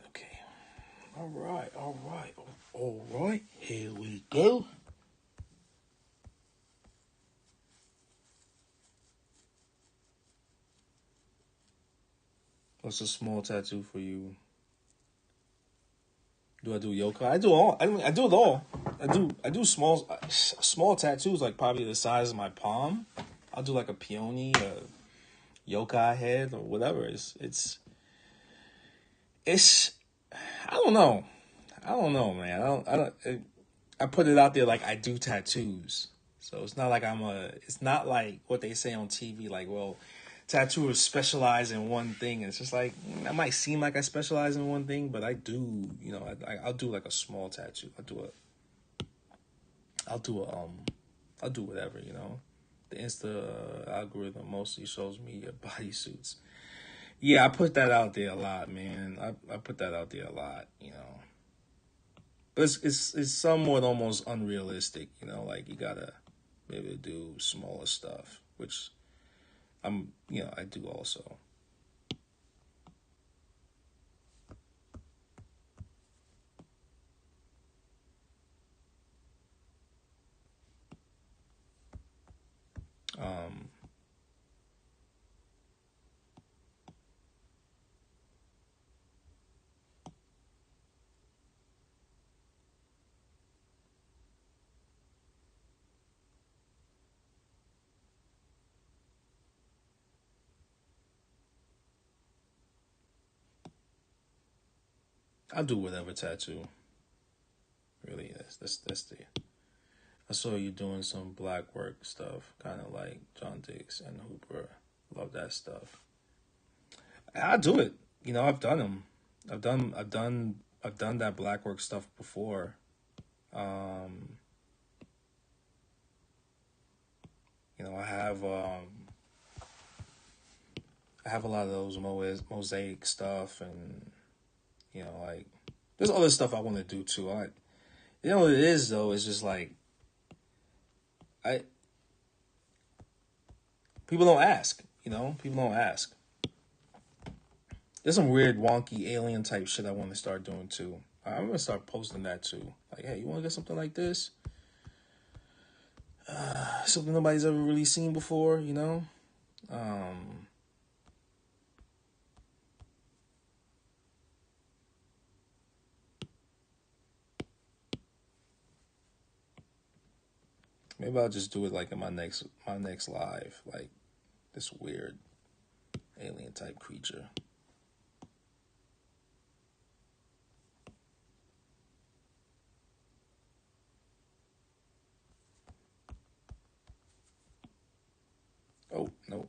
[SPEAKER 1] Okay. All right. All right. All right. Here we go. What's a small tattoo for you? Do I do yokai? I do all. I mean, I do it all. I do small tattoos like probably the size of my palm. I'll do like a peony, a yokai head, or whatever. It's. I don't know. I don't know, man. I put it out there like I do tattoos, so it's not like I'm a. It's not like what they say on TV. Like, well, tattooers specialize in one thing. And it's just like I might seem like I specialize in one thing, but I do. You know, I'll do like a small tattoo. I'll do a I'll do whatever. You know, the Insta algorithm mostly shows me bodysuits. Yeah, I put that out there a lot, man. I put that out there a lot. You know. But it's somewhat almost unrealistic, you know, like you gotta be able to do smaller stuff, which I do also. Um, I'll do whatever tattoo. Really, that's the. I saw you doing some black work stuff, kind of like John Dix and Hooper. Love that stuff. I'll do it. You know, I've done them. I've done that black work stuff before. Um, I have a lot of those mosaic stuff, and like there's other stuff I want to do too. You know what it is though? It's just like I people don't ask. You know, people don't ask. There's some weird, wonky, alien type shit I want to start doing too. I'm gonna start posting that too. Like, hey, you want to get something like this? Something nobody's ever really seen before. You know. Um, Maybe I'll just do it like in my next live, like this weird alien type creature. Oh no.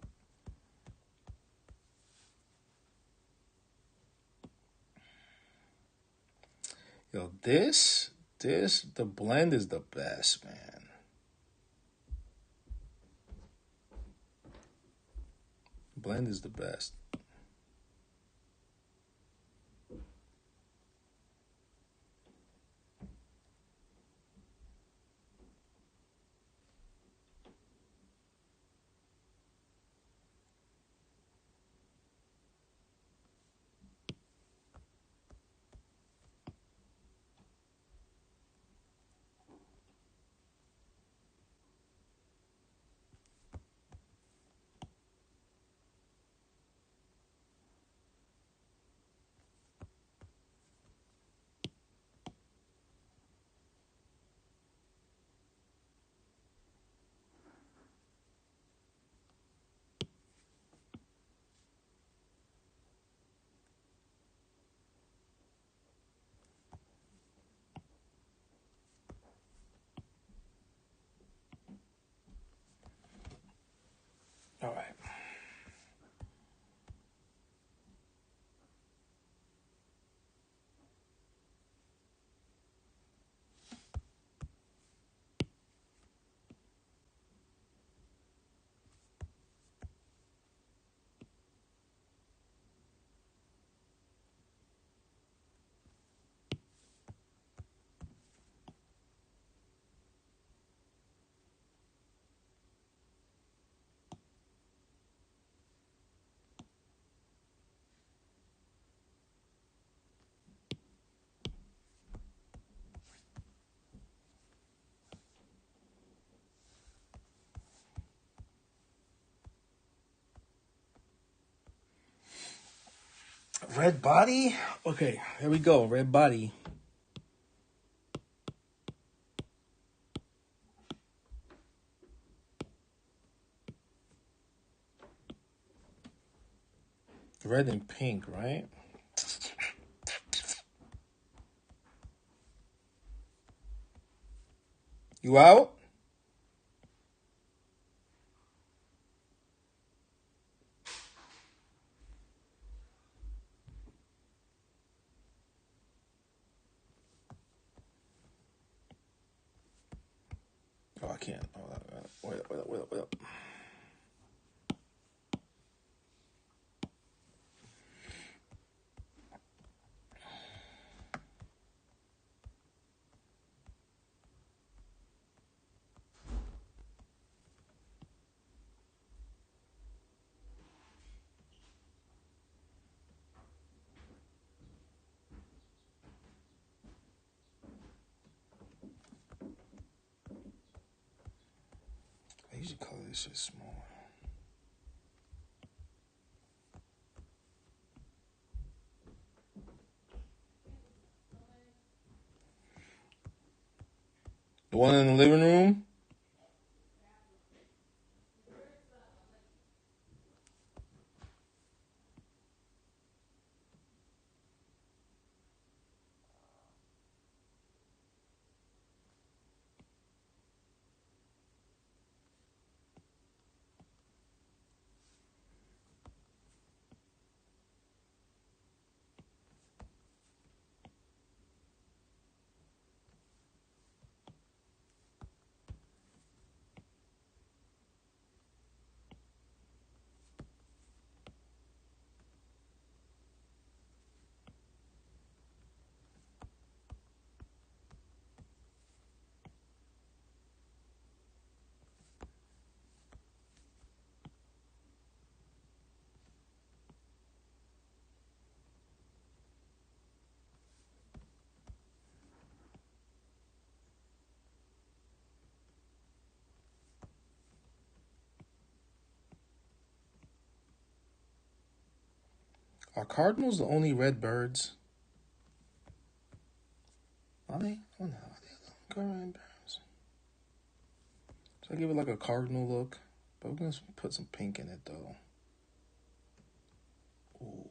[SPEAKER 1] Yo, the blend is the best, man. Blend is the best. Red body? Okay, here we go. Red body. Red and pink, right? You out? Oh, I can't. Oh, wait up. I usually color this shit small. The one in the living room? Are cardinals the only red birds? Are they? Oh no, they're the red birds. So I give it like a cardinal look, but we're gonna put some pink in it though. Ooh.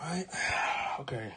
[SPEAKER 1] All right. Okay.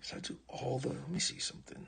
[SPEAKER 1] Should I do all the? Let me see something.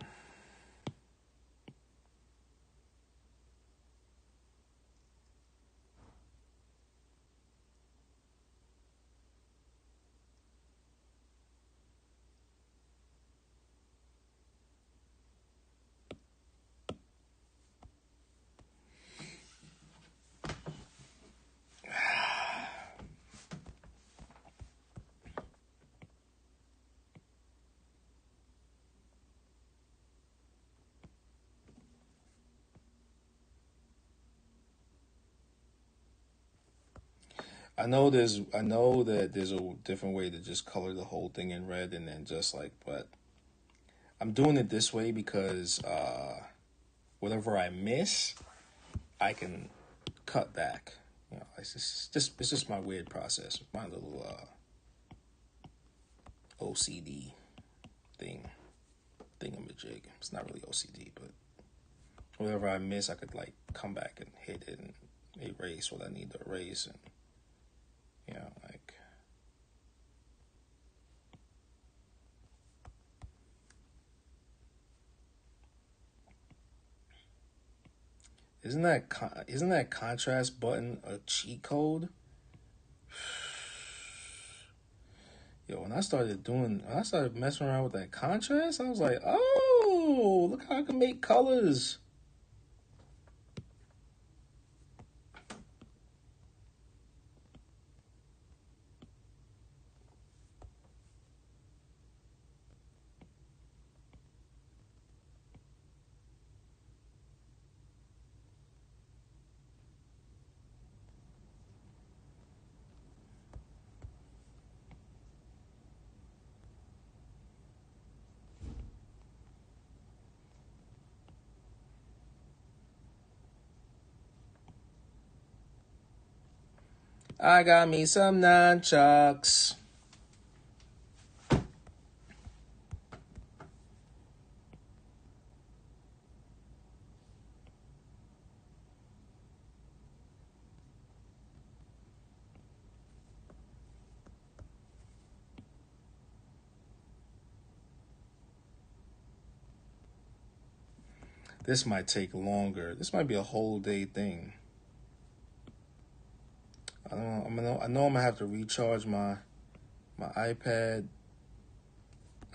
[SPEAKER 1] I know that there's a different way to just color the whole thing in red and then just like, but I'm doing it this way because whatever I miss, I can cut back. You know, it's just my weird process, my little OCD thingamajig. It's not really OCD, but whatever I miss, I could like come back and hit it and erase what I need to erase, and you know, like. Isn't that contrast button a cheat code? Yo, when I started messing around with that contrast, I was like, oh, look how I can make colors. I got me some nunchucks. This might take longer. This might be a whole day thing. I know I'm gonna have to recharge my iPad.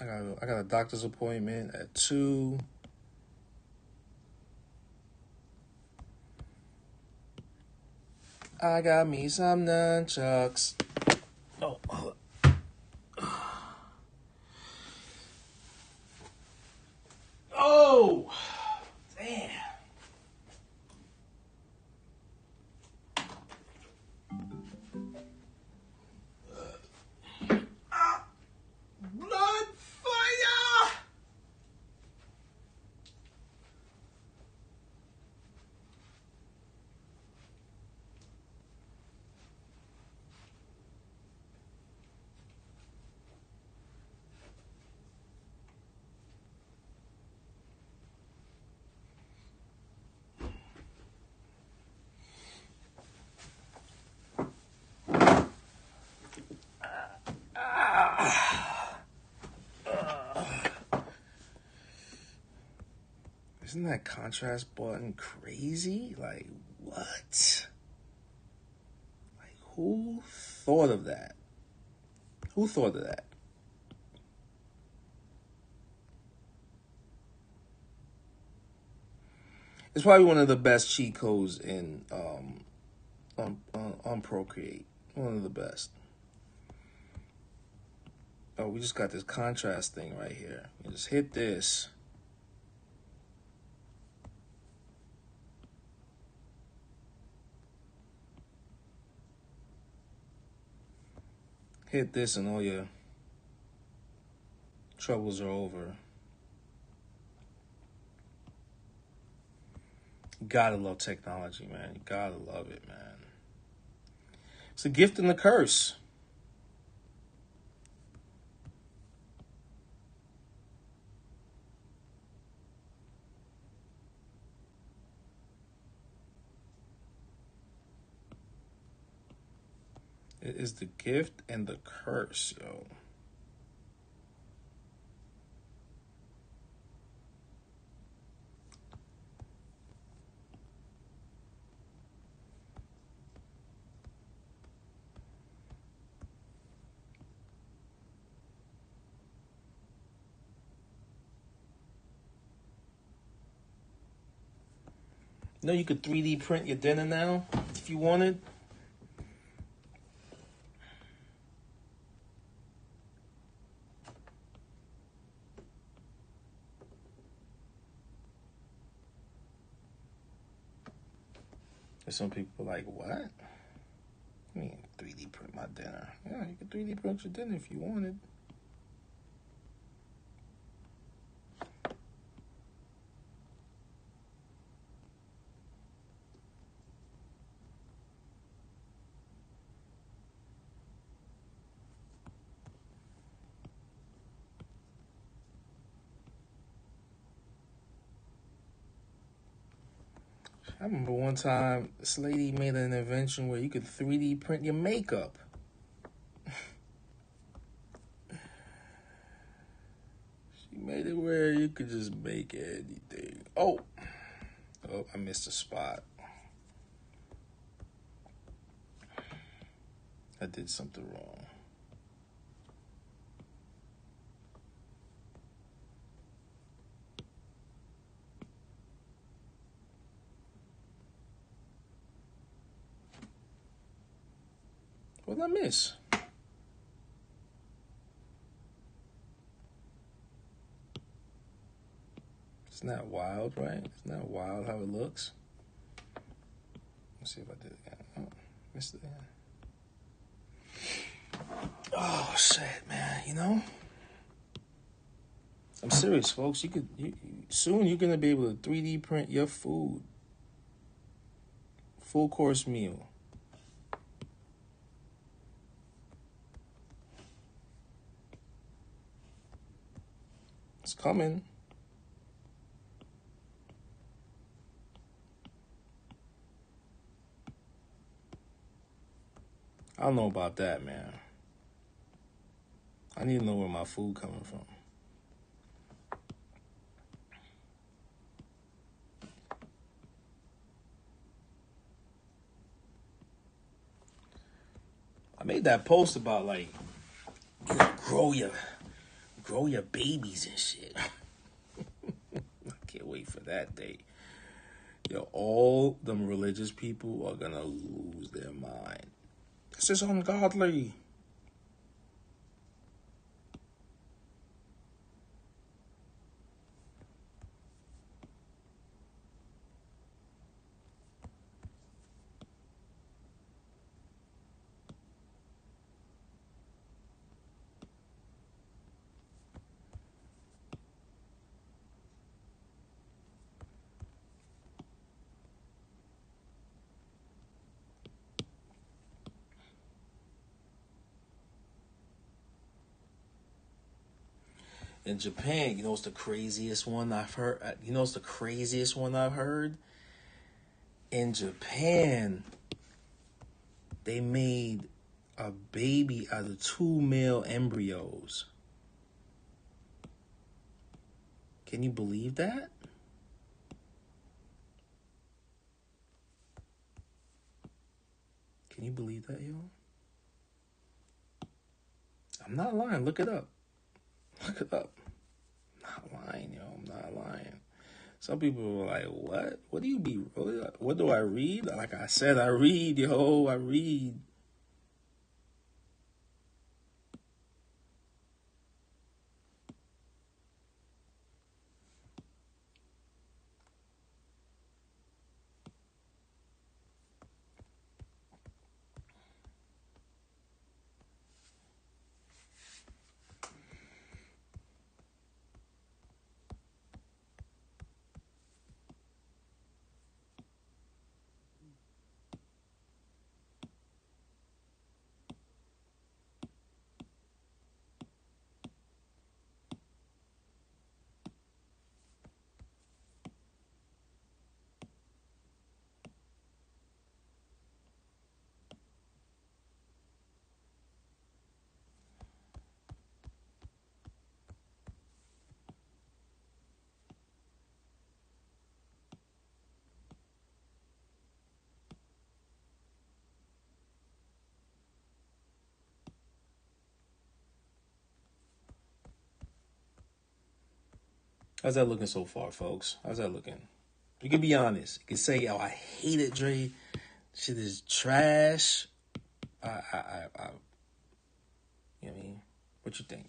[SPEAKER 1] I got a doctor's appointment at 2. I got me some nunchucks. Oh, hold on. Oh, damn. Blood fire! Isn't that contrast button crazy? Like, what? Like, who thought of that? Who thought of that? It's probably one of the best cheat codes in on Procreate. One of the best. Oh, we just got this contrast thing right here. You just hit this. Hit this and all your troubles are over. You gotta love technology, man. You gotta love it, man. It's a gift and a curse. It is the gift and the curse, yo. You know you could 3D print your dinner now if you wanted. There's some people like, what? I mean, 3D print my dinner. Yeah, you can 3D print your dinner if you wanted. I remember one time this lady made an invention where you could 3D print your makeup. She made it where you could just make anything. Oh, I missed a spot. I did something wrong. What did I miss? It's not wild, right? It's not wild how it looks. Let's see if I did it again. Oh, missed it again. Oh, shit, man. You know? I'm serious, folks. Soon you're going to be able to 3D print your food. Full course meal. It's coming. I don't know about that, man. I need to know where my food coming from. I made that post about like grow your babies and shit. I can't wait for that day. Yo, all them religious people are gonna lose their mind. This is ungodly. In Japan, you know what's the craziest one I've heard? In Japan, they made a baby out of 2 male embryos. Can you believe that? Can you believe that, yo? I'm not lying. Look it up. Look it up. I'm not lying, yo. I'm not lying. Some people were like, what? What do I read? Like I said, I read, yo. I read. How's that looking so far, folks? How's that looking? You can be honest. You can say, "Yo, I hate it, Dre. Shit is trash." You know what I mean? What you think?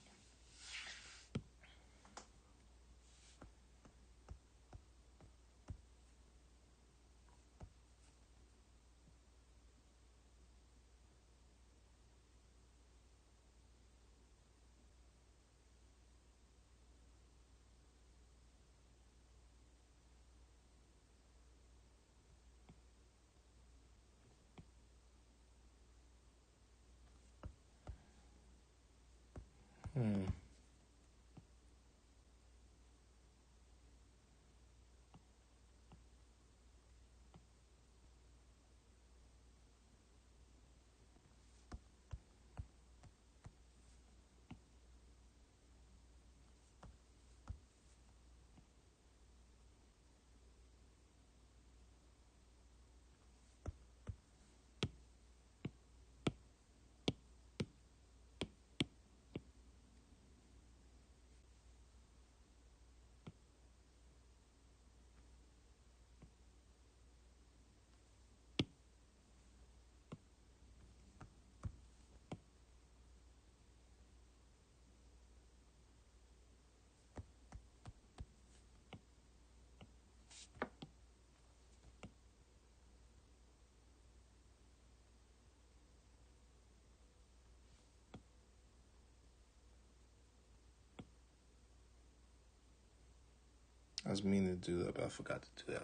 [SPEAKER 1] I was meaning to do that, but I forgot to do that.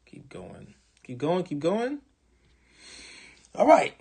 [SPEAKER 1] Keep going. Keep going. Keep going. All right.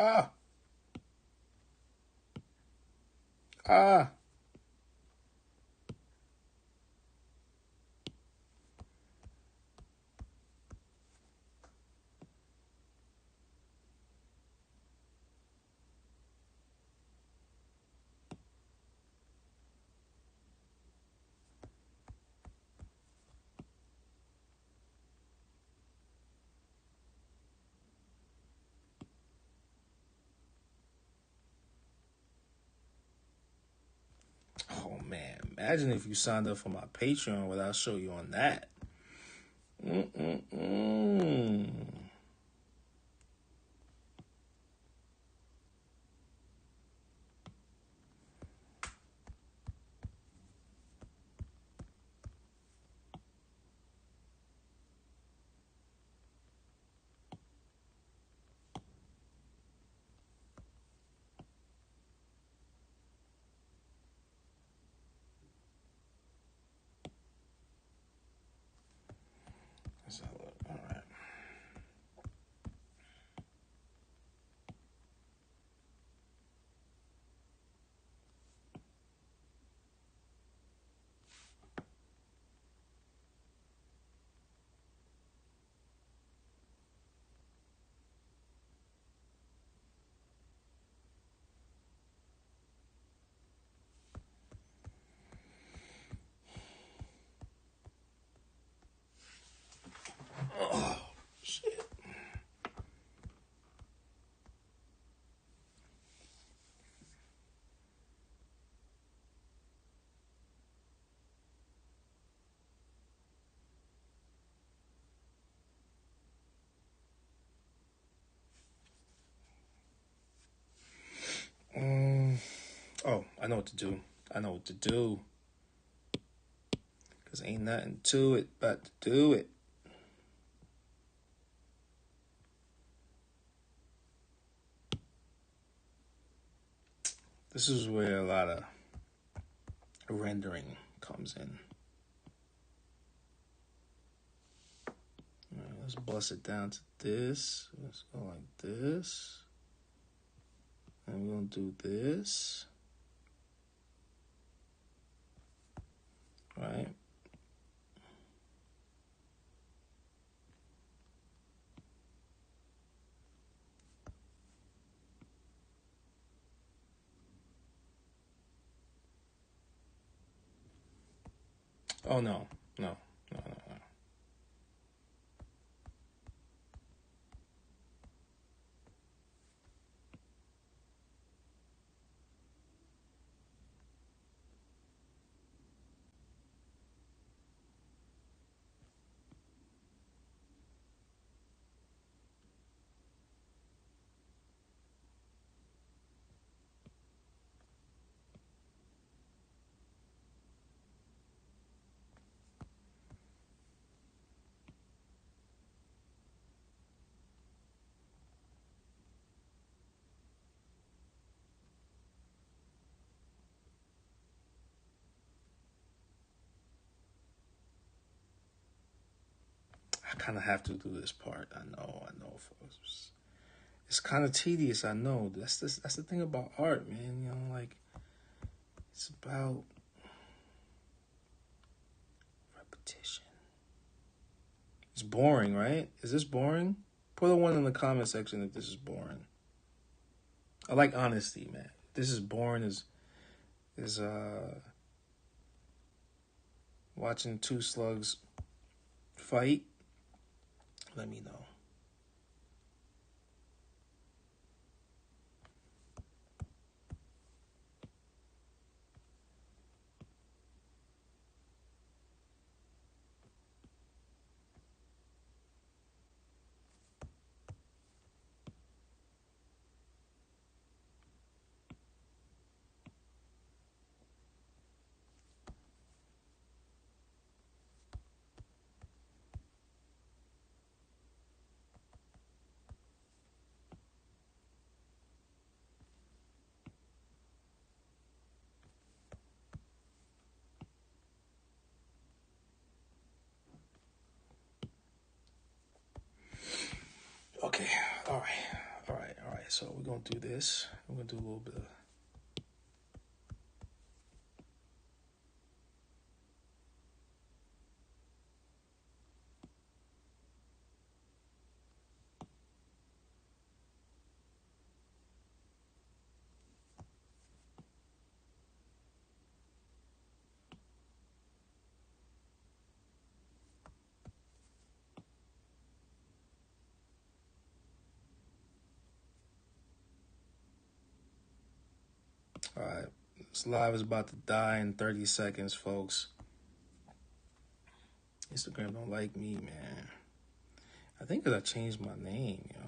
[SPEAKER 1] Ah. Ah. Oh, man. Imagine if you signed up for my Patreon, what I'll show you on that. Let's have a look. All right. Oh, shit. Oh, I know what to do. I know what to do. Because ain't nothing to it but to do it. This is where a lot of rendering comes in. All right, let's bust it down to this. Let's go like this. And we're going to do this. right? Oh no, no, no, no, no. I kind of have to do this part. I know, folks. It's kind of tedious. I know. That's the thing about art, man. You know, like it's about repetition. It's boring, right? Is this boring? Put a one in the comment section if this is boring. I like honesty, man. This is boring. Is watching two slugs fight? Let me know. Okay, all right. So we're gonna do this. We're gonna do a little bit of. All right, this live is about to die in 30 seconds, folks. Instagram don't like me, man. I think that I changed my name, you know.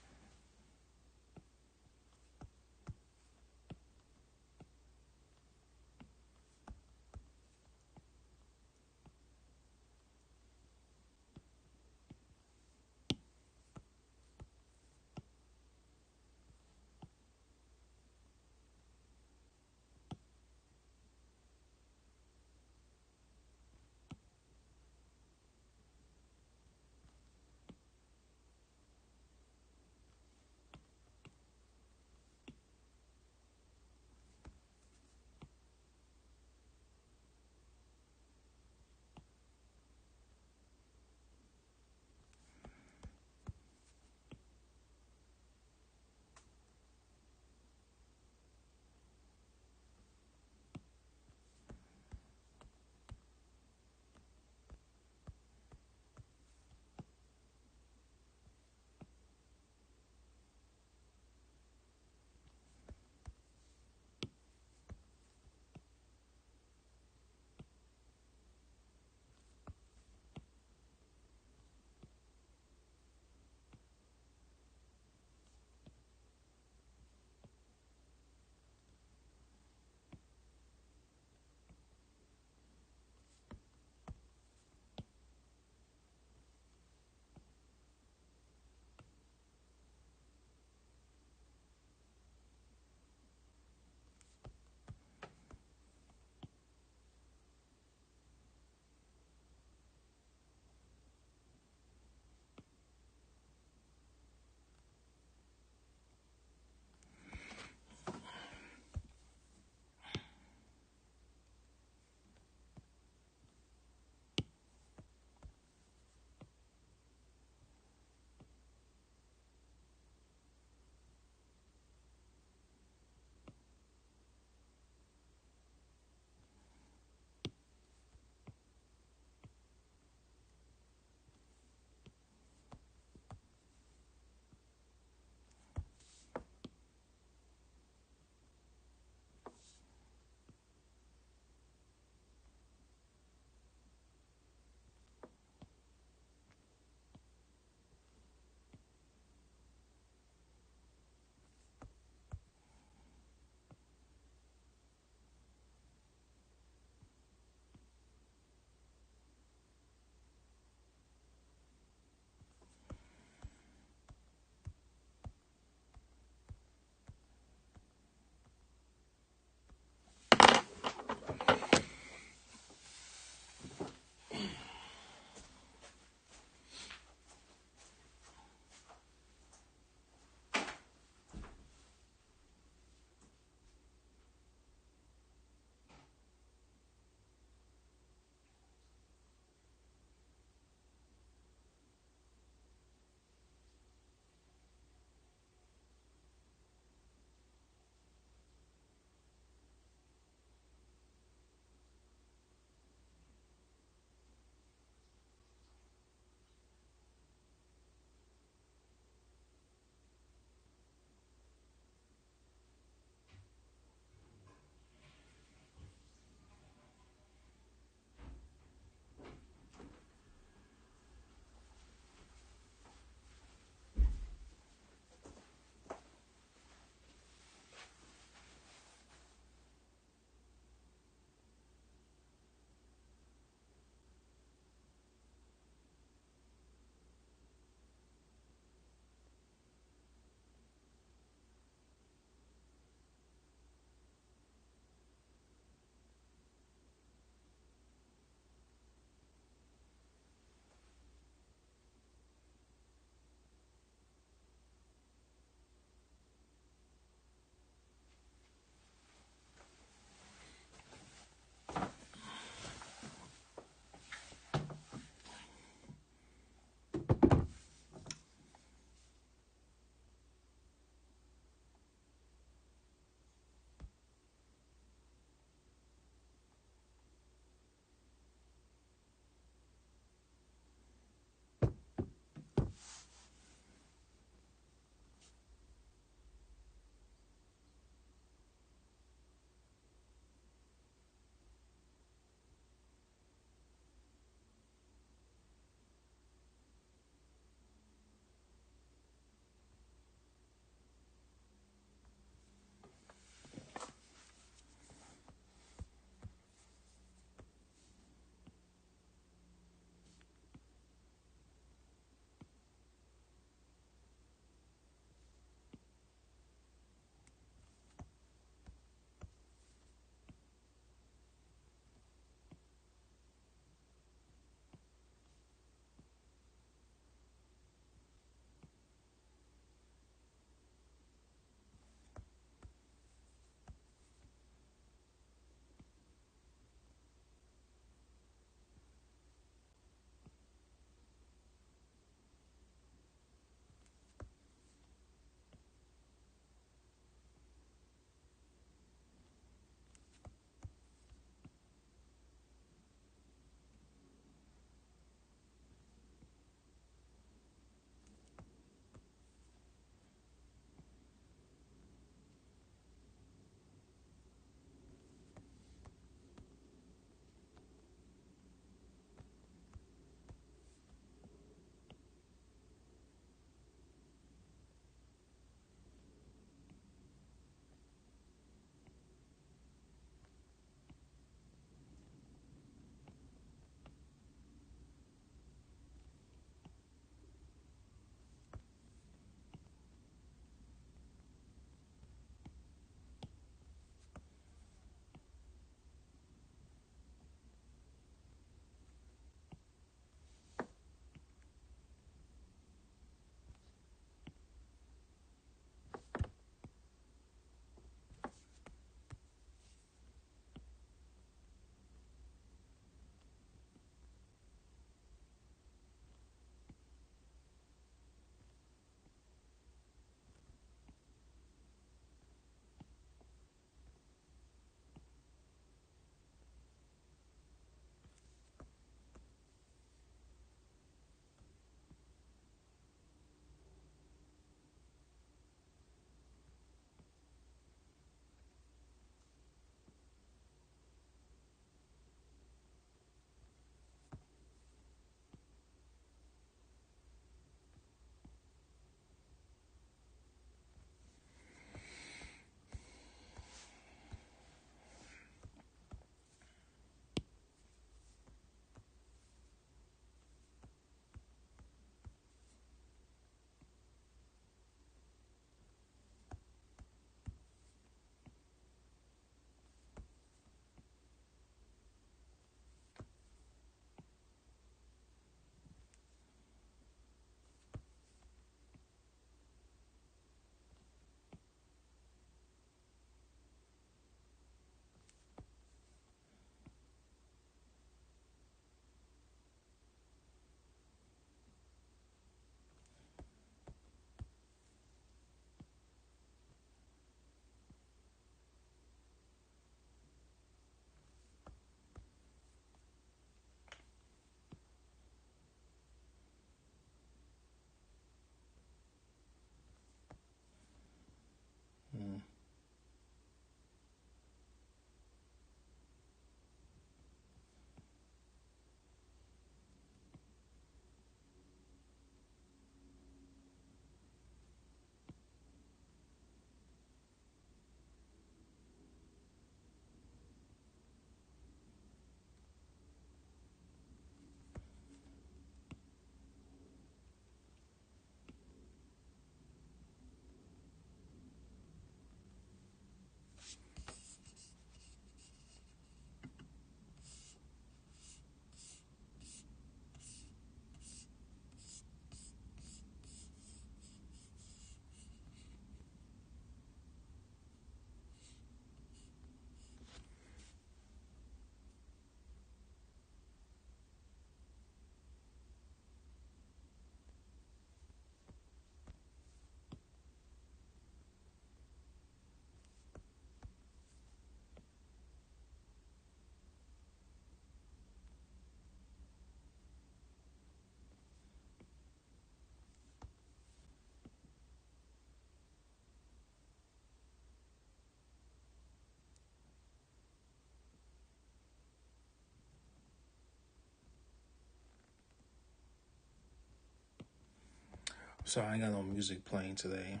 [SPEAKER 1] Sorry, I ain't got no music playing today.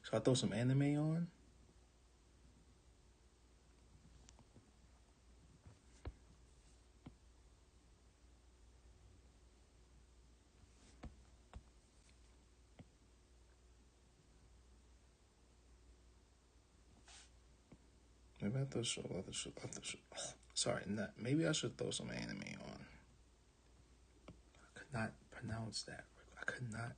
[SPEAKER 1] So I throw some anime on. Maybe I throw some. Sorry, not. Maybe I should throw some anime on. I could not pronounce that. I could not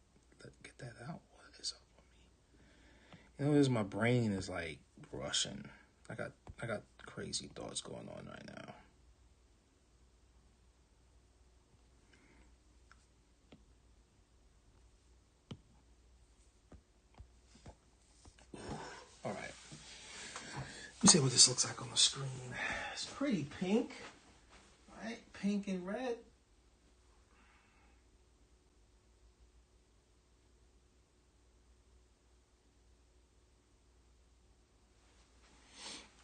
[SPEAKER 1] get that out. What is up with me? You know, this my brain is like rushing. I got crazy thoughts going on right now. All right. Let me see what this looks like on the screen. It's pretty pink, right? Pink and red.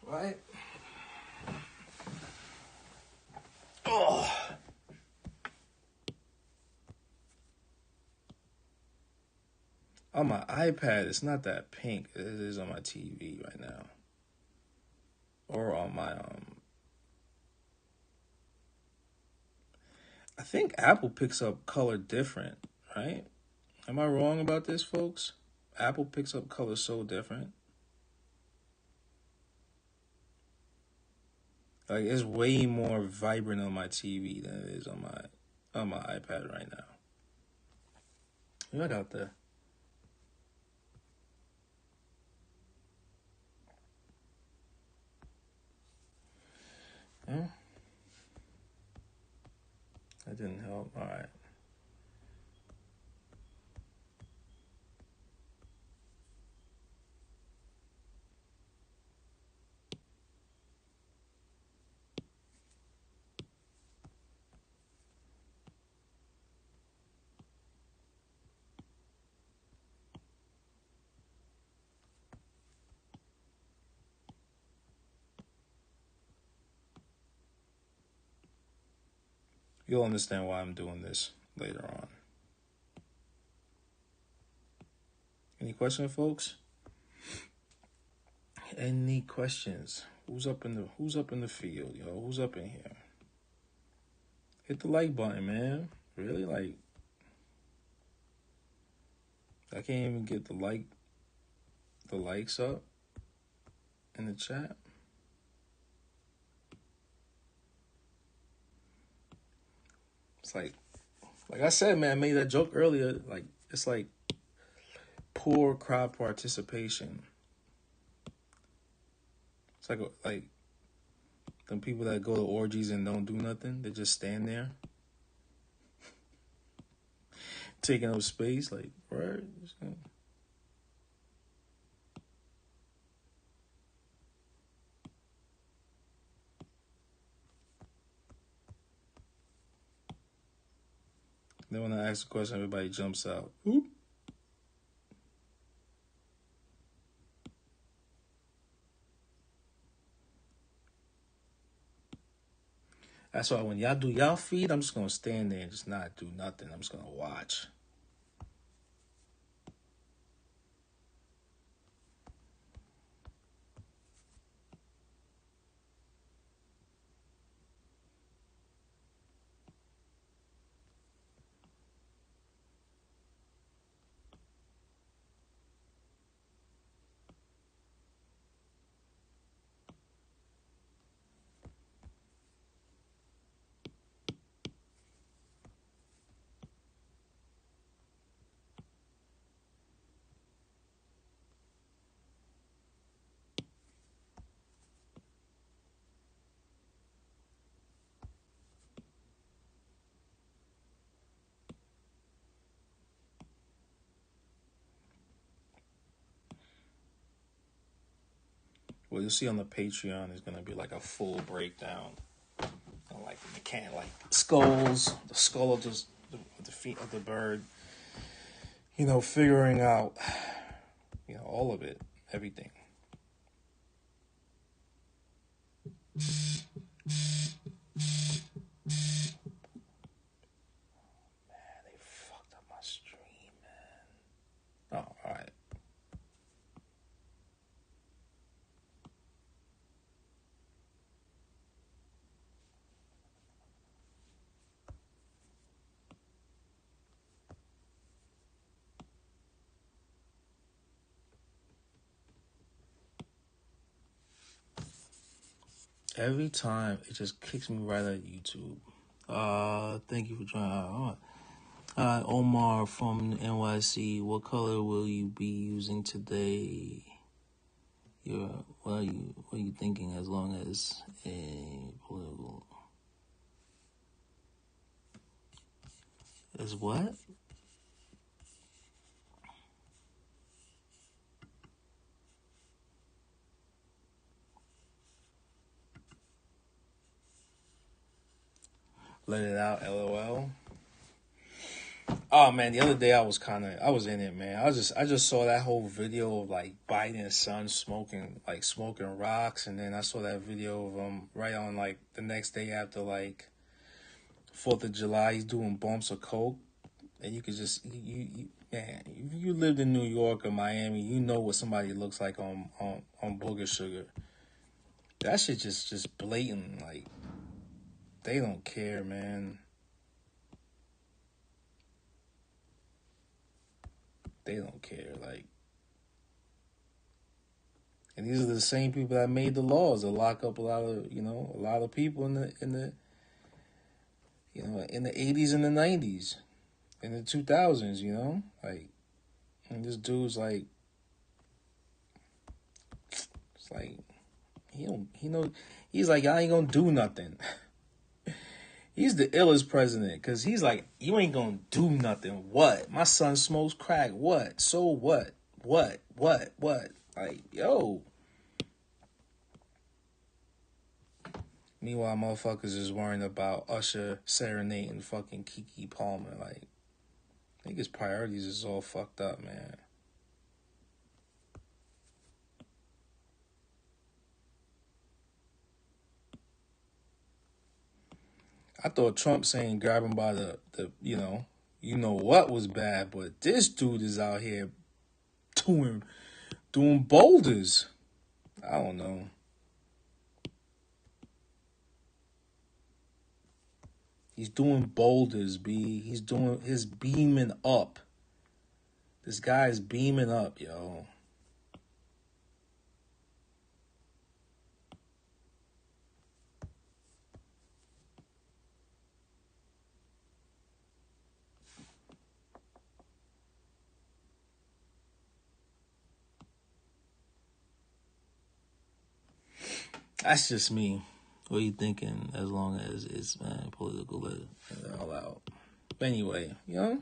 [SPEAKER 1] Right? Oh. On my iPad, it's not that pink. It is on my TV right now. Or on my I think Apple picks up color different, right? Am I wrong about this, folks? Apple picks up color so different. Like, it's way more vibrant on my TV than it is on my iPad right now. What out there? Huh? That didn't help. All right. You'll understand why I'm doing this later on. Any questions, folks? Any questions? Who's up in the field, yo? Who's up in here? Hit the like button, man. Really? Like, I can't even get the likes up in the chat. It's like I said, man, I made that joke earlier. Like, it's like poor crowd participation. It's like them people that go to orgies and don't do nothing. They just stand there, taking up space. Like, right? Then when I ask a question, everybody jumps out. Oop. That's why when y'all do y'all feed, I'm just gonna stand there and just not do nothing. I'm just gonna watch. What you'll see on the Patreon is gonna be like a full breakdown, like the mechanic, like skulls, the skull of the feet of the bird. You know, figuring out, all of it, everything. Every time it just kicks me right out of YouTube. Thank you for joining. Omar from NYC. What color will you be using today? What are you thinking? As long as a political as what? Let it out, LOL. Oh man, the other day I was in it, man. I just saw that whole video of like Biden's son smoking rocks, and then I saw that video of him right on like the next day after like 4th of July, he's doing bumps of coke, and you could just man, if you lived in New York or Miami, you know what somebody looks like on booger sugar. That shit just blatant, like they don't care, man. They don't care, like. And these are the same people that made the laws to lock up a lot of people in the in the 80s and the 90s, in the 2000s, like, and this dude's like, it's like he's like, I ain't gonna do nothing. He's the illest president because he's like, you ain't gonna do nothing. What? My son smokes crack. What? So what? What? Like, yo. Meanwhile, motherfuckers is worrying about Usher serenading fucking Kiki Palmer. Like, niggas' priorities is all fucked up, man. I thought Trump saying grab him by the what was bad, but this dude is out here doing boulders. I don't know. He's doing boulders, B. He's beaming up. This guy's beaming up, yo. That's just me. What are you thinking? As long as it's, man, political, let it all out. But anyway, that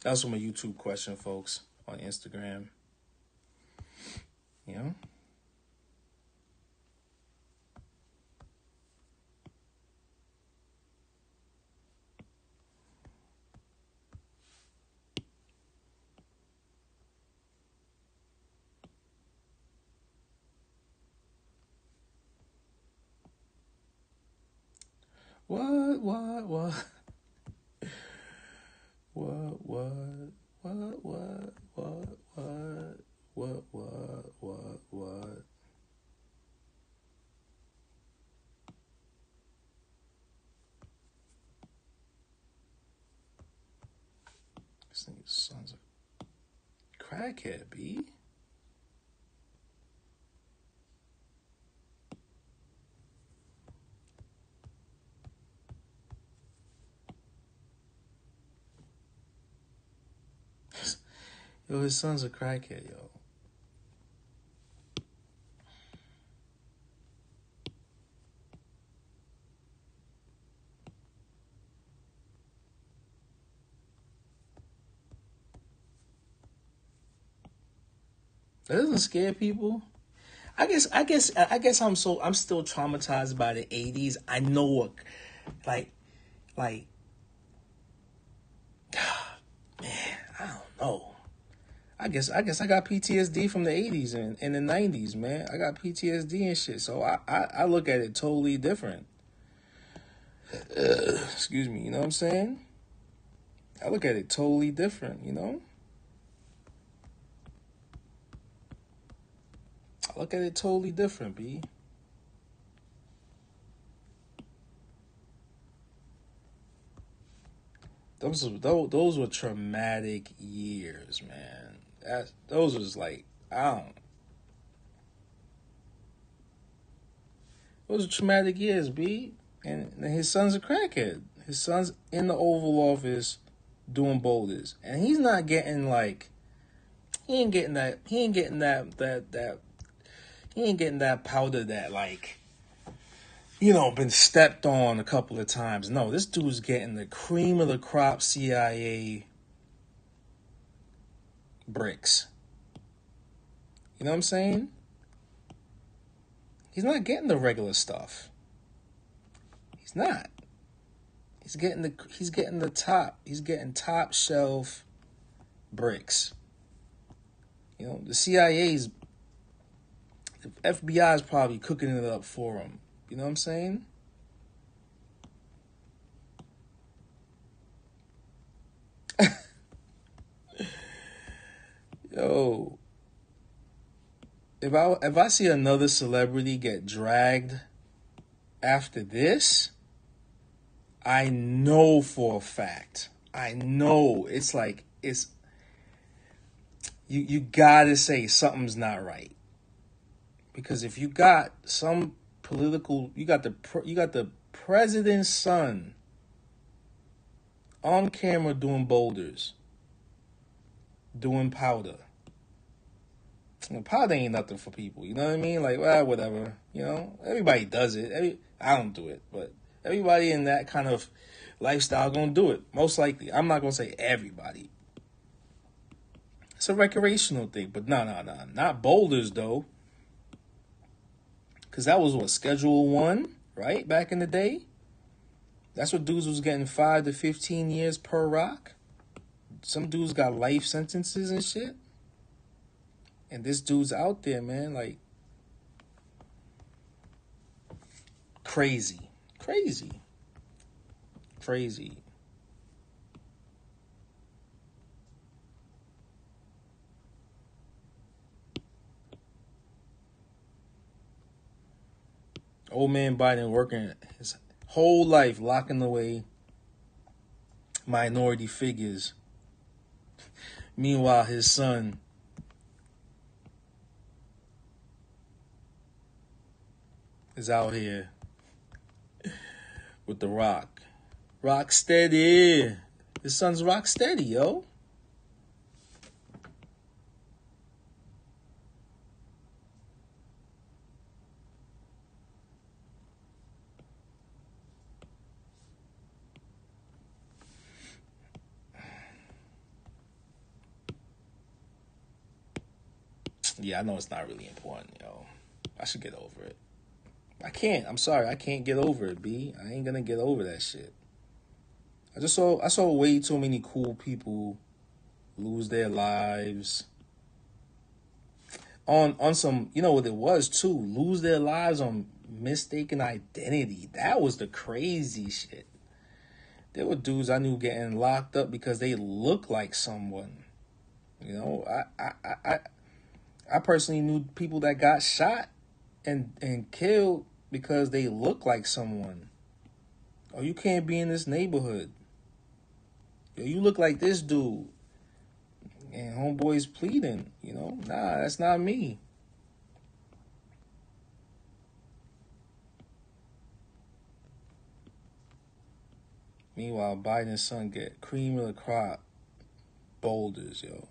[SPEAKER 1] was from a YouTube question, folks, on Instagram. What? This nigga's son's a crackhead, B. Yo, his son's a crackhead, yo. That doesn't scare people. I guess I'm still traumatized by the 80s. I know what, like, man, I don't know. I guess I got PTSD from the 80s and the 90s, man. I got PTSD and shit. So I look at it totally different. Excuse me, you know what I'm saying? I look at it totally different, I look at it totally different, B. Those were traumatic years, man. Those was like, I don't. Those are traumatic years, B. And his son's a crackhead. His son's in the Oval Office doing boulders, and he's not getting like, he ain't getting that powder that, like, been stepped on a couple of times. No, this dude's getting the cream of the crop CIA bricks. You know what I'm saying? He's not getting the regular stuff. He's not. He's getting top shelf bricks. The CIA's, the FBI is probably cooking it up for him. You know what I'm saying? Yo, if I see another celebrity get dragged after this, I know for a fact. I know you gotta say something's not right. Because if you got some political, you got the president's son on camera doing boulders, doing powder. Powder ain't nothing for people. You know what I mean? Like, well, whatever. Everybody does it. I don't do it, but everybody in that kind of lifestyle gonna do it. Most likely. I'm not gonna say everybody. It's a recreational thing, but no, not boulders though. Because that was what, Schedule 1, right? Back in the day. That's what dudes was getting 5 to 15 years per rock. Some dudes got life sentences and shit. And this dude's out there, man, like, crazy. Old man Biden working his whole life locking away minority figures. Meanwhile, his son is out here with the rock. Rock steady. His son's rock steady, yo. Yeah, I know it's not really important, yo. I should get over it. I can't. I'm sorry. I can't get over it, B. I ain't gonna get over that shit. I saw way too many cool people lose their lives on some, what it was too, lose their lives on mistaken identity. That was the crazy shit. There were dudes I knew getting locked up because they look like someone. I personally knew people that got shot and killed because they look like someone. Oh, you can't be in this neighborhood. Yo, you look like this dude. And homeboy's pleading, nah, that's not me. Meanwhile, Biden's son get cream of the crop boulders, yo.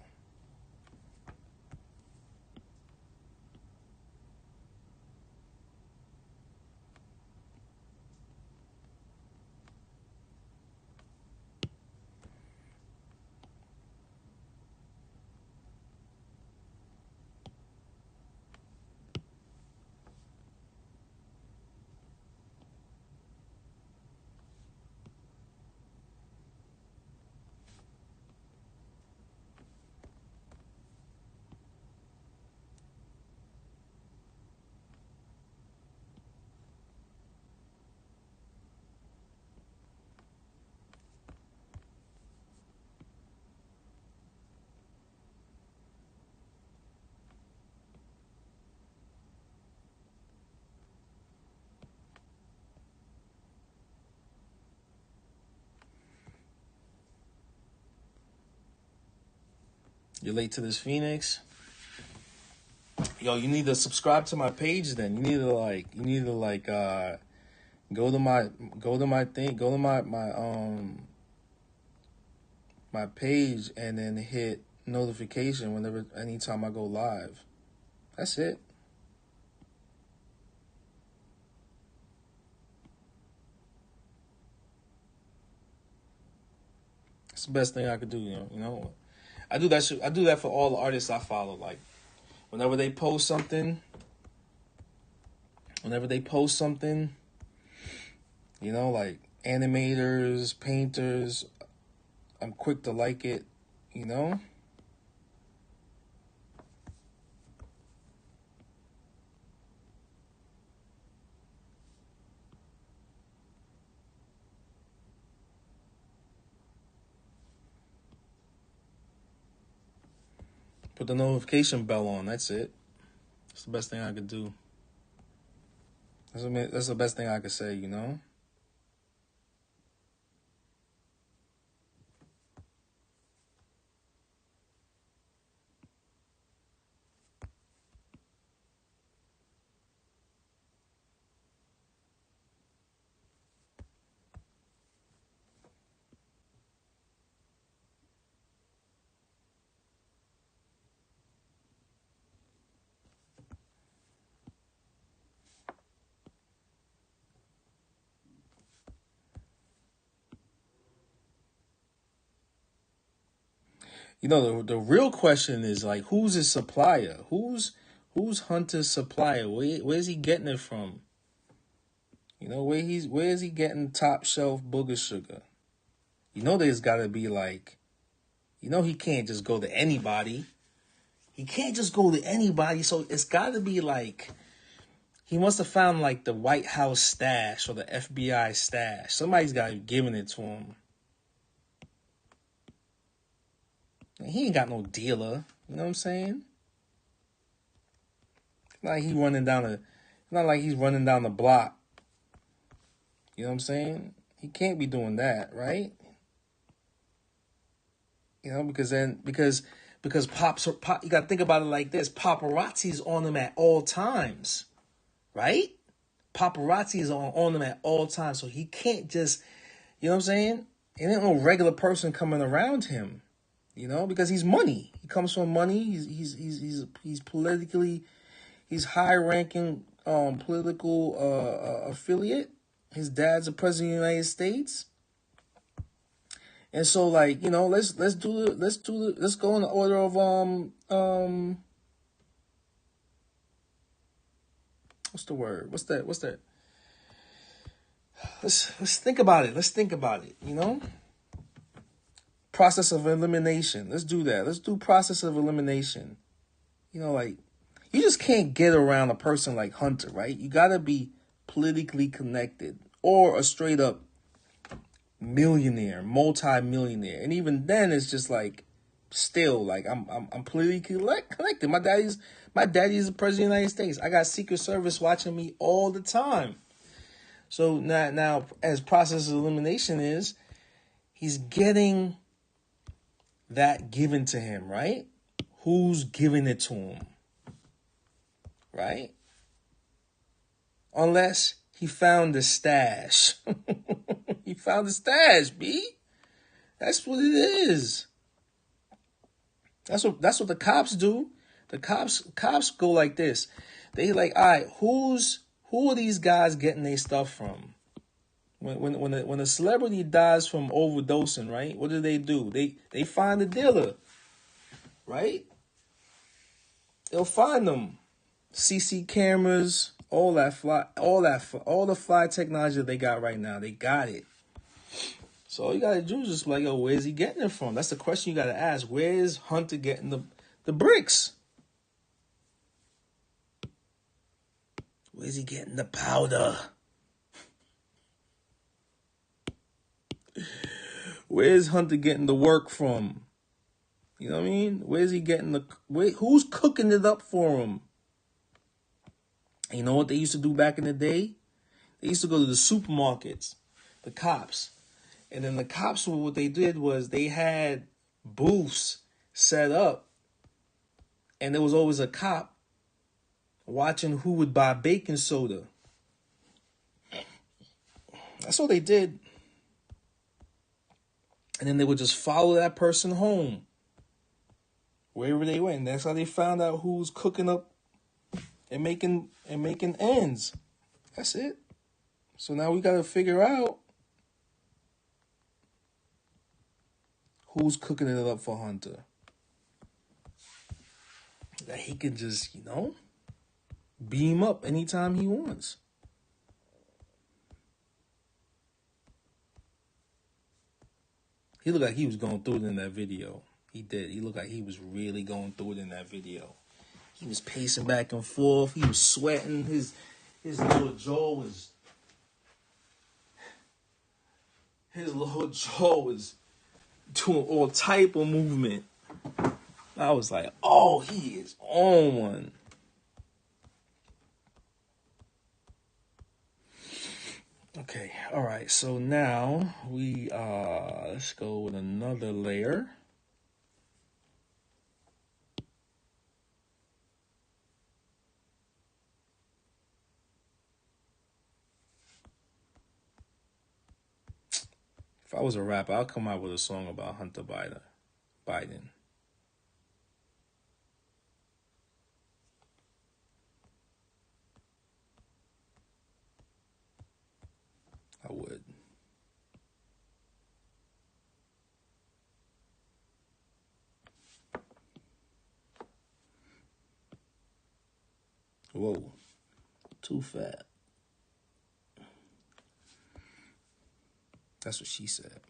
[SPEAKER 1] You're late to this Phoenix. Yo, you need to subscribe to my page. Then you need to go to my thing, go to my page, and then hit notification anytime I go live. That's it. It's the best thing I could do. You know. I do that. I do that for all the artists I follow. Like whenever they post something, you know, like animators, painters, I'm quick to like it. You know. Put the notification bell on. That's it. That's the best thing I could do. That's the best thing I could say, you know? You know, the real question is like, who's his supplier? Who's Hunter's supplier? Where's he getting it from? You know, where is he getting top shelf booger sugar? You know, there's got to be like, you know, he can't just go to anybody. He can't just go to anybody. So it's got to be like, he must have found like the White House stash or the FBI stash. Somebody's got to be giving it to him. He ain't got no dealer. You know what I'm saying? Not like he's running down the block. You know what I'm saying? He can't be doing that, right? You know, because you got to think about it like this. Paparazzi's on him at all times, right? Paparazzi is on him at all times, so he can't just, you know what I'm saying? There ain't no regular person coming around him, you know, because he's money. He comes from money. He's politically, he's high-ranking political affiliate. His dad's the president of the United States. And so, like, you know, let's go in the order of what's the word? What's that? Let's think about it. You know, process of elimination. Let's do that. Let's do process of elimination. You know, like, you just can't get around a person like Hunter, right? You gotta be politically connected or a straight up millionaire, multi-millionaire. And even then it's just like, still like I'm politically connected. My daddy's the president of the United States. I got Secret Service watching me all the time. So now as process of elimination is, he's getting that given to him, right? Who's giving it to him? Right? Unless he found the stash. He found the stash, B. That's what it is. That's what the cops do. The cops go like this. They like, all right, who are these guys getting their stuff from? When a celebrity dies from overdosing, right? What do? They find the dealer, right? They'll find them. CC cameras, all the fly technology they got right now. They got it. So all you gotta do is just like, oh, where's he getting it from? That's the question you gotta ask. Where's Hunter getting the bricks? Where's he getting the powder? Where's Hunter getting the work from? You know what I mean? Where's he getting who's cooking it up for him? You know what they used to do back in the day? They used to go to the supermarkets, the cops. And then the cops, what they did was they had booths set up. And there was always a cop watching who would buy baking soda. That's all they did. And then they would just follow that person home, wherever they went. And that's how they found out who was cooking up and making ends. That's it. So now we got to figure out who's cooking it up for Hunter. That he can just, beam up anytime he wants. He looked like he was going through it in that video. He did. He looked like he was really going through it in that video. He was pacing back and forth. He was sweating. His little jaw was... His little jaw was doing all type of movement. I was like, oh, he is on one. Okay, all right. So now we let's go with another layer. If I was a rapper, I'd come out with a song about Hunter Biden. I would. Whoa, too fat. That's what she said.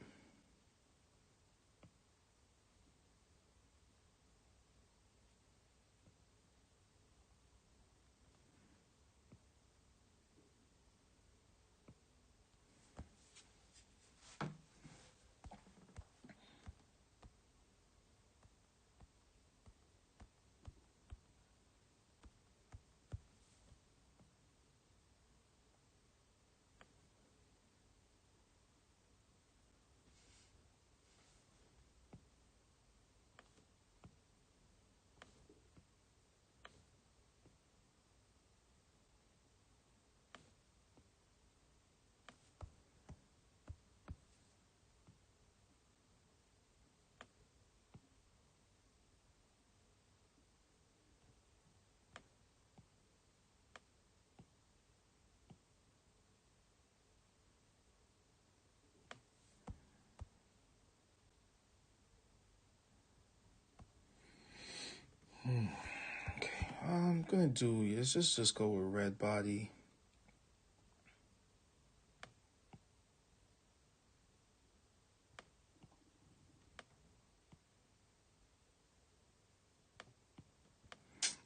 [SPEAKER 1] Okay, I'm gonna do. Let's just go with red body.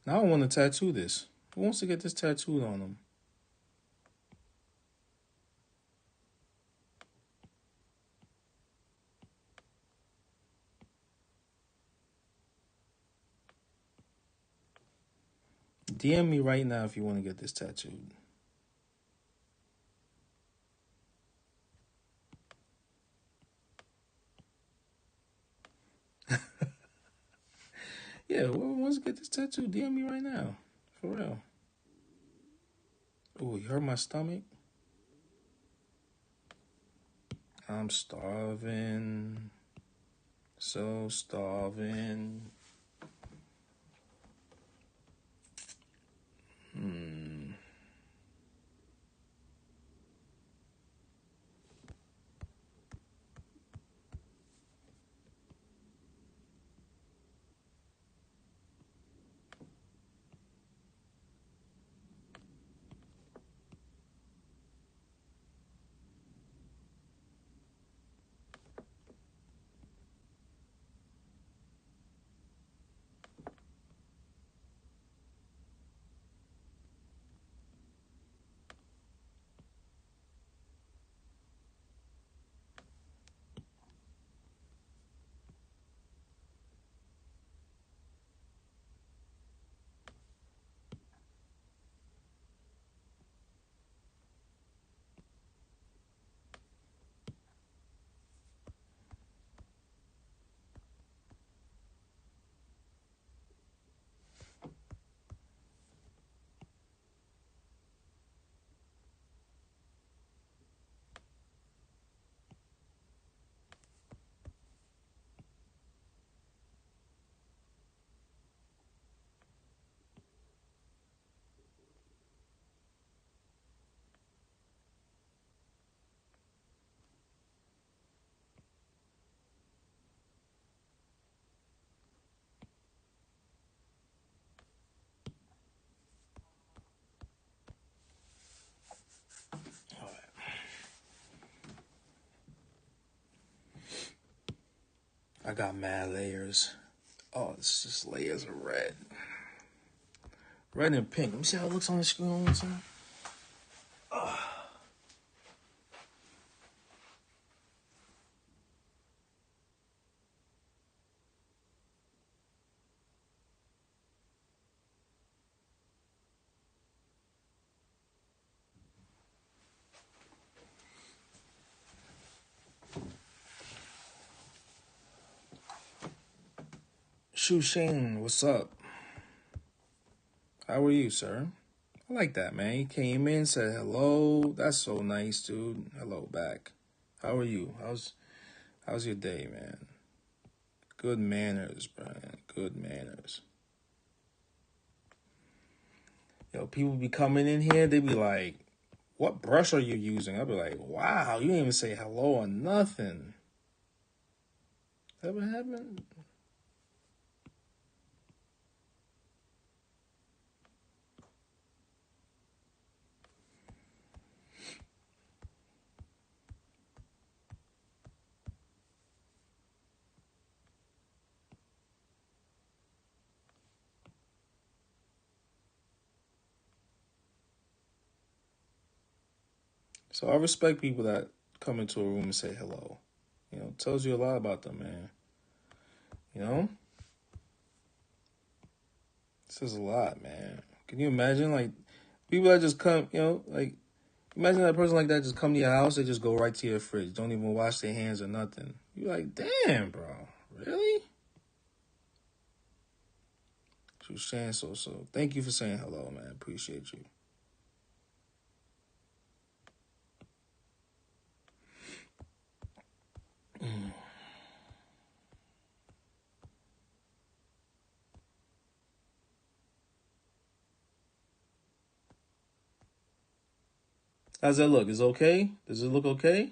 [SPEAKER 1] Now I want to tattoo this. Who wants to get this tattooed on them? DM me right now if you want to get this tattooed. Yeah, whoever wants to get this tattoo, DM me right now. For real. Oh, you hurt my stomach? I'm starving. So starving. I got mad layers. Oh, it's just layers of red. Red and pink. Let me see how it looks on the screen one more time. Shu Shane, what's up? How are you, sir? I like that, man. You came in, said hello. That's so nice, dude. Hello back. How are you? How's your day, man? Good manners, Brian. Good manners. Yo, people be coming in here, they be like, what brush are you using? I'll be like, wow, you didn't even say hello or nothing. That ever happened? So I respect people that come into a room and say hello. You know, it tells you a lot about them, man. You know? It says a lot, man. Can you imagine, like, people that just come, you know, like, imagine that person like that just come to your house, they just go right to your fridge, don't even wash their hands or nothing. You're like, damn, bro, really? She was saying so. Thank you for saying hello, man. Appreciate you. How's that look? Is it okay? Does it look okay?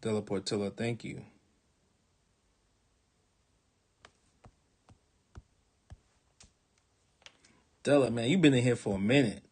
[SPEAKER 1] Della Portilla, thank you. Della, man, you've been in here for a minute.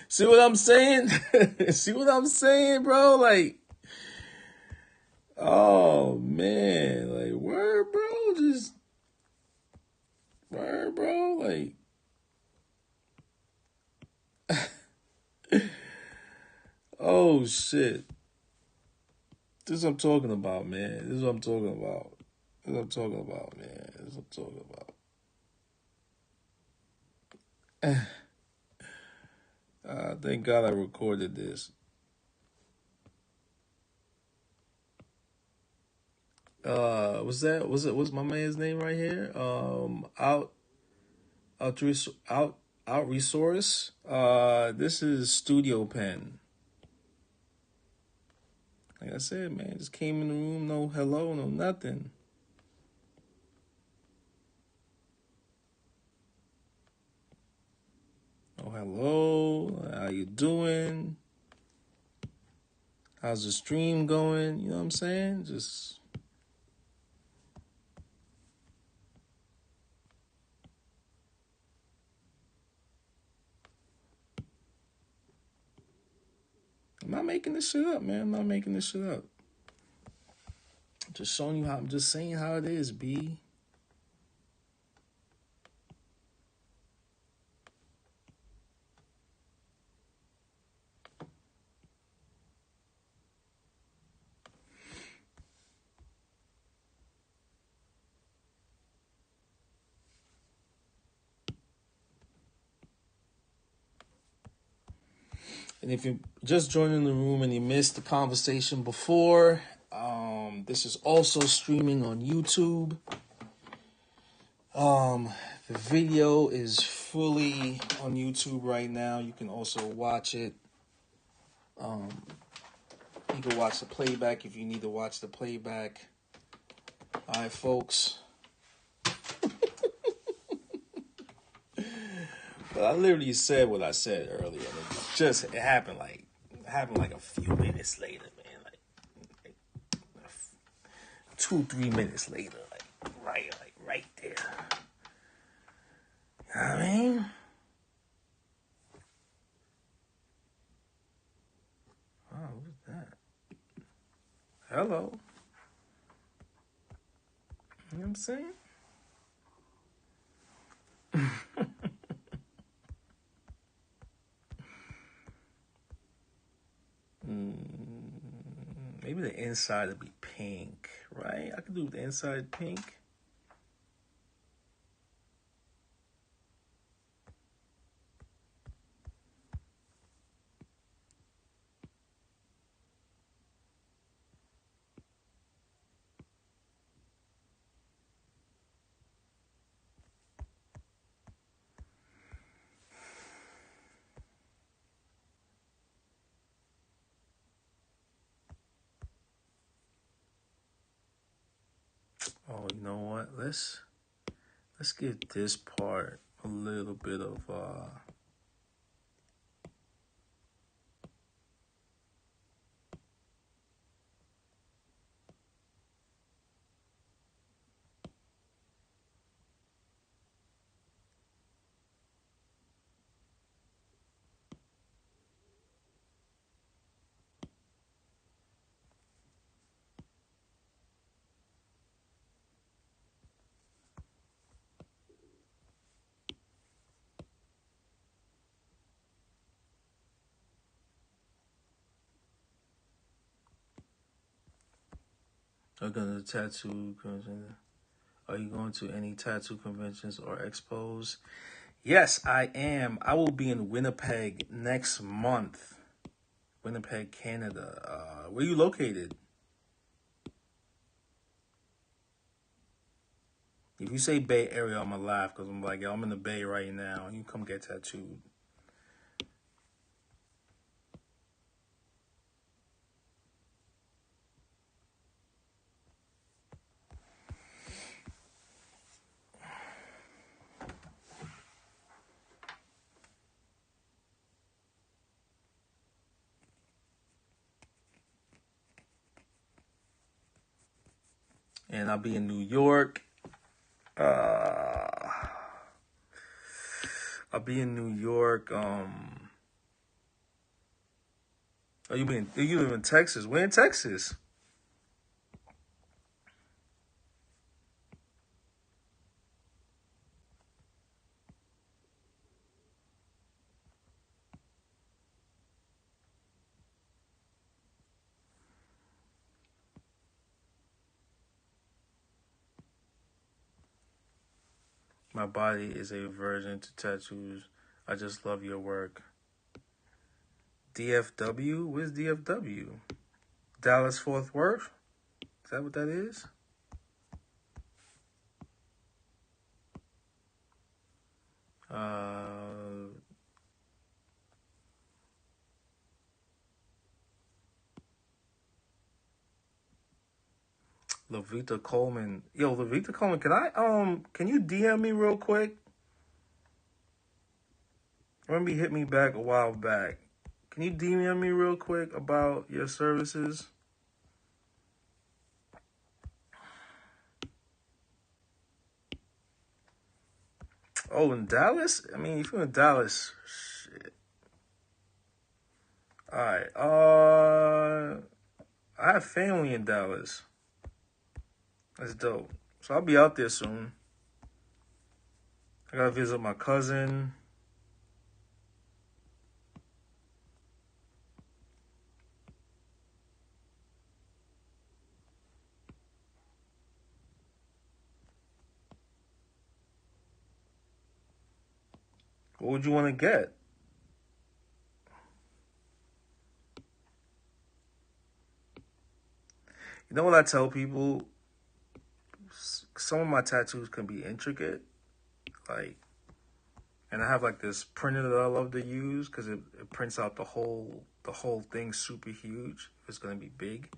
[SPEAKER 1] See what I'm saying? See what I'm saying, bro? Like, oh man, like word, bro. Just word, bro. Like, oh shit. This is what I'm talking about, man. This is what I'm talking about. This is what I'm talking about, man. This is what I'm talking about. Thank God I recorded this. What's my man's name right here? Out out resource. This is Studio Pen. Like I said, man, just came in the room, no hello, no nothing. No hello, how you doing? How's the stream going? You know what I'm saying? Just I'm not making this shit up, man. I'm not making this shit up. I'm just showing you how. I'm just saying how it is, B. And if you're just joining the room and you missed the conversation before, this is also streaming on YouTube. The video is fully on YouTube right now. You can also watch it. You can watch the playback if you need to watch the playback. All right, folks. But I literally said what I said earlier. It happened like a few minutes later, man. Like 2-3 minutes later, right there. You know what I mean? Oh, what's that? Hello. You know what I'm saying? Maybe the inside will be pink, right? I could do the inside pink. Oh, you know what? Let's give this part a little bit of are going to tattoo convention. Are you going to any tattoo conventions or expos? Yes, I am. I will be in Winnipeg next month. Winnipeg, Canada. Where are you located? If you say Bay Area, I'm gonna laugh because I'm like, yo, I'm in the Bay right now. You come get tattooed. And I'll be in New York. I'll be in New York. Oh, you live in Texas? Where in Texas? My body is a virgin to tattoos. I just love your work. DFW? Where's DFW? Dallas Fort Worth? Is that what that is? Lavita Coleman. Yo, Lavita Coleman, can you DM me real quick? Remember you hit me back a while back. Can you DM me real quick about your services? Oh, in Dallas? I mean, if you're in Dallas, shit. Alright, I have family in Dallas. That's dope. So I'll be out there soon. I gotta visit my cousin. What would you want to get? You know what I tell people? Some of my tattoos can be intricate. Like, and I have like this printer that I love to use because it prints out the whole thing super huge. It's gonna be big.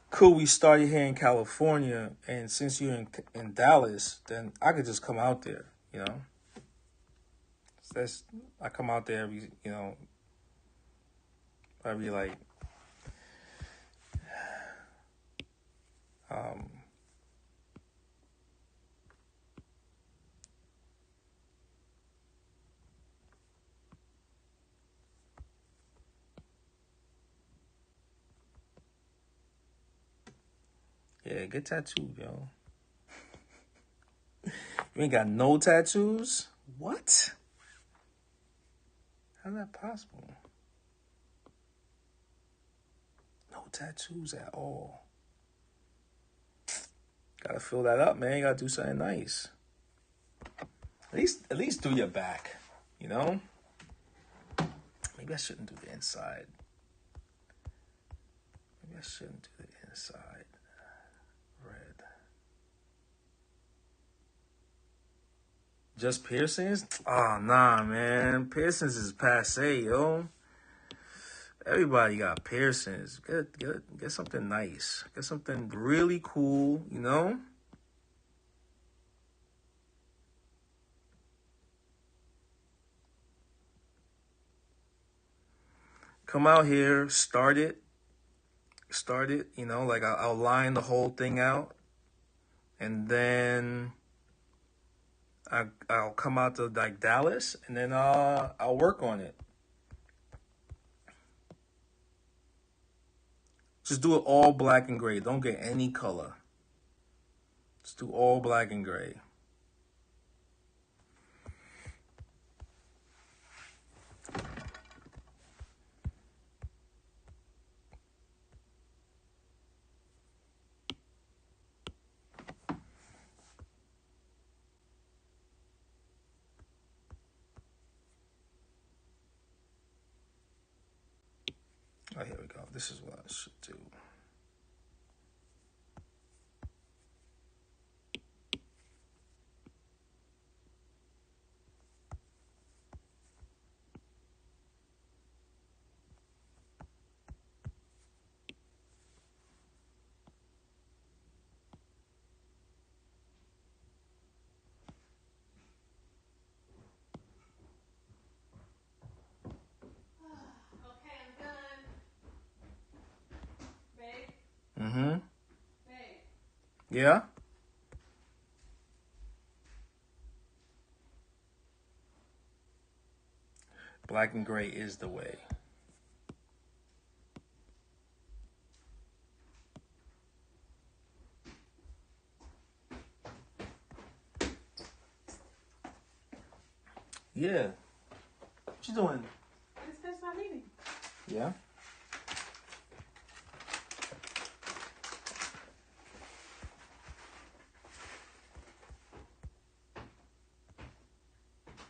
[SPEAKER 1] Cool. We started here in California, and since you're in Dallas, then I could just come out there. You know, so I come out there every like yeah, get tattooed, yo. You ain't got no tattoos? What? How's that possible? No tattoos at all. Gotta fill that up, man. You gotta do something nice. At least do your back, you know? Maybe I shouldn't do the inside. Maybe I shouldn't do the inside. Red. Just piercings? Oh, nah, man. Piercings is passe, yo. Everybody got piercings. Get something nice. Get something really cool, you know? Come out here, start it, you know, like I'll line the whole thing out, and then I'll come out to like Dallas, and then I'll work on it. Just do it all black and gray. Don't get any color. Just do all black and gray. Oh, here we go. This is what I should do.
[SPEAKER 2] Okay, I'm done. Babe?
[SPEAKER 1] Mm-hmm.
[SPEAKER 2] Babe.
[SPEAKER 1] Yeah? Black and gray is the way. Yeah. What you doing?
[SPEAKER 2] I just finished my meeting.
[SPEAKER 1] Yeah.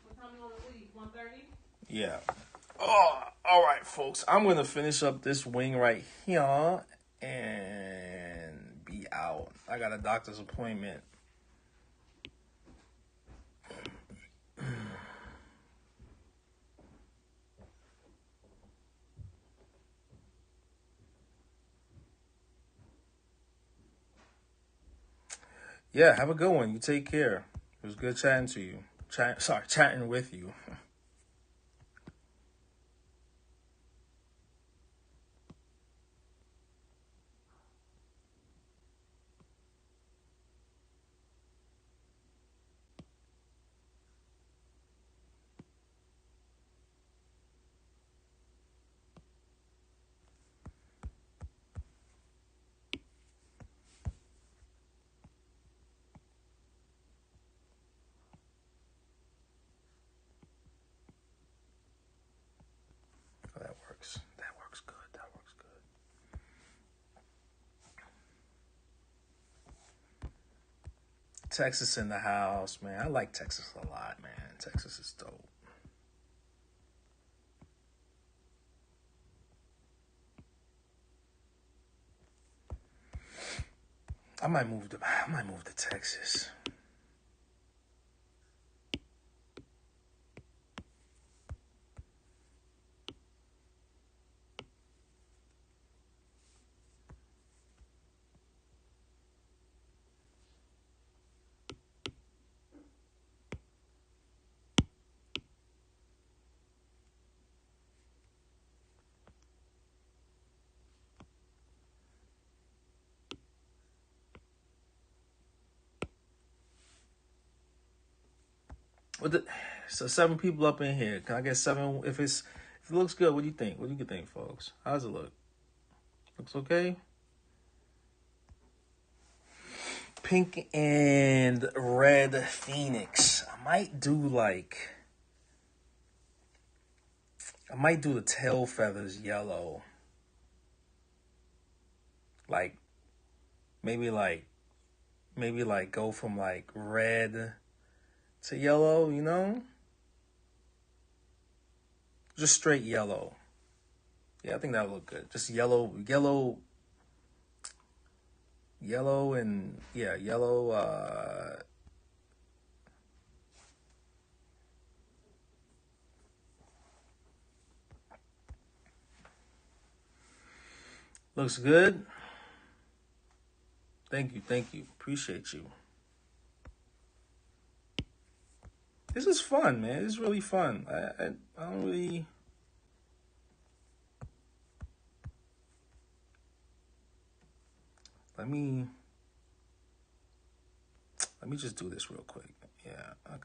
[SPEAKER 2] What time you want to leave? 1:30?
[SPEAKER 1] Yeah. Oh, all right, folks. I'm gonna finish up this wing right here and be out. I got a doctor's appointment. Yeah, have a good one. You take care. It was good chatting to you. Chatting with you. Oh, that works. That works good. That works good. Texas in the house, man. I like Texas a lot, man. Texas is dope. I might move to Texas. So 7 people up in here. Can I get 7? If it looks good, what do you think? What do you think, folks? How does it look? Looks okay? Pink and red Phoenix. I might do the tail feathers yellow. Like maybe go from red to yellow, you know? Just straight yellow. Yeah, I think that would look good. Just yellow, and yeah, yellow. Looks good. Thank you. Appreciate you. This is fun, man. This is really fun. I don't really. Let me just do this real quick. Yeah, I'll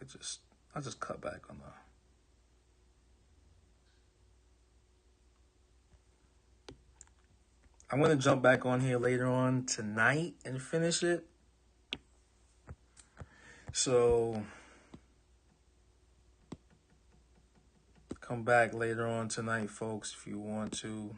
[SPEAKER 1] just cut back on the. I'm gonna jump back on here later on tonight and finish it. So come back later on tonight, folks, if you want to.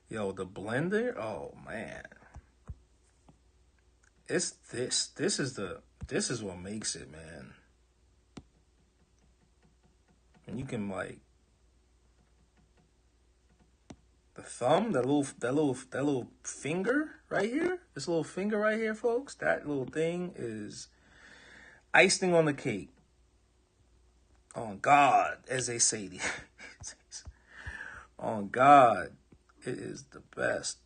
[SPEAKER 1] Yo, the blender, oh man. It's this. This is what makes it, man. And you can the thumb, that little finger right here, this little finger right here, folks, that little thing is icing on the cake. On God, as they say. On God, it is the best.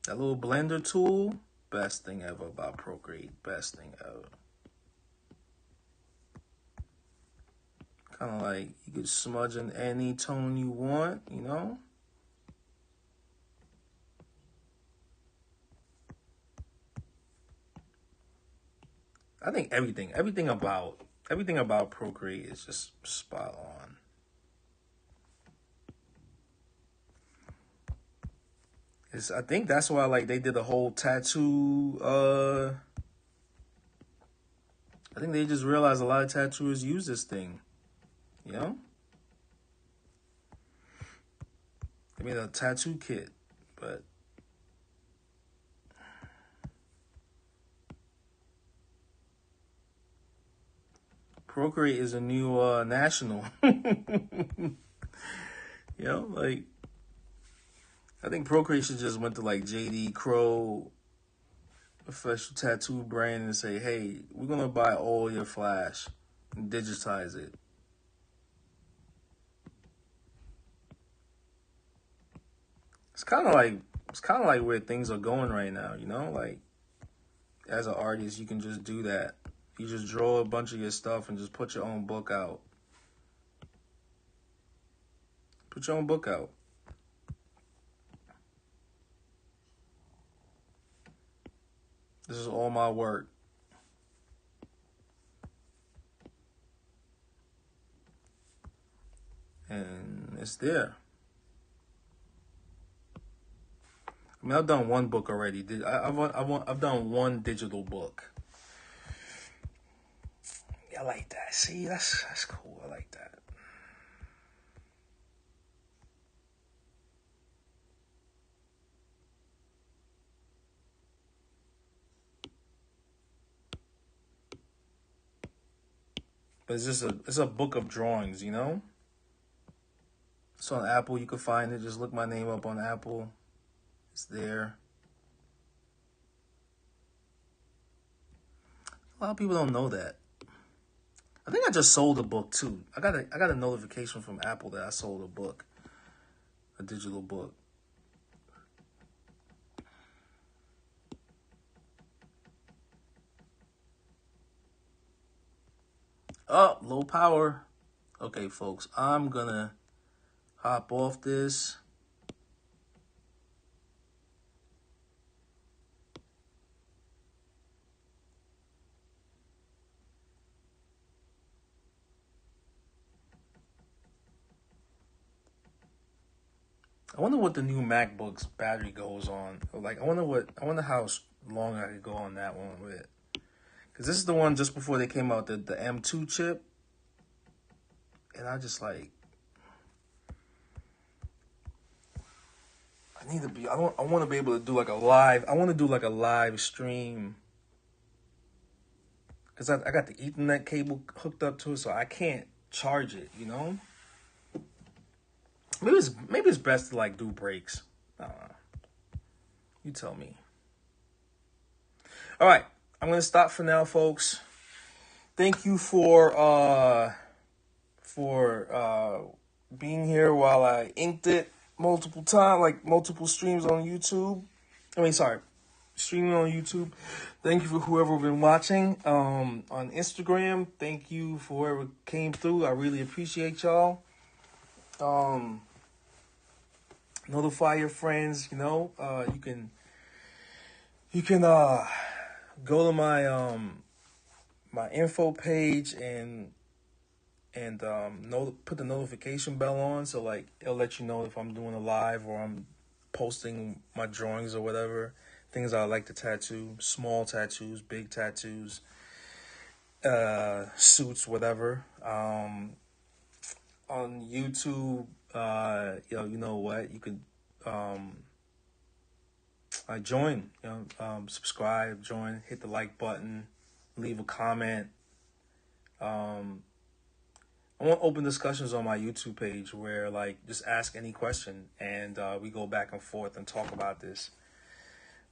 [SPEAKER 1] That little blender tool, Best thing ever about Procreate. Best thing ever. Kind of like you could smudge in any tone you want, you know? I think everything about Procreate is just spot on. I think that's why like they did a whole tattoo. I think they just realized a lot of tattooers use this thing. You know, they made a tattoo kit, but Procreate is a new national. You know, like I think Procreate should just went to like JD Crow, official tattoo brand, and say, "Hey, we're gonna buy all your flash and digitize it." It's kind of like where things are going right now. You know, like as an artist, you can just do that. You just draw a bunch of your stuff and just put your own book out. Put your own book out. This is all my work. And it's there. I mean, I've done one book already. I've done one digital book. Yeah, I like that. See, that's cool. I like that. But it's a book of drawings, you know? It's on Apple. You can find it. Just look my name up on Apple. It's there. A lot of people don't know that. I think I just sold a book too. I got a notification from Apple that I sold a book, a digital book. Oh, low power. Okay, folks, I'm gonna hop off this. I wonder what the new MacBook's battery goes on. Like, I wonder how long I could go on that one with. Because this is the one just before they came out, the M2 chip. And I just like, I want to be able to do like a live, I want to do like a live stream. Because I got the Ethernet cable hooked up to it, so I can't charge it, you know? Maybe it's best to like do breaks. I don't know. You tell me. All right, I'm gonna stop for now, folks. Thank you for being here while I inked it multiple times, like multiple streams on YouTube. Streaming on YouTube. Thank you for whoever been watching on Instagram. Thank you for whoever came through. I really appreciate y'all. Notify your friends. You know, you can go to my my info page and put the notification bell on, so like it'll let you know if I'm doing a live or I'm posting my drawings or whatever, things I like to tattoo, small tattoos, big tattoos, suits, whatever. On YouTube, you know what, you could join, subscribe, join, hit the like button, leave a comment. I want open discussions on my YouTube page where like just ask any question and we go back and forth and talk about this.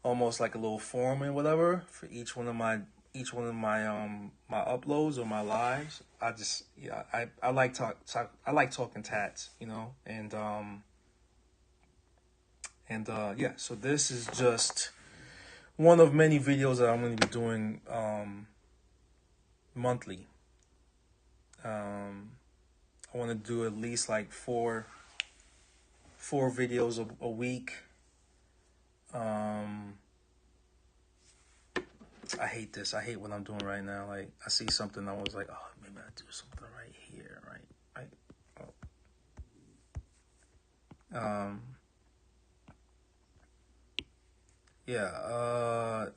[SPEAKER 1] Almost like a little forum and whatever for each one of my my uploads or my lives. I like I like talking tats, you know, and yeah, so this is just one of many videos that I'm going to be doing monthly. I want to do at least like four videos a week. I hate this. I hate what I'm doing right now. Like, I see something, I was like, oh, maybe I do something right here, right? Oh. Yeah.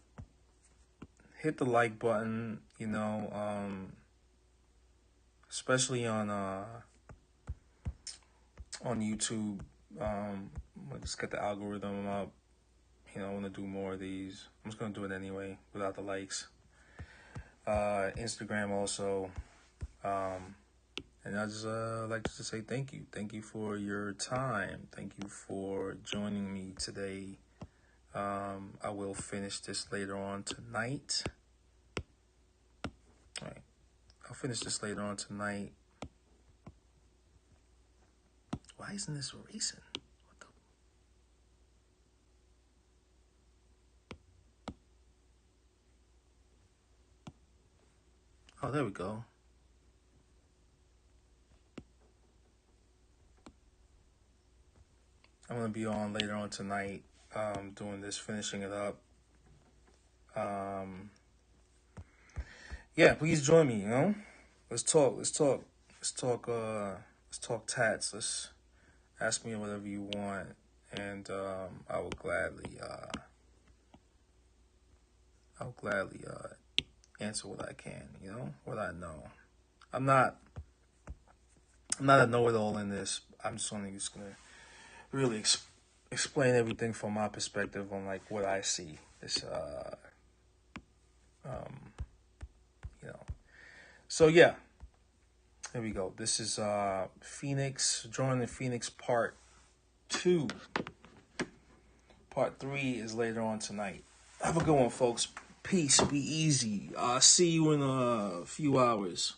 [SPEAKER 1] Hit the like button. You know, especially on YouTube. Let's get the algorithm up. You know, I want to do more of these. I'm just going to do it anyway without the likes. Instagram also. And I just like to say thank you. Thank you for your time. Thank you for joining me today. I will finish this later on tonight. All right. I'll finish this later on tonight. Why isn't this recent? Oh, there we go. I'm going to be on later on tonight, doing this, finishing it up. Yeah, please join me, you know? Let's talk tats. Let's ask me whatever you want, and I will gladly answer what I can, you know, what I know. I'm not a know-it-all in this. I'm just only gonna really explain everything from my perspective on like what I see. This, you know. So yeah, here we go. This is Phoenix, Drawing in Phoenix Part 2. Part 3 is later on tonight. Have a good one, folks. Peace. Be easy. See you in a few hours.